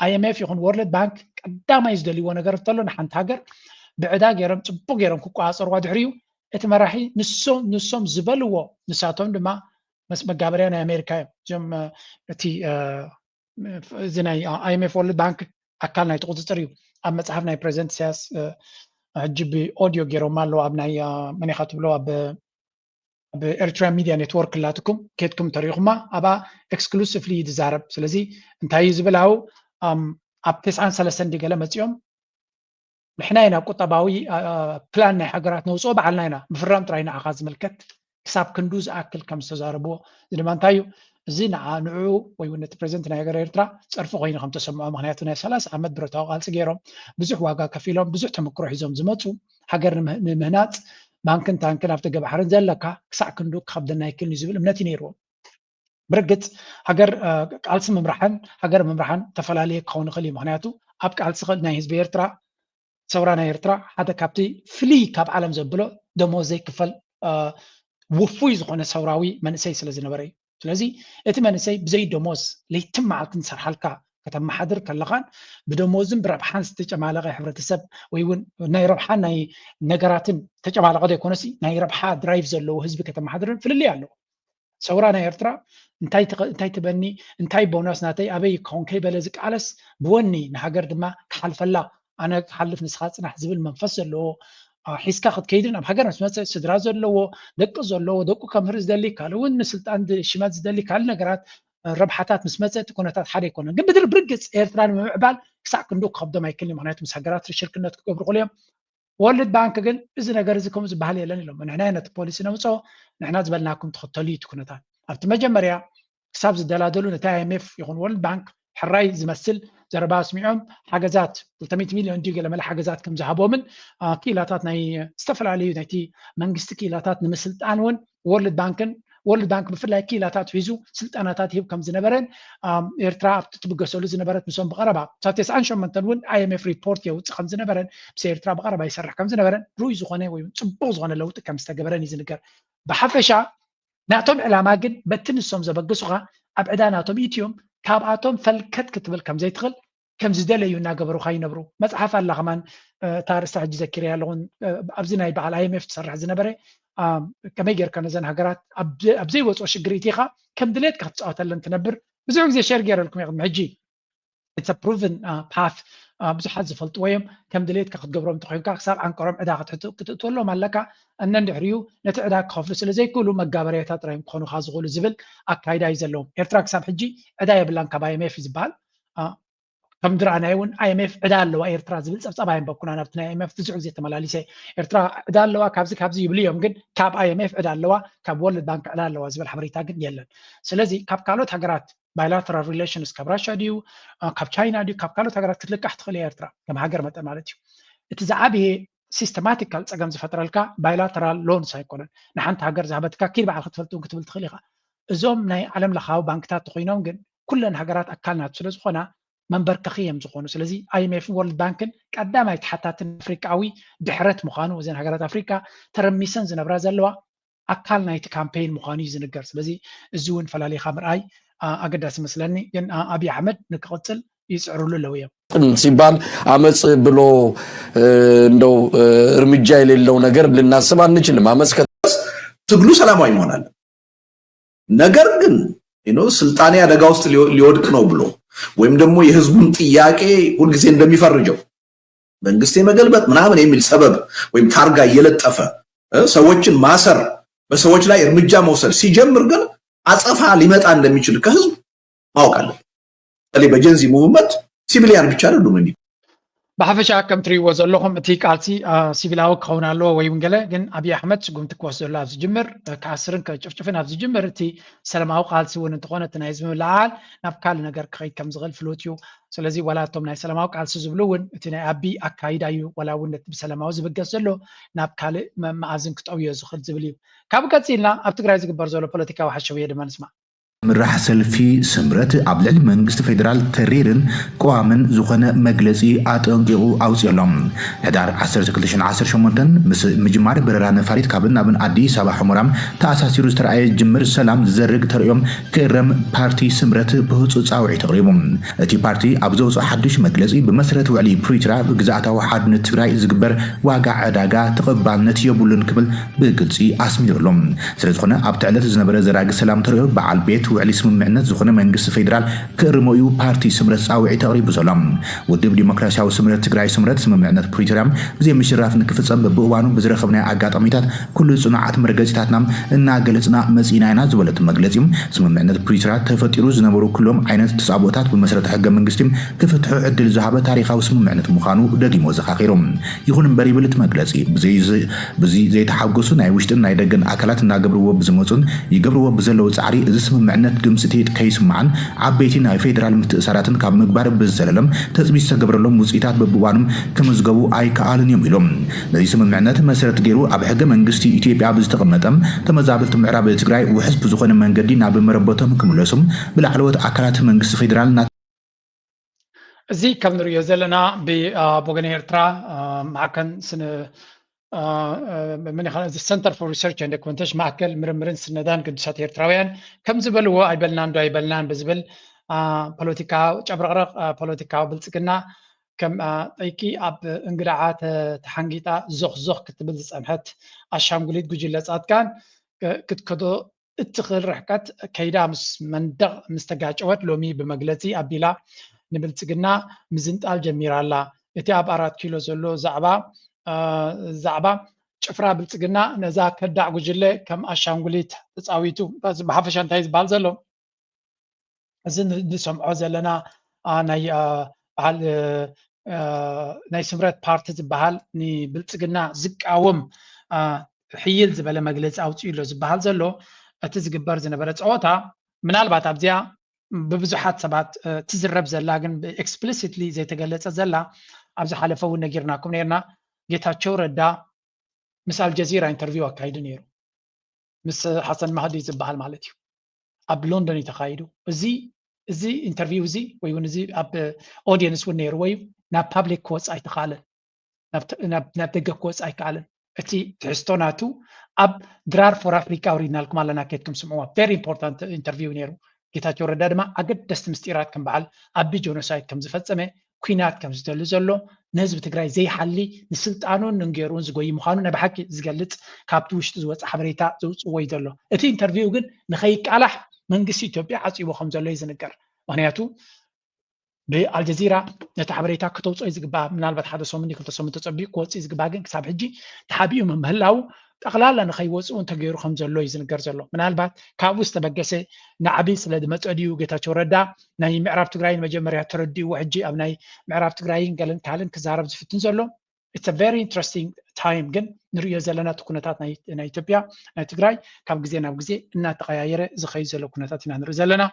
IMF ይኹን ወርልድ ባንክ ቀዳማይ ዝደልይዎ ነገር እንተሎ ንሓንቲ ሃገር ብዕዳ ገይሮም ፅቡቅ ገይሮም ክቋፀርዋ ድሕሪኡ እቲ መራሒ ንሶም ዝበልዎ ንሳቶም ድማ መስ መጋበርያ ናይ ኣሜሪካ እዮም እቲ እዚ ናይ IMF ወርልድ ባንክ ኣካል ናይ ቁፅፅር እዩ ኣብ መፅሓፍ ናይ ፕሬዚደንት ኢሳያስ ሕጂ ብኦዲዮ ገይሮም ኣለዉ ኣብ ናይ መን ኢኻ ትብሎ ኣብ ኤርትራ ሚድያ ኔትወርክ ላትኩም ኬትኩም ተሪኹማ ኣባ ኤክስክሉሲቭሊ ዝዛረብ ስለዚ እንታይ እዩ ዝብል ኣብኡ ኣብ 93 ገለ መፂኦም ንሕና ኢና ቁጠባዊ ፕላን ናይ ሃገራት ነውፅኦ በዓልና ኢና ምፍራም ጥራይ ንዓኻ ዝምልከት ክሳብ ክንዱ ዝኣክል ከም ዝተዛረብዎ እዚ ድማ እንታይ እዩ እዚ ንዕኡ ወይ እውን እቲ ፕሬዚደንት ናይ ሃገር ኤርትራ ፀርፊ ኮይኑ ከም ተሰምዖ ምክንያቱ ናይ 30 ዓመት ብረታዊ ቃልሲ ገይሮም ብዙሕ ዋጋ ከፊሎም ብዙሕ ተመክሮ ሒዞም ዝመፁ ሃገር ንምህናፅ ባንክን ታንክን ኣብቲ ገባሕርን ዘለካ ክሳዕ ክንዱ ክከብደና ይክእል እዩ ዝብል እምነት እዩ ነይርዎ ብርግፅ ሃገር ቃልሲ ምምራሕን ሃገር ምምራሕን ተፈላለየ ክኸውን ይኽእል እዩ ምክንያቱ ኣብ ቃልሲ ናይ ህዝቢ ኤርትራ ሰውራ ናይ ኤርትራ ሓደ ካብቲ ፍልይ ካብ ዓለም ዘብሎ ደሞዝ ዘይክፈል ውፉይ ዝኾነ ሰውራዊ መንእሰይ ስለ ዝነበረ እዩ ስለዚ እቲ መንእሰይ ብዘይ ደሞዝ ለይትን መዓልትን ሰርሓልካ ከተመሓድር ከለኻን ብደሞዝን ብረብሓን ዝተጨማለቐ ሕብረተሰብ ወይ እውን ናይ ረብሓን ናይ ነገራትን ተጨማለቐ ዘይኮነሲ ናይ ረብሓ ድራይቭ ዘለዎ ህዝቢ ከተመሓድርን ፍልልይ ኣለዎ ሰውራ ናይ ኤርትራ እንታይ ትበኒ እንታይ ቦነስ ናተይ ኣበይ ክኸውን ከይበለ ዝቃለስ ብወኒ ንሃገር ድማ ክሓልፈላ ኣነ ክሓልፍ ንስኻ ፅናሕ ዝብል መንፈስ ዘለዎ ሒዝካ ክትከይድን ኣብ ሃገር ምስ መፅእ ስድራ ዘለዎ ደቂ ዘለዎ ደቁ ከምህር ዝደሊ ካልእ እውን ንስልጣን ሽመት ዝደሊ ካልእ ነገራት ረብሓታት ምስ መፅእ እቲ ኩነታት ሓደ ኣይኮነን ግን ብድር ብርግፅ ኤርትራ ንምዕባል ክሳዕ ክንዱ ክከብዶም ኣይክእል ምክንያቱ ምስ ሃገራት ሽርክነት ክገብሩ ክእሉ እዮም ወርልድ ባንክ ግን እዚ ነገር እዚ ከምኡ ዝበሃል የለን ኢሎም ንሕና ነቲ ፖሊሲ ነውፅኦ ንሕና ዝበልናኩም ትኽተሉ እቲ ኩነታት ኣብቲ መጀመርያ ክሳብ ዝደላደሉ ነቲ IMF ይኹን ወርልድ ባንክ ሕራይ ዝመስል ዘረባ ስሚዖም ሓገዛት 200 ሚልዮን ገለ መለ ሓገዛት ከም ዝሃቦምን ክኢላታት ናይ ዝተፈላለዩ ናይቲ መንግስቲ ክኢላታት ንምስልጣን እውን ወርልድ ባንክ ብፍላይ ክኢላታት ሒዙ ስልጣናታት ይህብ ከም ዝነበረን ኤርትራ ኣብቲ ትብገሰሉ ዝነበረት ንሶም ብቐረባ 98 እውን IMF ሪፖርት የውፅእ ከም ዝነበረን ምስ ኤርትራ ብቐረባ ይሰርሕ ከም ዝነበረን ሩይ ዝኾነ ወይ ፅቡቅ ዝኾነ ለውጢ ከም ዝተገበረን እዩ ዝንገር ብሓፈሻ ናቶም ዕላማ ግን በቲ ንሶም ዘበግሱኻ ኣብ ዕዳ ናቶም ኢትዮም ካብኣቶም ፈልከት ክትብል ከም ዘይትኽእል ከም ዝደለዩ እናገበሩካ ይነብሩ መፅሓፍ ኣላ ከማን ታርስታ ሕጂ ዘኪረ ያለኹን ኣብዚ ናይ በዓል IMF ትሰርሕ ዝነበረ ከመይ ጌርካ ነዘን ሃገራት ኣብ ዘይወፅኦ ሽግሪት ኢኻ ከም ድሌትካ ክትፃወተለን ትነብር ብዙሕ ግዜ ሸር ገይረልኩም ይቕድሚ ሕጂ it's a proven path ብዙሓት ዝፈልጥዎ እዮም ከም ድሌትካ ክትገብሮም ተኾይንካ ክሳብ ዓንቀሮም ዕዳ ክትእትወሎም ኣለካ እነ እንድሕሪኡ ነቲ ዕዳ ክኸፍሉ ስለዘይክእሉ መጋበርያታት ጥራዮም ክኾኑ ዝኽእሉ ዝብል ኣካይዳ እዩ ዘለዎም ኤርትራ ክሳብ ሕጂ ዕዳ የብላን ካብ IMF እዩ ዝበሃል ከም ድረኣናዮ እውን IMF ዕዳ ኣለዋ ኤርትራ ዝብል ፀብፀባ ይንበኩና ናብቲ ናይ IMF ብዙሕ ግዜ ተመላሊሰ ኤርትራ ዕዳ ኣለዋ ካብዚ ይብሉ እዮም ግን ካብ IMF ዕዳ ኣለዋ ካብ ወርልድ ባንክ ዕዳ ኣለዋ ዝብል ሓበሬታ ግን የለን ስለዚ ካብ ካልኦት ሃገራት bilateral relations ካብ ራሽያ ድዩ ካብ ቻይና ድዩ ካብ ካልኦት ሃገራት ክትልቃሕ ትኽእል ኤርትራ ከም ሃገር መጠን ማለት እዩ እቲ ዝዓበየ ሲስተማቲካል ፀገም ዝፈጥረልካ bilateral loans ኣይኮነን ንሓንቲ ሃገር ዝሃበትካ ኪድ በዓል ክትፈልጡ ክትብል ትኽእል ኢኻ እዞም ናይ ዓለም ለኻዊ ባንክታት ኮይኖም ግን ኩለን ሃገራት ኣካልናት ስለ ዝኾና መንበርከኺ እዮም ዝኾኑ ስለዚ IMF ወርልድ ባንክን ቀዳማይ ተሓታትን ኣፍሪቃዊ ድሕረት ምዃኑ እዘን ሃገራት ኣፍሪቃ ተረሚሰን ዝነብራ ዘለዋ ኣካል ናይቲ ካምፔይን ምዃኑ እዩ ዝንገር ስለዚ እዚ እውን ፈላሊኻ ምርኣይ ኣገዳሲ መስለኒ ግን ኣብይ ኣሕመድ ንክቕፅል ይፅዕሩሉ ኣለዉ እዮም ሲባል አመጽ ብሎ እንደው እርምጃ የሌለው ነገር ልናስብ አንችልም አመጽ ትግሉ ሰላማዊ ይሆናል ነገር ግን ስልጣኔ አደጋ ውስጥ ሊወድቅ ነው ብሎ ወይም ደግሞ የህዝቡን ጥያቄ ሁሉ ጊዜ እንደሚፈርጀው መንግስት የመገልበጥ ምናምን የሚል ሰበብ ወይም ታርጋ እየለጠፈ ሰዎችን ማሰር በሰዎች ላይ እርምጃ መውሰድ ሲጀምር ግን አጸፋ ሊመጣ እንደሚችል ከህዝብ ማውቃለሁ ስለዚህ በጀንዚ ሙቭመንት ሲቪሊያን ብቻ አይደሉም እንዴ ብሓፈሻ ከም ትሪእዎ ዘለኹም እቲ ቃልሲ ሲቪላዊ ክኸውን ኣለዎ ወይ እውን ገለ ግን ኣብይ ኣሕመድ ስጉምቲ ክወስድ ዘሎ ኣብ ዝጅምር ከዓስርን ከጭፍጭፍን ኣብ ዝጅምር እቲ ሰላማዊ ቃልሲ እውን እንትኾነ እቲ ናይ ህዝቢ ምልዓል ናብ ካልእ ነገር ክኸይድ ከም ዝኽእል ፍሉጥ እዩ ስለዚ ዋላቶም ናይ ሰላማዊ ቃልሲ ዝብሉ እውን እቲ ናይ ኣቢይ ኣካይዳ እዩ ዋላ እውን ነቲ ብሰላማዊ ዝብገስ ዘሎ ናብ ካልእ መኣዝን ክጠውዮ ዝኽእል ዝብል እዩ ካብ ቀፂልና ኣብ ትግራይ ዝግበር ዘሎ ፖለቲካዊ ሓሸውየ ድማ ንስማዕ ምራሕ ሰልፊ ስምረት ኣብ ልዕሊ መንግስቲ ፌደራል ተሪርን ቀዋምን ዝኾነ መግለጺ ኣጠንቂቑ ኣውፅሎም ህዳር 1218 ምስ ምጅማር በረራ ነፋሪት ካብ ናብን አዲስ አበባ ሕሙራም ተኣሳሲሩ ዝተረኣየ ጅምር ሰላም ዝዘርግ ተሪኦም ክረም ፓርቲ ስምረት ብህፁፅ ፃውዒት ተቕሪቡ እቲ ፓርቲ ኣብ ዘውፅኦ ሓድሽ መግለጺ ብመሰረት ውዕሊ ፕሪቶሪያ ግዝኣታዊ ሓድነት ትግራይ ዝግበር ዋጋ ዕዳጋ ተቐባልነት የብሉን ክብል ብግልፂ ኣስሚሩሎም ስለዝኾነ ኣብ ትዕለት ዝነበረ ዘራጊ ሰላም ተሪኦ በዓል ቤት ውዕሊ ስምምዕነት ዝኾነ መንግስቲ ፌደራል ክርሞዩ ፓርቲ ስምረት ፃውዒት ተቕሪቡ ዘሎም ውድብ ዲሞክራሲያዊ ስምረት ትግራይ ስምረት ስምምዕነት ፕሪቶሪያ ብዘይ ምሽራፍ ንክፍፀም በብእዋኑ ብዝረኸብናይ ኣጋጣሚታት ኩሉ ጽኑዓት መርገፂታትና እናገለጽና መፂና ኢና ዝበለት መግለፂ ስምምዕነት ፕሪቶሪያ ተፈጢሩ ዝነበሩ ኩሎም ዓይነት ተጻቦታት ብመሰረት ሕገ መንግስቲ ክፍትሑ ዕድል ዝሃበ ታሪኻዊ ስምምዕነት ምዃኑ ደጊሞ ዘኻኺሮም ይኹን እምበር ይብል እቲ መግለፂ ብዚ ዘይተሓገሱ ናይ ውሽጥን ናይ ደገን ኣካላት እናገብርዎ ብዝመፁን ይገብርዎ ብዘለዉ ፃዕሪ እዚ ስምምዕነት ድምፅቲት ከይስማዓን ዓበይቲ ናይ ፌደራል ምትእሳራትን ካብ ምግባር ብዘለለም ተፅቢት ዝተገብረሎም ውፅኢታት በብዋንም ክምዝገቡ ኣይከኣልን እዮም ኢሎም ነዚ ስምምዕነት መሰረት ገይሩ ኣብ ሕገ መንግስቲ ኢትዮጵያ ብዝተቐመጠም ተመዛበልቲ ምዕራብ ትግራይ ውሕስ ብዝኾነ መንገዲ ናብ መረበቶም ክምለሱም ብላዕለዎት ኣካላት መንግስቲ ፌደራል እዚ ከም ንሪኦ ዘለና ብወገን ኤርትራ ማዕከን ስነ من خلال Center for Research and Documentation ማዕከል ምርምርን ስነዳን ቅዱሳት ኤርትራውያን ከም ዝበልዎ ኣይበልናን ዶ ኣይበልናን ብዝብል ፖለቲካዊ ጨብረቕረቕ ፖለቲካዊ ብልፅግና ከም ጠይቂ ኣብ እንግዳዓ ተሓንጊጣ ዞኽ ክትብል ዝፀንሐት ኣሻንጉሊት ጉጅለ ጻድቃን ክትከዶ እትኽእል ርሕቀት ከይዳ ምስ መንደቕ ምስ ተጋጨወት ሎሚ ብመግለፂ ኣቢላ ንብልፅግና ምዝንጣል ጀሚራ ኣላ እቲ ኣብ 4 ኪሎ ዘሎ ዛዕባ ጭፍራ ብልፅግና ነዛ ከዳዕ ጉጅለ ከም ኣሻንጉሊት ተፃዊቱ ብሓፈሻ እንታይ ዝበሃል ዘሎ እዚ ንሰምዖ ዘለና ናይ ስምረት ፓርቲ ዝበሃል ንብልፅግና ዝቃወም ሕይል ዝበለ መግለፂ ኣውፅኡ ሎ ዝበሃል ዘሎ እቲ ዝግበር ዝነበረ ፀወታ ምናልባት ኣብዚኣ ብብዙሓት ሰባት ትዝረብ ዘላ ግን ኤክስፕሊሲትሊ ዘይተገለፀ ዘላ ኣብዚ ሓለፈ እውን ነጊርናኩም ነርና ጌታቸው ረዳ ምስ አልጀዚራ ኢንተርቪው አካሂዱ ነይሩ ምስ ሐሰን ማህዲ ዝበሃል ማለት እዩ ኣብ ሎንዶን የተካሂዱ እዚ ኢንተርቪው እዚ ወይ እውን እዚ ኣብ ኦዲየንስ እውን ነይሩ ወይ ናብ ፓብሊክ ክወፅ ኣይተኻለን ናብ ደገ ክወፅ ኣይከኣለን እቲ ትሕዝቶ ናቱ ኣብ ድራር ፎር ኣፍሪካ ውሪድናልኩም ኣለና ከድኩም ስምዕዋ ቨሪ ኢምፖርታንት ኢንተርቪው ነይሩ ጌታቸው ረዳ ድማ ኣገደስቲ ምስጢራት ከም በዓል ኣቢ ጆኖሳይድ ከም ዝፈፀመ ኩናት ከም ዝደሊ ዘሎ ንህዝቢ ትግራይ ዘይሓሊ ንስልጣኑን ንገሩን ዝጎይ ምዃኑ ናይ ብሓቂ ዝገልጽ ካብቲ ውሽጢ ዝወፅ ሓበሬታ ዘውፅዎ እዩ ዘሎ እቲ ኢንተርቪው ግን ንኸይቃላሕ መንግስቲ ኢትዮጵያ ዓፂቦ ከም ዘሎ እዩ ዝንገር ምክንያቱ بالجزيرة نتحبريتا كتوصي زقبا من البت حدا سومني كنت سومنت تصبي كوصي زقبا جن كساب حجي تحبيهم مهلاو أغلالا نخيوص وانت غيرو خمزلو يزنقر زلو من البت كابوس تبقسي نعبي سلاد متعديو جيتاچو ردا ناي معراب تግራይ مجمريا تردي وحجي أو ناي معراب تግራይ كالن كزارب زفتن زلو it's a very interesting time جن نريو زلنا تكونتات ناي إثيوبيا ناي تግራይ كاب غزي ناب غزي إنا تغييره زخي زلو كونتات نريو زلنا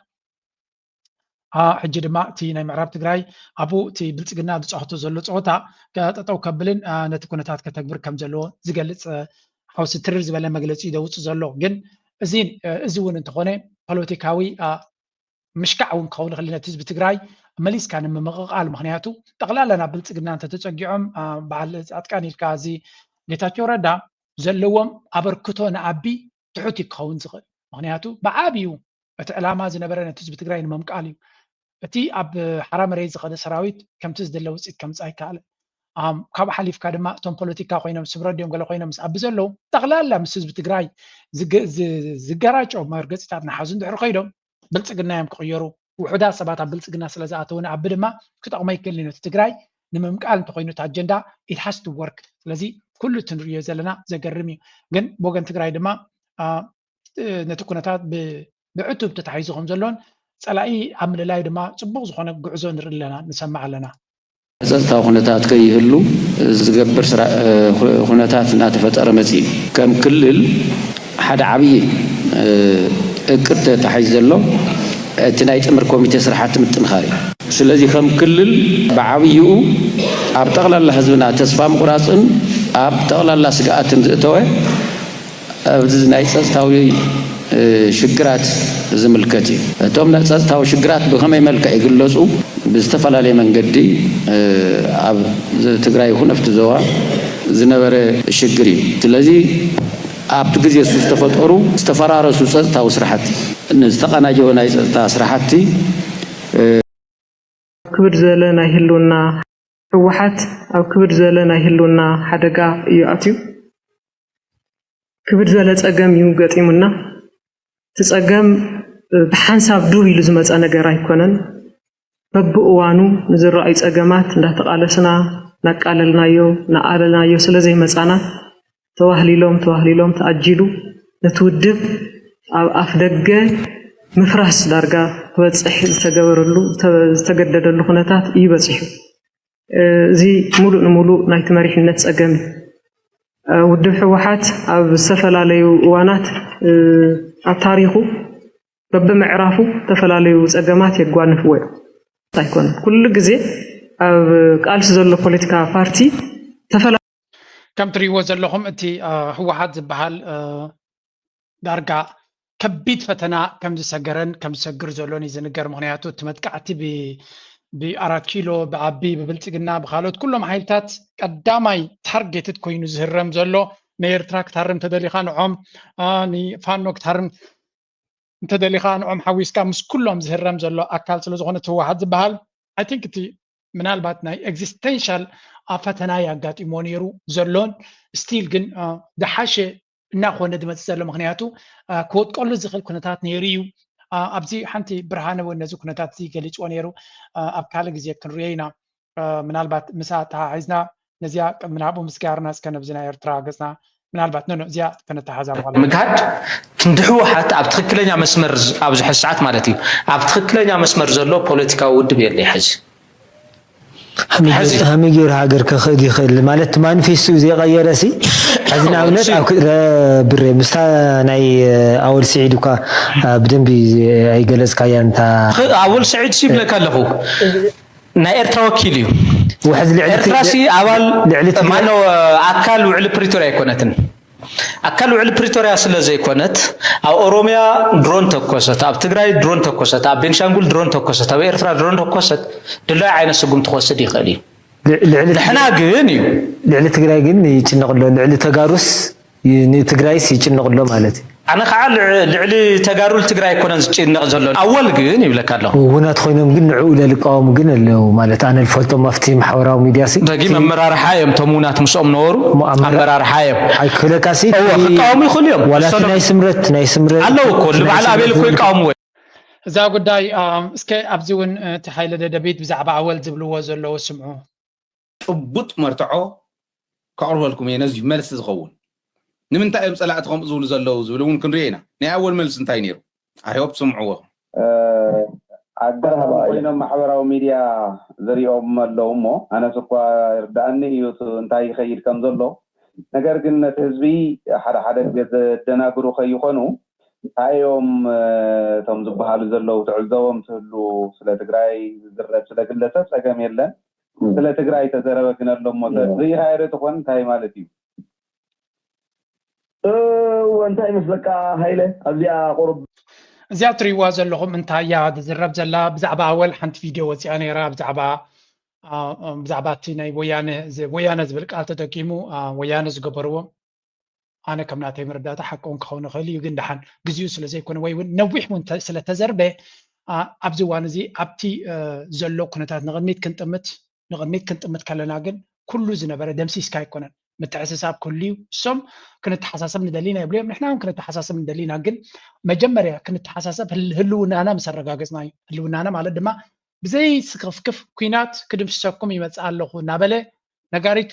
حجي دما تي ناي معراب تግራይ أبو تي بلصقنا بصحته زلو صوتا كتطو كبلن نت كونتات كتكبر كم زلو زغلص حوس ترز بلا مغلص يدوص زلو جن ازين ازون انتخونه بوليتيكاوي مشكعون كون خلينا تزب تግራይ مليس كان ممققال مخنياتو تقلالنا بلصقنا انت تصقعم بعل اتقاني كازي ጌታቸው ረዳ ዘለዎም አበርክቶ ንዓቢ ትሑት ይከውን ዝኽእል ምክንያቱ ብዓቢዩ እቲ ዕላማ ዝነበረ ነቲ ህዝቢ ትግራይ ንመምቃል እዩ እቲ ኣብ ሓራ መሬት ዝኸደ ሰራዊት ከምቲ ዝደለ ውፅኢት ከምፃ ይከኣል ካብ ሓሊፍካ ድማ እቶም ፖለቲካ ኮይኖም ስምረድዮም ገለ ኮይኖም ኣብ ዘለዉ ጠቕላላ ምስ ህዝቢ ትግራይ ዝገራጮም መርገፂታት ናሓዙ እንድሕር ኮይዶም ብልፅግና እዮም ክቕየሩ ውሑዳት ሰባት ኣብ ብልፅግና ስለ ዝኣተውን ዓቢ ድማ ክጠቕሞ ይክእል ነቲ ትግራይ ንምምቃል እንተኮይኑ እቲ ኣጀንዳ it has to work ስለዚ ኩሉ ትንሪዮ ዘለና ዘገርም እዩ ግን ብወገን ትግራይ ድማ ነቲ ኩነታት ብዕቱብ ተታሒዙ ከም ዘሎን ፀላኢ ኣብ ምልላይ ድማ ፅቡቅ ዝኾነ ጉዕዞ ንርኢ ኣለና ንሰማዕ ኣለና ጸጥታ ኩነታት ከይህሉ ዝገብር ኩነታት እናተፈጠረ መፅኡ ከም ክልል ሓደ ዓብይ እቅድ ተታሒዙ ዘሎ እቲ ናይ ጥምር ኮሚቴ ስራሕቲ ምጥንኻር እዩ ስለዚ ከም ክልል ብዓብይኡ ኣብ ጠቕላላ ህዝብና ተስፋ ምቁራፅን ኣብ ጠቕላላ ስግኣትን ዝእተወ ኣብዚ ናይ ፀጥታዊ ሽግራት ዝምልከት እዩ እቶም ናይ ፀጥታዊ ሽግራት ብኸመይ መልክዕ ይግለፁ ብዝተፈላለየ መንገዲ ኣብ ትግራይ ይኹን ኣብቲ ዞባ ዝነበረ ሽግር እዩ ስለዚ ኣብቲ ግዜ ዝተፈጠሩ ዝተፈራረሱ ፀጥታዊ ስራሕቲ ንዝተቐናጀወ ናይ ፀጥታ ስራሕቲ ክብር ዝበለ ናይ ህልውና ህወሓት ኣብ ክብር ዝበለ ናይ ህልውና ሓደጋ እዩ ኣትዩ ክብር ዝበለ ፀገም እዩ ገጢሙና እቲ ፀገም ብሓንሳብ ዱብ ኢሉ ዝመፀ ነገር ኣይኮነን በብእዋኑ ንዝረኣዩ ፀገማት እንዳተቃለስና ናቃለልናዮ ናኣለልናዮ ስለዘይመፃና ተዋህሊሎም ተኣጂሉ ነቲ ውድብ ኣብ ኣፍ ደገ ምፍራስ ዳርጋ ክበፅሕ ዝተገበረሉ ዝተገደደሉ ኩነታት ይበፅሑ እዚ ሙሉእ ንሙሉእ ናይቲ መሪሕነት ፀገም ውድብ ህወሓት ኣብ ዝተፈላለዩ እዋናት ኣብ ታሪኹ በብምዕራፉ ተፈላለዩ ፀገማት የጓንፍዎ ኣይኮነን ኩሉ ግዜ ኣብ ቃልሲ ዘሎ ፖለቲካ ፓርቲ ከም ትሪእዎ ዘለኹም እቲ ህወሓት ዝበሃል ዳርጋ ከቢድ ፈተና ከም ዝሰገረን ከም ዝሰግር ዘሎን እዩ ዝንገር ምክንያቱ እቲ መጥቃዕቲ ብኣራት ኪሎ ብዓቢ ብብልፅግና ብካልኦት ኩሎም ሓይልታት ቀዳማይ ታርጌትድ ኮይኑ ዝህረም ዘሎ ንኤርትራ ክታርም ተደሊኻ ንዖም ንፋኖ ክታርም እንተደሊኻ ንዖም ሓዊስካ ምስ ኩሎም ዝህረም ዘሎ ኣካል ስለ ዝኾነ እቲ ህወሓት ዝበሃል ኣይ ቲንክ እቲ ምናልባት ናይ ኤግዚስተንሻል ፈተና ያጋጢሞ ነይሩ ዘሎን ስቲል ግን ደሓሸ እናኾነ ድመፅእ ዘሎ ምክንያቱ ክወጥቀሉ ዝኽእል ኩነታት ነይሩ እዩ ኣብዚ ሓንቲ ብርሃነ ወይ ነዚ ኩነታት እዚ ገሊፅዎ ነይሩ ኣብ ካልእ ግዜ ክንሪኦ ኢና ምናልባት ምሳ ተሓሒዝና ነዚያ ምናብኡ ምስጋርና እስከ ነብዚ ናይ ኤርትራ ገፅና ምናልባት እዚያ ከነተሓዛ በኋላ ምካድ ክንዲ ህወሓት ኣብ ትክክለኛ መስመር ኣብ ዝሕዚ ሰዓት ማለት እዩ ኣብ ትክክለኛ መስመር ዘሎ ፖለቲካዊ ውድብ የለ ይሕዚ هامي جور هاجر كخدي خل مالت مانيفستو زي غيرسي حزنا ونت أو بري مستا ناي أول سعيد وكا بدن بي أي جلس كيان تا أول سعيد سيب لك له ناي إرترا وكيليو وحز إرتراسي أول ما إنه أكل وعلى بريتوريا يكونتن أكلوا على بريتوريا سلزي كونت أو أوروميا درون تكوست أو تجراي درون تكوست أو بنشانغول درون تكوست أو إيرترا درون تكوست دلوا عين سجون تكوست دي خلي لحنا جينيو لعلة تجراي جيني يتنقلوا لعلة تجارس تجراي يتنقلوا مالتي أنا خال لعلي تجارل تجراي كونن يتنقلوا أول جيني ولا كله وهنا تخينهم جن عولة لقاهم جن اللي مالت أنا الفلتو مفتي محورة وميدياسي دقي مرار حايم تمونات مسؤوم نور مرار حايم هاي كل كاسي قومي كل يوم ولا ناي سمرت الله كل على أبيل كل قوم إذا قداي اسكي أبزون تحيل دبيت بزعب أول زبلو وزلو سمعوا طبط مرتعو كعرف لكم ينزل ملس زغون نمن تايم صلاتكم زول زلو زولون كنرينا ني أول ملس انتاي نيرو I hope سمعوه أقدرها بينما محاورة ميديا زريهم اللومو أنا سقوا يرداني يوت انتاي خير كم زلو نجار كنا تزبي حدا جد تناقرو خيخونو هايوم تمزب حالو زلو تعزوهم تلو سلا تقراي زرب سلا كلتا سلا كاميلا سلا تقراي تزربكنا اللومو زي هايرو تقوان تاي مالتي وانتاي مسلكا هايلة أبيا قرب زيات ريواز اللهم انتايا زرب زلا بزعبا أول حنت فيديو وزياني را بزعباتي ناي ويانا زبلك آلتا تاكيمو ويانا زقبروا أنا كم ناتي مرداتا حقون كخون خيلي يقين دحان قزيو سلا زي كون ويون نوح من سلا تزربه أبزوان زي أبتي زلو كنتات نغميت كنت أمت كالناقن كله زنبرا دمسي سكاي كونن متعسساب كليو سم كنت حساسب ندلينا يبليهم نحنا كنت حساسب ندلينا جن مجمريا كنت حساسب هلونا أنا مسرقاقزناي هلونا أنا مالد ما بزي سقف كوينات كدم ساكم يمتسال له نابله نغاريك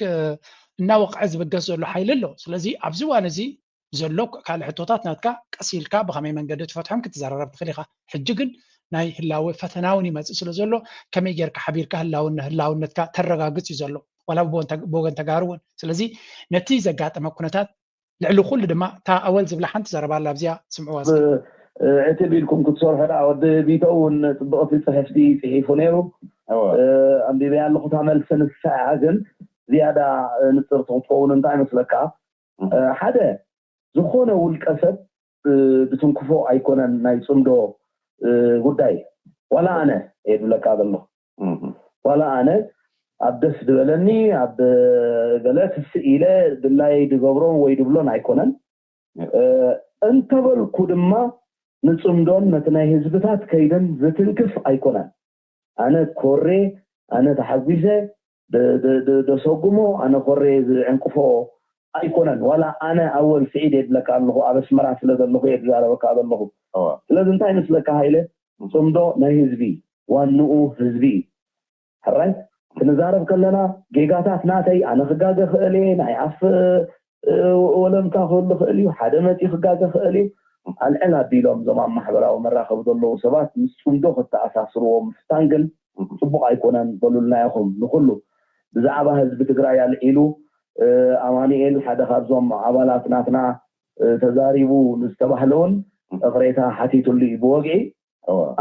ناوق عزب الجزء له حيل له سلازي ابزوان زي زلوك قال حطوطات ناتكا قسيلكا بخمي منجد تفتحهم كتزررب تخليخه حججن ناي هلاوي فتناوني مص سلو زلو كمي غيرك حبيركا هلاونتكا ترغاغص يزلو ولا بوغن تغارون سلازي نتي زغاطمه كنتات لعلو كل دما تا اول زبل حنت زربالا بزيا سمعوا اعتبركم كتصور هذا ود بيتون تطبقوا في صحفتي في فونيرو عندي بيان لو تعمل سنه ساعه جن زياده نصر تطون انت مسلكا حدا زخونه والقسب بتنكفو ايكونن ناي صندو ጉዳይ ولا انا يدلك هذا الله ولا انا عبدس دبلني عبد غلات السئيله بالله يدغبرون ويدبلون ايكونن انت بالكدما نصمدون نتناي حزبታት كيدن زتنكف ايكونن انا كوري انا تحبيزه دسوغمو انا كوري انكفو ايكونن ولا انا اول سعيد يدلك الله ابس مرا ስለዘለሁ يدزاربك هذا الله ስለዚህ እንታይ መስለካ ሃይለ ጾምዶ ናይ ህዝቢ ዋንኡ ህዝቢ ሕራይ ክንዛረብ ከለና ጌጋታት ናተይ ኣነ ክጋገ ክእሌ ናይ ኣፍ ወለምታ ክህሉ ክእል እዩ ሓደ መፂ ክጋገ ክእል እዩ ኣልዕላ ቢሎም ዞም ኣብ ማሕበራዊ መራኸቢ ዘለዉ ሰባት ምስ ጾምዶ ክተኣሳስርዎም ፍታንግን ፅቡቅ ኣይኮነን በሉልና ይኹም ንኩሉ ብዛዕባ ህዝቢ ትግራይ ኣልዒሉ ኣማኒኤል ሓደ ካብዞም ኣባላት ናትና ተዛሪቡ ንዝተባህለውን እግሬታ ሓቲቱሉ ይብወግዒ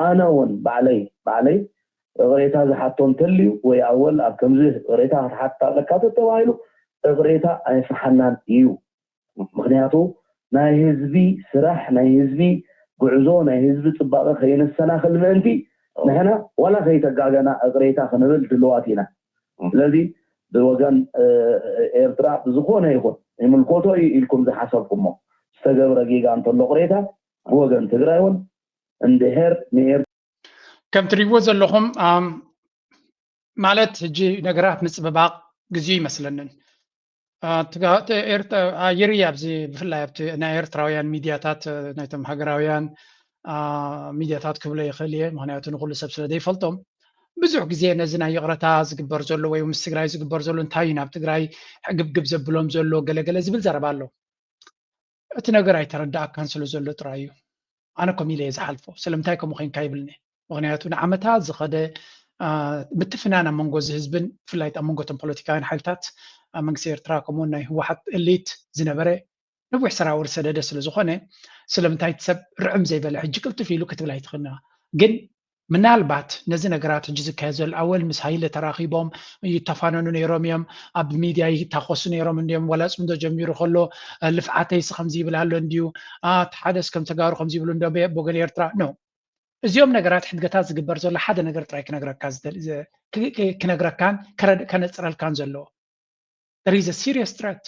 ኣነ እውን ባዕለይ እግሬታ ዝሓቶም ተልዩ ወይ ኣወል ኣብ ከምዚ እግሬታ ክትሓታ ኣለካ ተባሂሉ እግሬታ ኣይፍሓናን እዩ ምክንያቱ ናይ ህዝቢ ስራሕ ናይ ህዝቢ ጉዕዞ ናይ ህዝቢ ፅባቐ ከይነሰናኽል ምእንቲ ንሕና ዋላ ከይተጋገና እግሬታ ክንብል ድልዋት ኢና ስለዚ ብወገን ኤርትራ ብዝኾነ ይኹን ይምልኮቶ ኢልኩም ዝሓሰብኩሞ ዝተገብረ ጌጋ እንተሎ ቅሬታ بوغن تግራይውን እንድሄር ነር ከም ትሪዎ ዘለኹም ማለት ሕጂ ነገራት ምፅብባቕ ግዜ ይመስለንን ይርያ ኣብዚ ብፍላይ ኣብቲ ናይ ኤርትራውያን ሚድያታት ናይቶም ሃገራውያን ሚድያታት ክብሎ ይኽእል እየ ምክንያቱ ንኩሉ ሰብ ስለ ዘይፈልጦም ብዙሕ ግዜ ነዚ ናይ ይቕረታ ዝግበር ዘሎ ወይ ምስ ትግራይ ዝግበር ዘሎ እንታይ እዩ ናብ ትግራይ ግብግብ ዘብሎም ዘሎ ገለገለ ዝብል ዘረባ ኣሎ እቲ ነገር ኣይተረዳእካን ስለ ዘሎ ጥራይ እዩ ኣነ ከምኡ ኢለ ዝሓልፎ ስለምንታይ ከምኡ ኮንካ ይብልኒ ምክንያቱ ንዓመታት ዝኸደ ምትፍናን ኣብ መንጎ ህዝብን ብፍላይ ኣብ መንጎቶም ፖለቲካውያን ሓይልታት ኣብ መንግስቲ ኤርትራ ከምኡውን ናይ ህወሓት ኤሊት ዝነበረ ነዊሕ ሰራዊር ሰደደ ስለ ዝኾነ ስለምንታይ ሰብ ርዕም ዘይበለ ሕጂ ቅልጥፍ ኢሉ ክትብል ኣይትኽእልና ግን ምናልባት ነዚ ነገራት ሕጂ ዝካየድ ዘሎ ኣወል ምስ ሃይለ ተራኺቦም ይተፋነኑ ነይሮም እዮም ኣብ ሚድያ ይታኮሱ ነይሮም እንዲዮም ወላ ፅምዶ ጀሚሩ ከሎ ልፍዓተይስ ከምዚ ይብል ኣሎ እንድዩ ሓደስ ከም ተጋሩ ከምዚ ይብሉ እንዶ ብወገን ኤርትራ ኖ እዚኦም ነገራት ሕድገታት ዝግበር ዘሎ ሓደ ነገር ጥራይ ክነግረካን ከነፅረልካን ዘለዎ there is a serious threat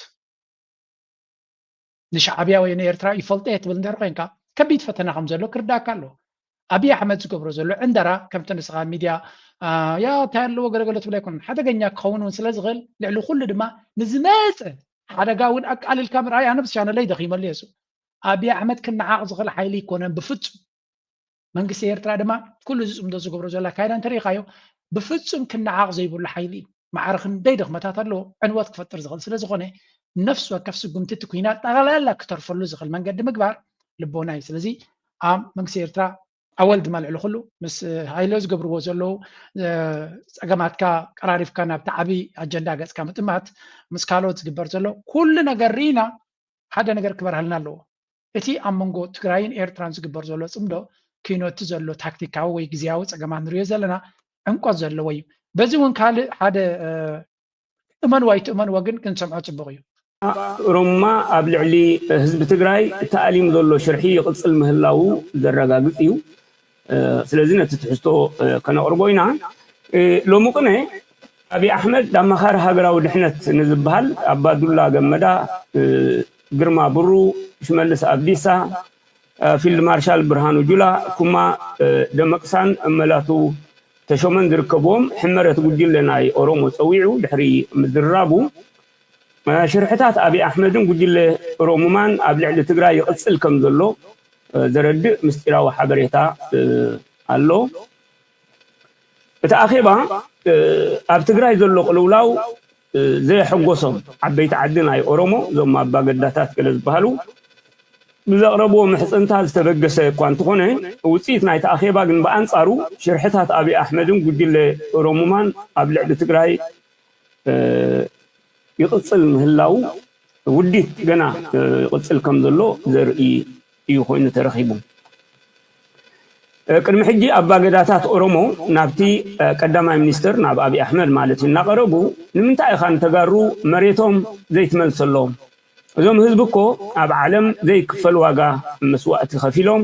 ንሻዕብያ ወይ ንኤርትራ ይፈልጦ ትብል እንድሕር ኮንካ ከቢድ ፈተና ከም ዘሎ ክርዳእካ ኣሎ أبي أحمد زكبر زلو عندنا كم تنسخ ميديا يا تالو قلقلت ولا يكون حدا جنيا كون ونسلزغل لعلو كل دما نزمات حدا قاون أقل الكاميرا أنا بس أنا لي دخيم اللي يسو أبي أحمد كنا عاقز غل حيلي كون بفت መንግስቲ ኤርትራ ድማ ኩሉ ዝፅምዶ ዝገብሮ ዘላ ካይዳ እንተሪኢኻዮ ብፍጹም ክነዓቕ ዘይብሉ ሓይሊ ማዕረ ክንደይ ድኽመታት ኣለዎ ዕንወት ክፈጥር ዝኽእል ስለ ዝኾነ ነፍሲ ወከፍ ስጉምቲ እቲ ኩናት ጠቕላላ ክተርፈሉ ዝኽእል መንገዲ ምግባር ልቦና እዩ ስለዚ ኣብ መንግስቲ ኤርትራ ኣወል ድመልዕሉ ኩሉ ምስ ሃይሎ ዝገብርዎ ዘለዉ ፀገማትካ ቀራሪፍካ ናብቲ ዓብዪ ኣጀንዳ ገፅካ ምጥማት ምስ ካልኦት ዝግበር ዘሎ ኩሉ ነገር ርኢና ሓደ ነገር ክበርሃልና ኣለዎ እቲ ኣብ መንጎ ትግራይን ኤርትራን ዝግበር ዘሎ ፅምዶ ክኖቲ ዘሎ ታክቲካዊ ወይ ግዝያዊ ፀገማት ንሪኦ ዘለና ዕንቆት ዘለዎ እዩ በዚ እውን ካልእ ሓደ እመንዋ ይትእመንዎ ግን ክንሰምዖ ፅቡቕ እዩ ሮማ ኣብ ልዕሊ ህዝቢ ትግራይ ተኣሊሙ ዘሎ ሽርሒ ይቕፅል ምህላው ዘረጋግፅ እዩ ስለዚ ነቲ ትሕዝቶ ከነቕርቦ ኢና ሎሚ ቅነ ኣብይ ኣሕመድ ኣማኻሪ ሃገራዊ ድሕነት ንዝበሃል ኣባዱላ ገመዳ ግርማ ብሩ ሽመልስ ኣብዲሳ ፊልድ ማርሻል ብርሃኑ ጁላ ኩማ ደመቅሳን እመላቱ ተሾመን ዝርከብዎም ሕመረት ጉጅለ ናይ ኦሮሞ ፀዊዑ ድሕሪ ምዝራቡ ሽርሕታት ኣብይ ኣሕመድን ጉጅለ ኦሮሞማን ኣብ ልዕሊ ትግራይ ይቕፅል ከም ዘሎ ዘረድእ ምስጢራዊ ሓበሬታ ኣሎ እቲ ኣኼባ ኣብ ትግራይ ዘሎ ቅልውላው ዘየሐጎሶም ዓበይቲ ዓዲ ናይ ኦሮሞ እዞም ኣባገዳታት ገለ ዝበሃሉ ብዘቕረብዎ ምሕፅንታ ዝተበገሰ እኳ እንተኾነ ውፅኢት ናይቲ ኣኼባ ግን ብኣንፃሩ ሽርሕታት ኣብይ ኣሕመድን ጉጅለ ኦሮሞማን ኣብ ልዕሊ ትግራይ ይቕፅል ምህላው ውዲት ገና ይቕፅል ከም ዘሎ ዘርኢ እዩ ኮይኑ ተረኺቡ ቅድሚ ሕጂ ኣባገዳታት ኦሮሞ ናብቲ ቀዳማይ ሚኒስትር ናብ ኣብይ ኣሕመድ ማለት እናቐረቡ ንምንታይ ኢኻ እንተጋሩ መሬቶም ዘይትመልሰሎም እዞም ህዝቢ እኮ ኣብ ዓለም ዘይክፈል ዋጋ መስዋእቲ ከፊሎም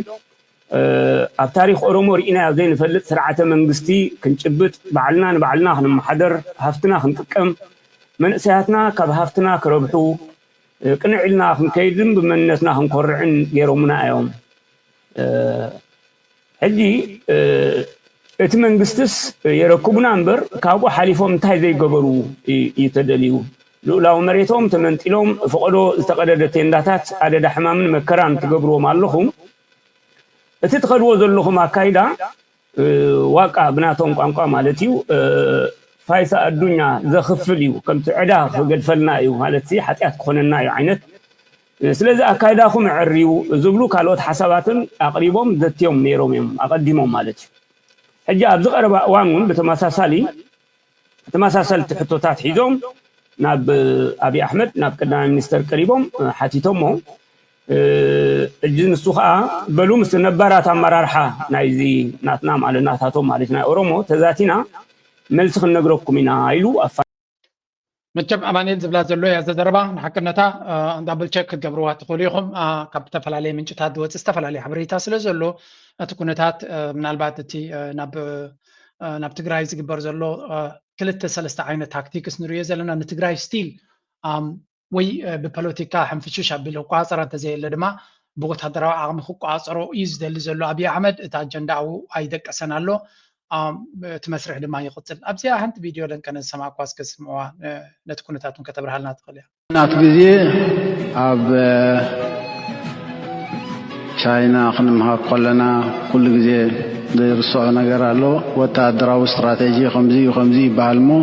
ኣብ ታሪክ ኦሮሞ ርኢናዮ ዘይንፈልጥ ስርዓተ መንግስቲ ክንጭብጥ ባዕልና ንባዕልና ክንመሓደር ሃፍትና ክንጥቀም መንእሰያትና ካብ ሃፍትና ክረብሑ ቅንዕ ኢልና ክንከይድን ብመንነትና ክንኮርዕን ገይሮሙና እዮም ሕጂ እቲ መንግስትስ የረክቡና እምበር ካብኡ ሓሊፎም እንታይ ዘይገበሩ ይተደልዩ ልኡላዊ መሬቶም ተመንጢሎም ፍቐዶ ዝተቐደደ ቴንዳታት ኣደዳ ሕማምን መከራን ትገብርዎም ኣለኹም እቲ ትኸድዎ ዘለኹም ኣካይዳ ዋቃ ብናቶም ቋንቋ ማለት እዩ ፋይሳ ኣዱኛ ዘኽፍል እዩ ከምቲ ዕዳ ክገድፈልና እዩ ማለት ሓጢኣት ክኾነና እዩ ዓይነት ስለዚ ኣካይዳኹም ዕርዩ ዝብሉ ካልኦት ሓሳባትን ኣቕሪቦም ዘትዮም ነይሮም እዮም ኣቐዲሞም ማለት እዩ ሕጂ ኣብዚ ቀረባ እዋን እውን ተመሳሰልቲ ሕቶታት ሒዞም ናብ ኣብይ ኣሕመድ ናብ ቀዳማይ ሚኒስተር ቀሪቦም ሓቲቶሞ እጅ ንሱ ከዓ በሉ ምስ ነባራት ኣመራርሓ ናይዚ ናትና ማለት ናታቶም ማለት ናይ ኦሮሞ ተዛቲና መልሲ ክንነግረኩም ኢና ኢሉ መቸም ኣማኒኤል ዝብላ ዘሎ እያ ዘዘረባ ንሓቅነታ ዳብል ቸክ ክትገብርዋ ትኽእሉ ኢኹም ካብ ዝተፈላለየ ምንጭታት ዝወፅእ ዝተፈላለየ ሓበሬታ ስለ ዘሎ እቲ ኩነታት ምናልባት እቲ ናብ ትግራይ ዝግበር ዘሎ ክልተ ሰለስተ ዓይነት ታክቲክስ ንሪኦ ዘለና ንትግራይ ስቲል ወይ ብፖለቲካ ሕንፍሽሽ ኣቢሉ ክቋፀር እንተዘየለ ድማ ብወታደራዊ ዓቕሚ ክቋፀሮ እዩ ዝደሊ ዘሎ ኣብይ ኣሕመድ እቲ ኣጀንዳ ኣይደቀሰን ኣሎ እቲ መስርሕ ድማ ይቕፅል ኣብዚኣ ሓንቲ ቪድዮ ደንቀነ ዝሰማዕኳ እስከ ስምዕዋ ነቲ ኩነታት እውን ከተብርሃልና ትኽእል እያ ናት ግዜ ኣብ ቻይና ክንምሃር ከለና ኩሉ ግዜ ዘይርስዖ ነገር ኣሎ ወታደራዊ ስትራቴጂ ከምዚ ይበሃል ሞ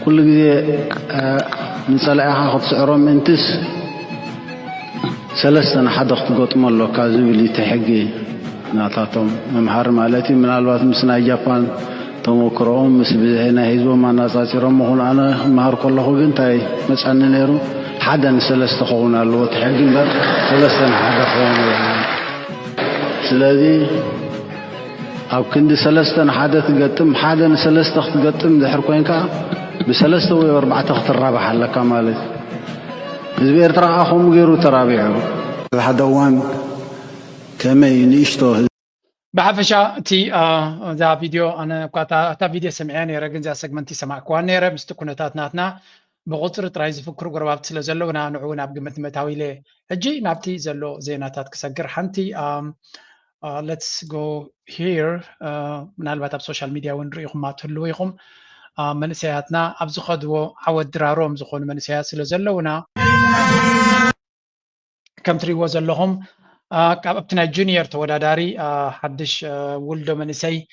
ኩሉ ግዜ ንፀላኢኻ ክትስዕሮም ምእንትስ ሰለስተ ንሓደ ክትገጥሞ ኣለካ ዝብል ተሕጊ ናታቶም መምሃር ማለት እዩ ምናልባት ምስ ናይ ጃፓን ተሞክሮኦም ምስ ናይ ህዝቦም ኣነፃፂሮም ኹን ኣነ ክመሃር ከለኹ ግን እንታይ መፀኒ ነይሩ ሓደ ንሰለስተ ክኸውን ኣለዎ ተሕጊ እምበር ሰለስተ ንሓደ ክኸውን ስለዚ ኣብ ክንዲ ሰለስተ ንሓደ ትገጥም ሓደ ንሰለስተ ክትገጥም ድሕር ኮይንካ ብሰለስተ ወይ ኣርባዕተ ክትራባሕ ኣለካ ማለት ህዝቢ ኤርትራ ከምኡ ገይሩ ተራቢዑ ሓደ እዋን ከመይ ንእሽቶ ብሓፈሻ እቲ እዛ ቪድዮ ኣነ እታ ቪድዮ ሰሚዐ ነይረ ግን እዛ ሰግመንቲ ሰማዕክዋ ነይረ ምስቲ ኩነታት ናትና ብቁፅሪ ጥራይ ዝፍክሩ ጎረባብቲ ስለ ዘለውና ንዑ ናብ ግምት መታዊ ኢለ ሕጂ ናብቲ ዘሎ ዜናታት ክሰግር ሓንቲ ሌትስ ጎ ሂር ምናልባት ኣብ ሶሻል ሚድያ እውን ርኢኹም ትህልዎ ኢኹም መንእሰያትና ኣብ ዝኸድዎ ዓወት ድራሮም ዝኾኑ መንእሰያት ስለ ዘለውና ከም ትሪእዎ ዘለኹም كابتن جونيور توداداري حدش ولدو منسي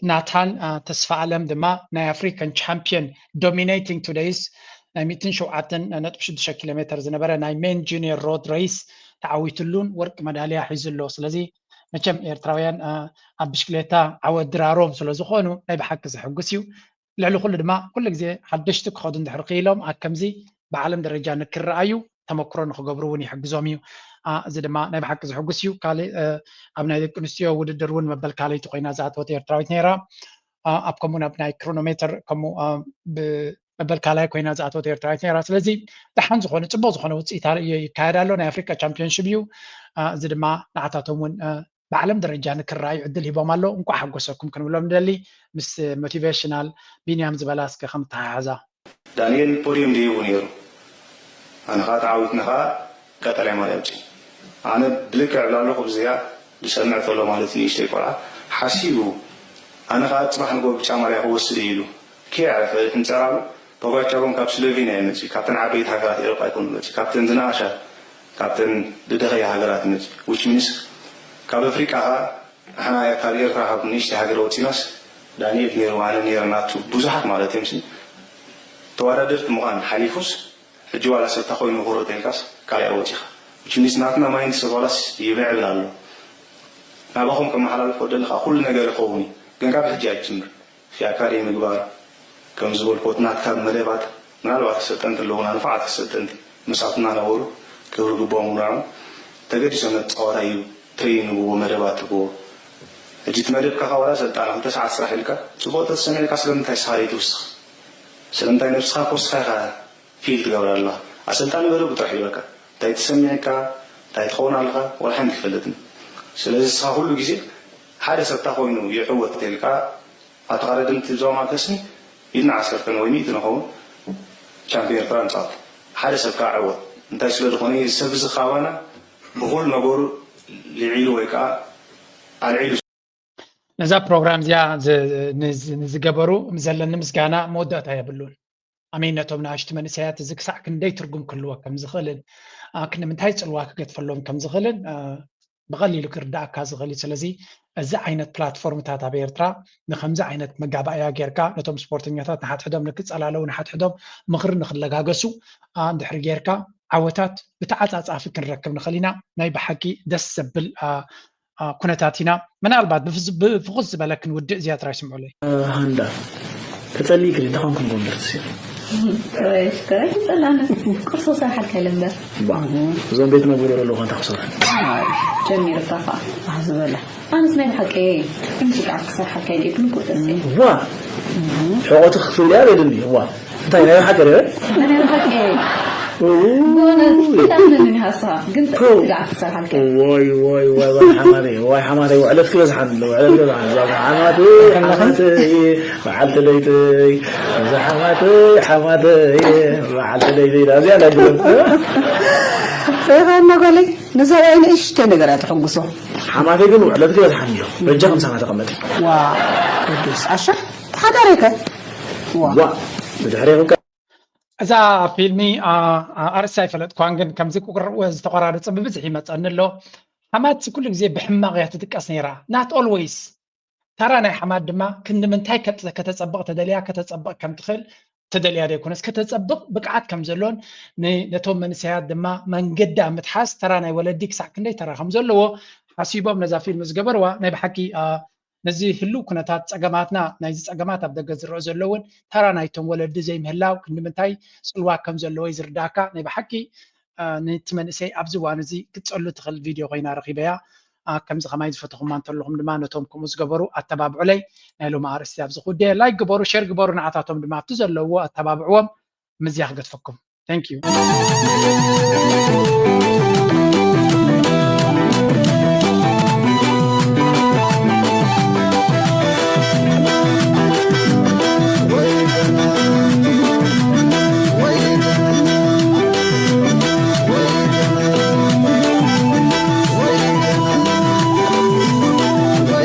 ناتان تسفى علم دما ناي أفريكان champion dominating today's ناي 206 كيلومتر زنبرة ناي مين جونيور رود ريس تعويتلون ورق مدالية حيزلو سلازي مچم إيرتراويان بشكليتا عود دراروم سلازو خونو ناي بحق زحقسيو لعلو كل دما كل جزي حدشتك خودن دحرقيلهم أكمزي بعالم درجة نكر رأيو تمكرون خجبروني حق زوميو زي دما ناي بحق زحقسيو كالي أبناء الكنستيو وددرون مبل كالي تقينا زات وتير تراويت نيرا أبكمون أبناء كرونومتر كمو مبل كالي كوينا زات وتير تراويت نيرا سلازي دحان زخونة تبو زخونة وتسيتار يكايرالو ناي أفريكا تشامبيونشيب يو زي دما نعطاتهم بعلم درجة نكراي عدل هبا مالو انكو حقوسكم كانوا لهم دلي مس موتيفيشنال بينيام زبلاسك خمت هذا دانيال بوريوم دي ونيرو انا خاطر عاودنا خا قتل ما يبجي انا بلك على له خبزيا بسمعت له مالتي اشتي قرا حسيبو انا خاطر صباح نقول بشامريا هو سديلو كي عرف انترالو بوغاچاون كاب سلوفينيا نجي كابتن عبيد هاغات ايروبا يكون نجي كابتن زناشا كابتن ددغيا هاغات نجي which means كاب افريقيا انا يا كارير راح نيشتي هاغروتيناس دانيال نيرو انا نيرناتو بزحت مالتي مشي تواردت مغان حليفوس الجواله ستخوي نغورو تلكاس كاي اوتيخ which means ناتنا مايند سوالس يبعلالو نابخم كما حلال فودل كل ነገር يقوني ግን ካብ ሕጂ አይጅምር في اكاديمي ምግባር ከም ዝበል ኮትናት ካብ መደባት ምናልባት ሰጠንት ለሆነ ንፋዓት ሰጠንት መሳትና ነውሩ ክብር ግቦም ነው ተገዲሰነ ጻወራዩ ትሬኒንግ ወመደባት ጎ እጅት መደብ ከኸወራ ሰልጣና ተሳዓት ስራሕ ልካ ጽቦት ተሰሚዕካ ስለምንታይ ሳሪት ውስጥ ስለምንታይ ነፍስኻ ኮስኻ ፊል ትገብራላ አሰልጣን በለው ብጥራሕ ይበካ ታይ ተሰሚዕካ ታይ ትኾናልካ ወላ ሓንቲ ይፈልጥን ስለዚህ ስኻ ሁሉ ግዜ ሓደ ሰብታ ኮይኑ ይዕወት ተልካ አትቃረድም ትዞማ ተስኒ ይናዓስከን ወይ ሚት ነው ቻምፒዮን ፍራንስ ሓደ ሰብካ ዕወት እንታይ ስለዝኾነ ሰብ ዝኻባና بقول نقول لعيل ويكا العيل نزا بروجرام زيا نزجبرو مزلنا مسجانا مودة يبلون أمينتهم ناشت من سيات زكسع كندي ترجم كل وقت كم زخلن كنا من تايت الواقع قد فلون كم زخلن بغلي لك رداء كاز غلي سلزي الزع عينة بلاتفورم تاعت بيرترا نخمز عينة مجابا يا جيركا نتوم سبورتنج تاعت نحت حدهم نكتس على لون نحت حدهم مخر نخلق جاجسو دحر جيركا عوتات بتاعت عافيك نركب نخلينا ناي بحكي دس بال كنتاتنا من البعض بفغز بالك نود زيادة رايس معلي هندا تسألي كذي تخون كم بندرسي ايش كذا تسأل عنك قصة صح الكلام ده زين بيت ما بقول له أنت خسران جميل الطفا أحسن الله أنا سمعت حكي امسك عكس صح حكي لي كل كتسي وا شو تخفي لي هذا اللي هو طيب أنا حكي لي أنا حكي واي حمادي وعلت كل زحان لو علت كل زحان حمادي وعلت ليتي حمادي وعلت ليتي لازم أقول فأنا أقول لك نزار أين إيش تنقرأ تحقصه حمادي قلوا علت كل زحان له رجعهم سنة تقمتي واو عشان حضرك واو بتحريقك إذا فيلمي أرسل فلت كوانجن كم زيك وز تقرر تصب بزحي ما تأنلو حماد كل جزء بحماق يعتدك أسنيرة not always ترى أنا حماد ما كنا من تاي كتتصبق تدليا كتتصبق كم تخل تدليا ريكونس كتتصبق بقعات كم زلون نتوم من سياد دما من قدام متحاس ترى أنا ولديك ساكن لي ترى خمزلو حسيبه من ذا فيلم زجبر ونبحكي نزي هلو كنتات أجمعتنا نايز أجمعت أبدا جزر زلون ترى نايتهم ولد زي مهلاو كنا من تاي سلوا كم زلوا يزر داكا نبحكي نتمنى سي أبزوان زي كتسألوا تخل فيديو غينا رقيبيا كم زخمايز فتحهم ما نطلعهم دما نتوم كم زجبروا التبابع علي نالو ما عرست أبزخو ده لايك جبروا شير جبروا نعطاتهم دما تزلوا التبابعهم مزيح قد فكم thank you